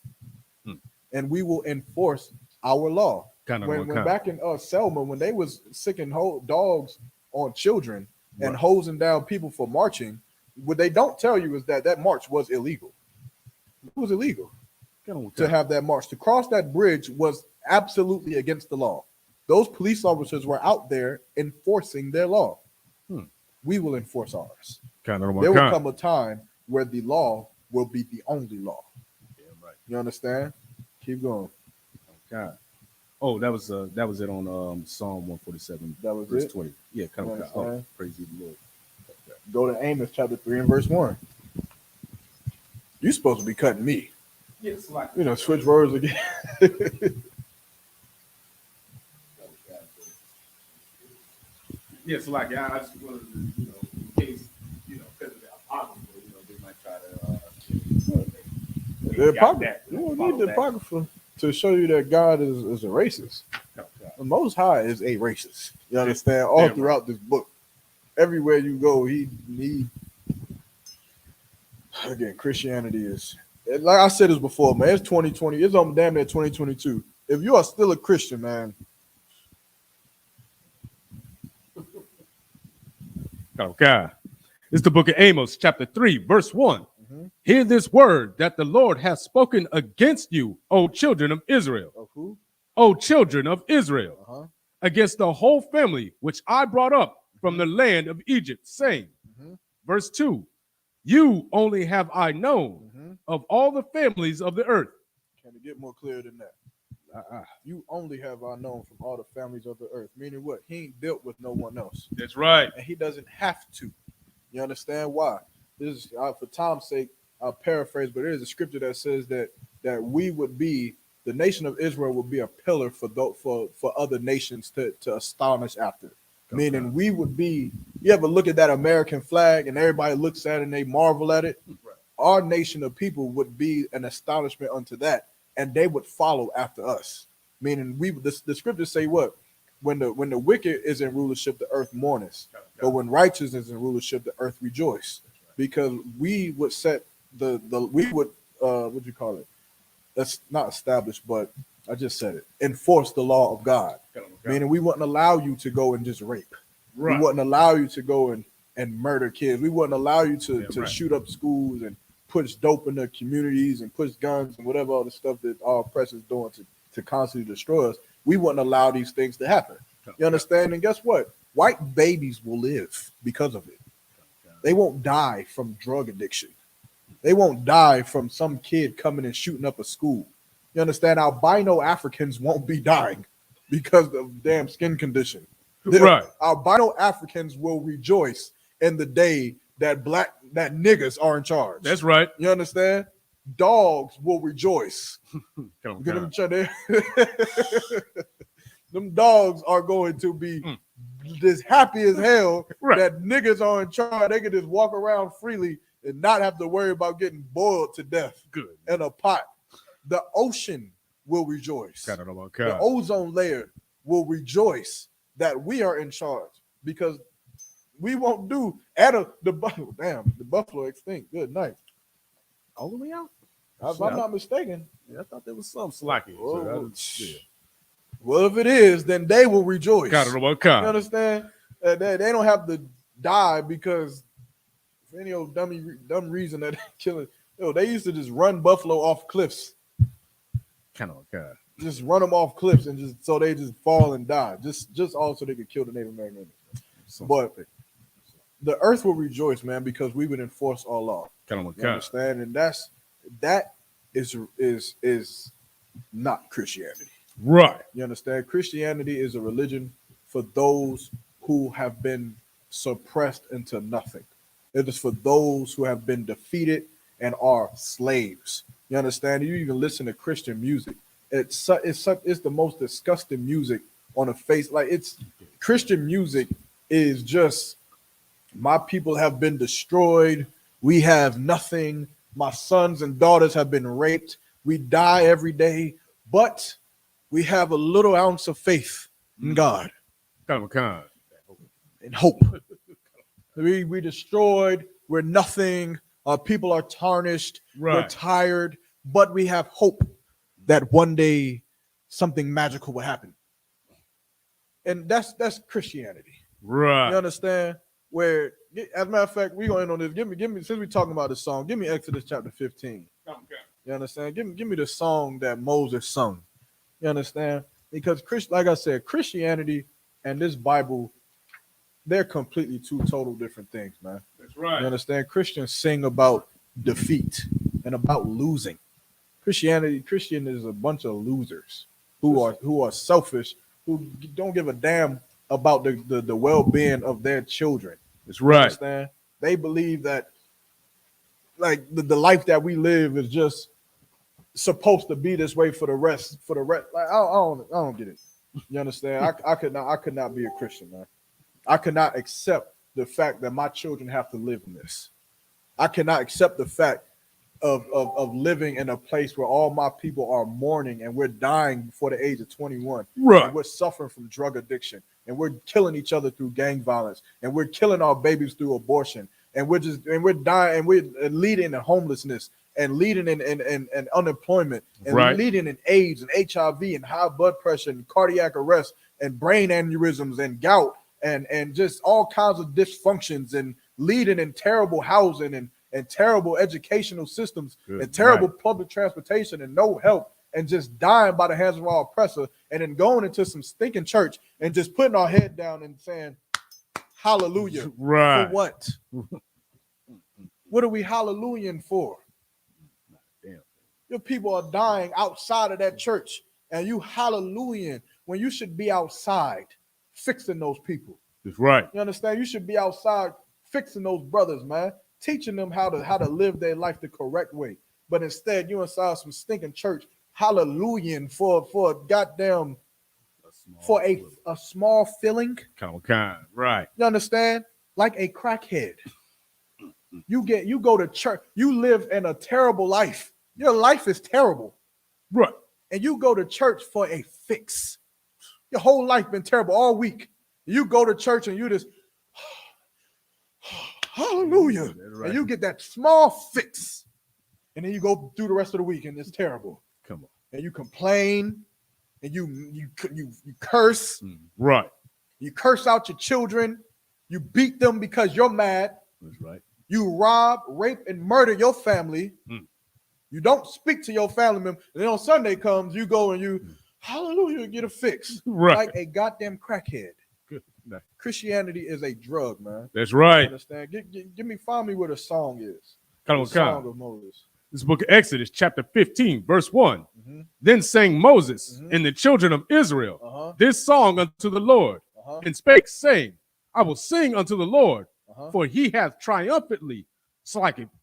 And we will enforce our law. When back in Selma, when they was sicking dogs on children and hosing down people for marching, what they don't tell you is that march was illegal. It was illegal to have that march. To cross that bridge was absolutely against the law. Those police officers were out there enforcing their law. We will enforce ours. There will come a time where the law will be the only law. You understand? Keep going. Oh, that was it on Psalm 147. That was verse it? 20. Yeah, oh, praise the Lord. Go to Amos chapter 3 and verse 1. You're supposed to be cutting me. Yes, like switch words again. yes, like I just wanted to, in case, because of the apocrypha, they might try to. The apocrypha. You don't need the apocrypha. to show you that God is a racist. The Most High is a racist. You understand? All throughout this book, everywhere you go, he again, Christianity is, like I said this before, man. It's 2020. It's on damn near 2022. If you are still a Christian, man. Okay. It's the book of Amos, chapter 3, verse 1. Hear this word that the Lord has spoken against you, O children of Israel. Of who? O children of Israel, against the whole family which I brought up from the land of Egypt, saying, verse 2, you only have I known of all the families of the earth. Can it get more clear than that? You only have I known from all the families of the earth. Meaning what? He ain't dealt with no one else. That's right. And he doesn't have to. You understand why? This is for time's sake, I'll paraphrase, but there is a scripture that says that we would be, the nation of Israel would be a pillar for other nations to astonish after. Okay. Meaning we would be, you ever look at that American flag and everybody looks at it and they marvel at it? Right. Our nation of people would be an astonishment unto that, and they would follow after us. Meaning the scriptures say what? When the wicked is in rulership, the earth mourneth. But when righteous is in rulership, the earth rejoice. Because we would set we would what do you call it? That's not established, but I just said it. Enforce the law of God. Meaning we wouldn't allow you to go and just rape. Right. We wouldn't allow you to go and murder kids. We wouldn't allow you to shoot up schools and push dope in the communities and push guns and whatever other stuff that our oppressors doing to constantly destroy us. We wouldn't allow these things to happen. You understand? And guess what? White babies will live because of it. They won't die from drug addiction. They won't die from some kid coming and shooting up a school. You understand? Albino Africans won't be dying because of damn skin condition. Right. Albino Africans will rejoice in the day that niggas are in charge. That's right. You understand? Dogs will rejoice. Them dogs are going to be just happy as hell that niggas are in charge. They can just walk around freely and not have to worry about getting boiled to death in a pot. The ocean will rejoice. The ozone layer will rejoice that we are in charge, because we won't do the buffalo extinct. Good night. All the way out. If I'm not mistaken. I thought there was some slacking. Well, if it is, then they will rejoice. You understand? They don't have to die because for any old dumb reason that they're killing. They used to just run buffalo off cliffs. Just run them off cliffs and just so they just fall and die. Just also they could kill the Native American. But the earth will rejoice, man, because we would enforce our law. You understand? And that is not Christianity. Right. You understand? Christianity is a religion for those who have been suppressed into nothing. It is for those who have been defeated and are slaves. You understand? You even listen to Christian music. It's the most disgusting music on the face. Like, it's Christian music is just, my people have been destroyed. We have nothing. My sons and daughters have been raped. We die every day, but we have a little ounce of faith in God. And hope. We destroyed. We're nothing. Our people are tarnished. We're tired, but we have hope that one day something magical will happen. And that's Christianity. Right. You understand? Where, as a matter of fact, we going to end on this. Give me, since we're talking about this song, give me Exodus chapter 15. Okay. You understand? Give me the song that Moses sung. You understand? Because like I said, Christianity and this Bible, they're completely two total different things, man. That's right. You understand? Christians sing about defeat and about losing. Christian is a bunch of losers who are selfish, who don't give a damn about the well-being of their children. That's right. You understand? They believe that like the life that we live is just supposed to be this way for the rest. Like, I don't get it. You understand? I could not be a Christian, man. I could not accept the fact that my children have to live in this. I cannot accept the fact of living in a place where all my people are mourning and we're dying before the age of 21. Right. And we're suffering from drug addiction and we're killing each other through gang violence and we're killing our babies through abortion and we're dying and we're leading in homelessness and leading in unemployment and Right. leading in AIDS and HIV and high blood pressure and cardiac arrest and brain aneurysms and gout and just all kinds of dysfunctions and leading in terrible housing and terrible educational systems and terrible public transportation and no help and just dying by the hands of our oppressor and then going into some stinking church and just putting our head down and saying hallelujah. Right. For what? What are we hallelujahing for? Damn. Your people are dying outside of that church and you hallelujahing when you should be outside fixing those people. That's right. You understand? You should be outside fixing those brothers, man, teaching them how to live their life the correct way. But instead, you inside some stinking church, hallelujahing for a goddamn for a small feeling. Kind. Right. You understand? Like a crackhead. You go to church, you live in a terrible life. Your life is terrible. Right. And you go to church for a fix. Your whole life been terrible all week. You go to church and you just hallelujah. Right. And you get that small fix. And then you go through the rest of the week and it's terrible. Come on. And you complain and you curse. Right. You curse out your children. You beat them because you're mad. That's right. You rob, rape, and murder your family. You don't speak to your family member. And then on Sunday comes, you go and you hallelujah, get a fix. Right. Like a goddamn crackhead. Good. Christianity is a drug, man. That's right. Understand? Find me where the song is. Come on, The song of Moses. This book of Exodus, chapter 15, verse 1. Mhm. Then sang Moses Mhm. and the children of Israel Uh-huh. this song unto the Lord, Uh-huh. and spake, saying, I will sing unto the Lord, Uh-huh. for he hath triumphantly,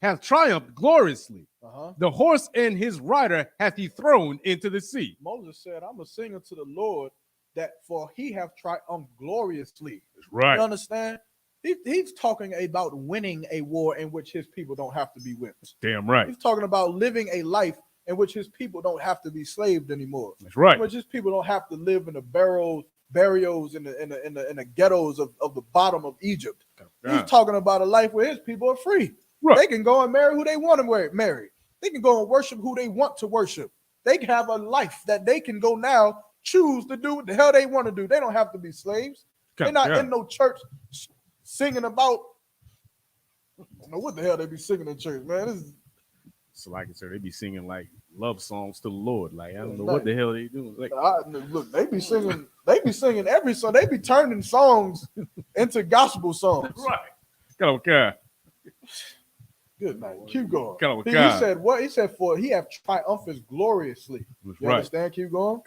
hath triumphed gloriously. Uh-huh. The horse and his rider hath he thrown into the sea. Moses said, I'm gonna sing unto the Lord that for he have triumphed gloriously. That's right. You understand? He's talking about winning a war in which his people don't have to be whipped. Damn right. He's talking about living a life in which his people don't have to be slaved anymore. That's right. In which his people don't have to live in the burials in the ghettos of the bottom of Egypt. He's talking about a life where his people are free. Right. They can go and marry who they want to marry. They can go and worship who they want to worship. They can have a life that they can go now choose to do what the hell they want to do. They don't have to be slaves. They're not in no church singing about. I don't know what the hell they be singing in church, man. So like I said, they be singing like love songs to the Lord. Like I don't know what the hell they doing. Like Look, they be singing every song. They be turning songs into gospel songs. Right. Okay. Good night. Keep going. He said what? He said for he have triumphed gloriously. You understand? Keep going.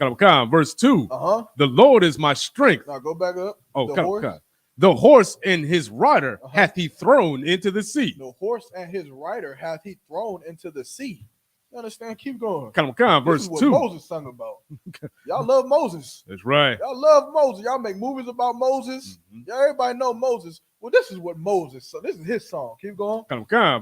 Verse 2. Uh-huh. The Lord is my strength. Now go back up. Oh, the horse. The horse and his rider hath he thrown into the sea. The horse and his rider hath he thrown into the sea. You understand? Keep going. Verse this is what 2. Moses sung about. Y'all love Moses. That's right. Y'all love Moses. Y'all make movies about Moses. Y'all everybody know Moses. Well, this is what Moses. So this is his song. Keep going.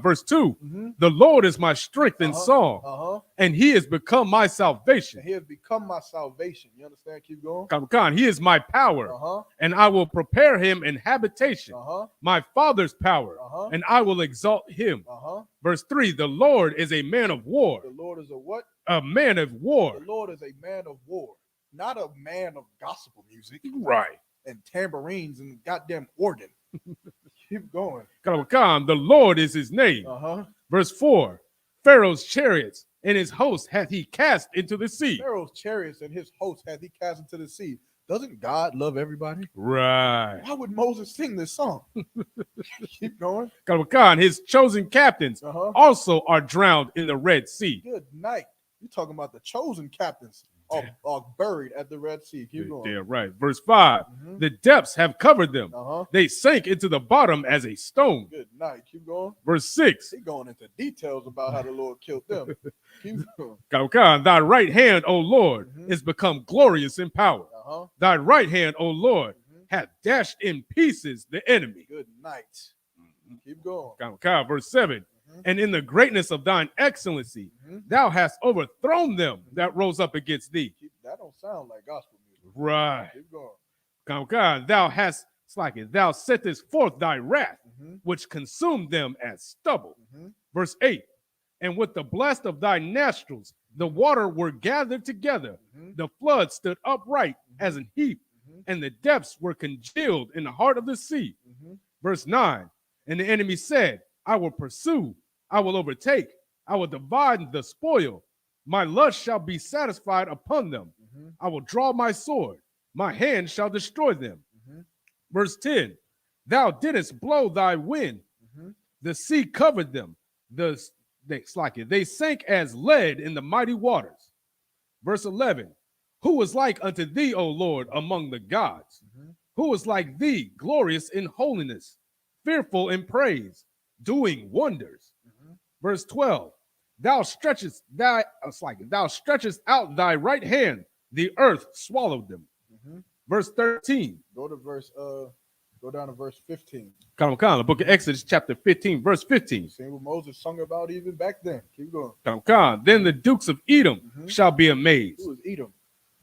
Verse 2. The Lord is my strength and song, and he has become my salvation. And he has become my salvation. You understand? Keep going. He is my power, and I will prepare him an habitation. My father's power, and I will exalt him. Verse 3. The Lord is a man of war. The Lord is a what? A man of war. The Lord is a man of war, not a man of gospel music. Right. And tambourines and goddamn organ. Keep going. The Lord is his name. Verse 4. Pharaoh's chariots and his host hath he cast into the sea. Pharaoh's chariots and his host hath he cast into the sea. Doesn't God love everybody? Right. Why would Moses sing this song? Keep going. His chosen captains also are drowned in the Red Sea. Good night. You're talking about the chosen captains are buried at the Red Sea. Keep going. Yeah, right. Verse 5. The depths have covered them. They sank into the bottom as a stone. Good night. Keep going. Verse 6. He's going into details about how the Lord killed them. Keep going. Thy right hand, O Lord, is become glorious in power. Thy right hand, O Lord, hath dashed in pieces the enemy. Good night. Keep going. Verse 7. And in the greatness of thine excellency, thou hast overthrown them that rose up against thee. That don't sound like gospel music. Right. Keep going. God, thou hast, it's like it, thou settest forth thy wrath, which consumed them as stubble. Verse 8, and with the blast of thy nostrils, the water were gathered together. The flood stood upright as an heap, and the depths were congealed in the heart of the sea. Verse 9, and the enemy said, I will pursue, I will overtake, I will divide the spoil. My lust shall be satisfied upon them. I will draw my sword, my hand shall destroy them. Verse 10, thou didst blow thy wind, the sea covered them, they sank as lead in the mighty waters. Verse 11, who is like unto thee, O Lord, among the gods? Who is like thee, glorious in holiness, fearful in praise, doing wonders? Verse 12, thou stretchest out thy right hand, the earth swallowed them. Verse 13. Go down to verse 15. Come on, the book of Exodus, chapter 15, verse 15. See what Moses sung about even back then. Keep going. Come. Then the dukes of Edom shall be amazed. Who is Edom?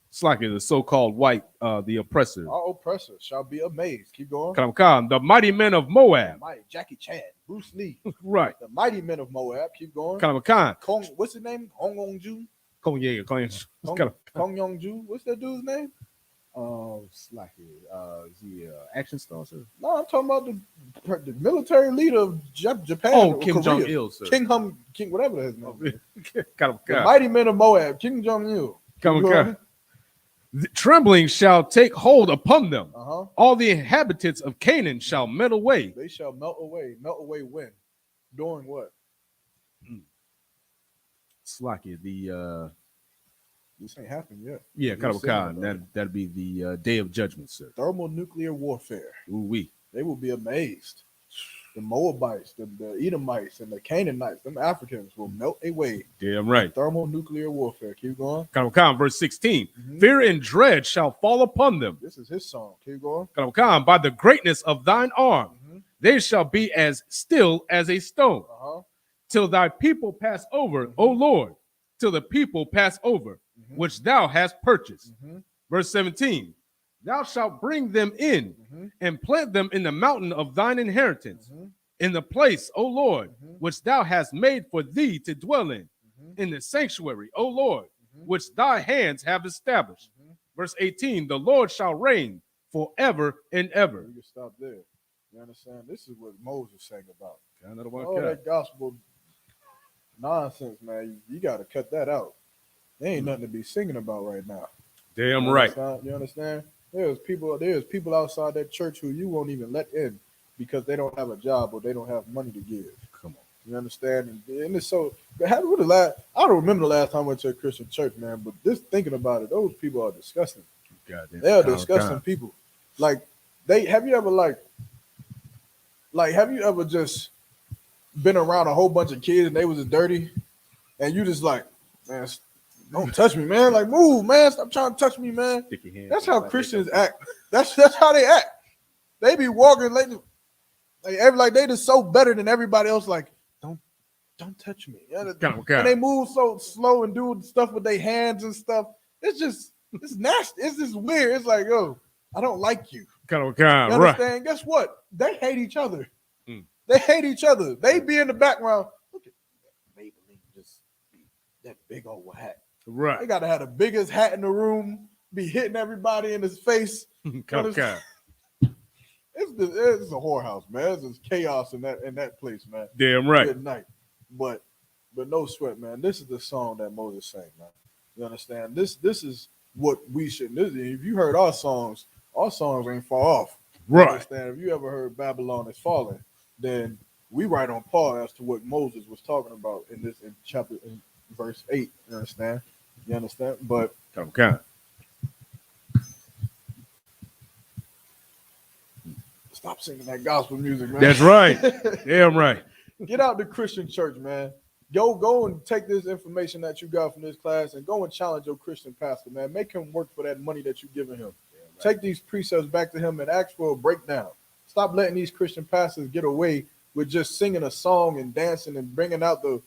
It's like the so-called white, the oppressor. Our oppressors shall be amazed. Keep going. Come. The mighty men of Moab. Mighty Jackie Chan, Bruce Lee. Right. The mighty men of Moab. Keep going. Come. What's his name? Hong Yong-ju. Hong Yong-ju. What's that dude's name? It's like the action star, sir. No, I'm talking about the military leader of Japan. Oh, or Kim Korea. Jong-il, sir. King, whatever his name is. Come. The mighty men of Moab, King Jong-il. Come. Trembling shall take hold upon them. Uh-huh. All the inhabitants of Canaan shall melt away. They shall melt away. Melt away when? During what? It's like the This ain't happened yet. yeah, that'd be the day of judgment, sir. Thermonuclear warfare. Ooh-wee. They will be amazed. The Moabites, the Edomites, and the Canaanites, them Africans will melt away. Damn right. Thermonuclear warfare. Keep going. Come, verse 16. Fear and dread shall fall upon them. This is his song. Keep going. Come, by the greatness of thine arm, they shall be as still as a stone. Till thy people pass over, O Lord, till the people pass over, which thou hast purchased. Verse 17. Thou shalt bring them in and plant them in the mountain of thine inheritance, in the place, O Lord, which thou hast made for thee to dwell in the sanctuary, O Lord, which thy hands have established. Verse 18, the Lord shall reign forever and ever. You can stop there. You understand? This is what Moses sang about. Oh, that gospel nonsense, man. You got to cut that out. There ain't nothing to be singing about right now. Damn right. You understand? There's people outside that church who you won't even let in because they don't have a job or they don't have money to give. Come on. You understand? And it's so, I don't remember the last time I went to a Christian church, man, but just thinking about it, those people are disgusting. They are disgusting people. Like, have you ever just been around a whole bunch of kids and they was just dirty and you just like, man, don't touch me, man. Like, move, man. Stop trying to touch me, man. That's how Christians act. That's how they act. They be walking like they just so better than everybody else. Like, don't touch me. And they move so slow and do stuff with their hands and stuff. It's nasty. It's just weird. It's like, yo, I don't like you. You understand? Right. Guess what? They hate each other. They hate each other. They be in the background. Look at Maybelline, just that big old hat. Right. They gotta have the biggest hat in the room, be hitting everybody in his face. It's a whorehouse, man. It's just chaos in that place, man. Damn right. Good night. But no sweat, man. This is the song that Moses sang, man. You understand? This is what we should. If you heard our songs ain't far off. Right. You understand? If you ever heard Babylon is Falling, then we right on par as to what Moses was talking about in verse 8. You understand? But stop singing that gospel music, man. That's right. Damn right. Get out the Christian church, man. Go and take this information that you got from this class and go and challenge your Christian pastor, man. Make him work for that money that you're giving him. Yeah, right. Take these precepts back to him and ask for a breakdown. Stop letting these Christian pastors get away with just singing a song and dancing and bringing out the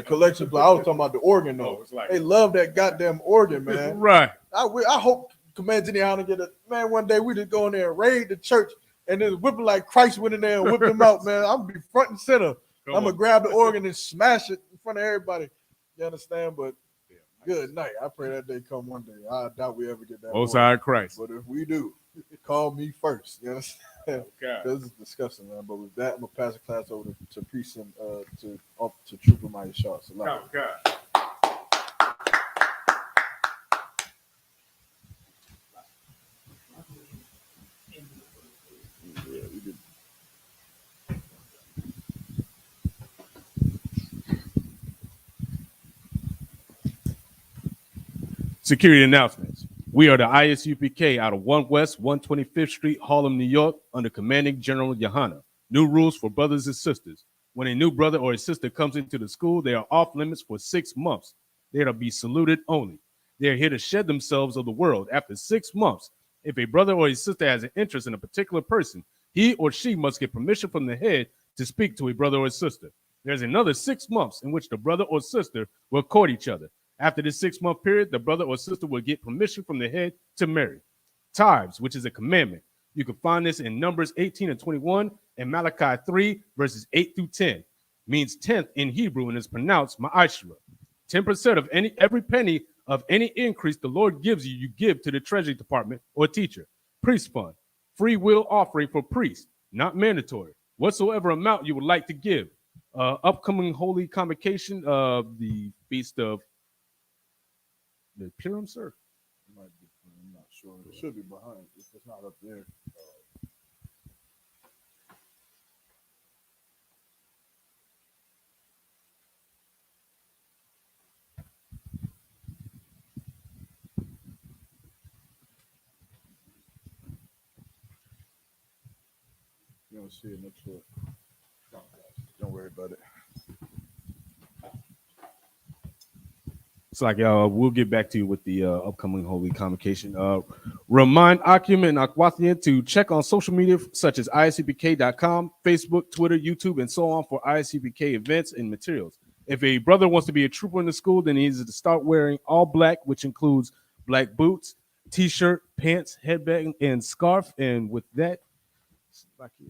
collection plate. I was talking about the organ though. They love that goddamn organ, man. Right. I hope Command Jenny get a man one day. We just go in there and raid the church and then whip it like Christ went in there and whipped him out, man. I'm gonna be front and center. I'm gonna grab the organ and smash it in front of everybody. You understand? But good night. I pray that day come one day. I doubt we ever get that. Most High Christ. But if we do, call me first. You understand? Okay. This is disgusting, man. But with that, I'm gonna pass the class over to Priest and to Trooper Maya Shaw. So, God. Yeah, we did. Security announcements. We are the Isupk out of 1 West 125th Street, Harlem, New York, under Commanding General Yohana. New rules for brothers and sisters. When a new brother or a sister comes into the school, they are off limits for 6 months. They are to be saluted only. They are here to shed themselves of the world. After 6 months, if a brother or a sister has an interest in a particular person, he or she must get permission from the head to speak to a brother or sister. There's another 6 months in which the brother or sister will court each other. After this 6-month period, the brother or sister will get permission from the head to marry. Tithes, which is a commandment. You can find this in Numbers 18 and 21 and Malachi 3, verses 8 through 10. Means 10th in Hebrew and is pronounced ma'ashra. 10% of every penny of any increase the Lord gives you, you give to the Treasury Department or teacher. Priest fund, free will offering for priests, not mandatory. Whatsoever amount you would like to give. Upcoming holy convocation of the Feast of the Purim, sir. I'm not sure. It should be behind. If it's not up there. You don't see it next to it. Don't worry about it. It's like we'll get back to you with the upcoming holy convocation. Remind Akim and Akwathian to check on social media such as isupk.com, Facebook, Twitter, YouTube, and so on for Isupk events and materials. If a brother wants to be a trooper in the school, then he needs to start wearing all black, which includes black boots, t-shirt, pants, headband, and scarf. And with that, back here.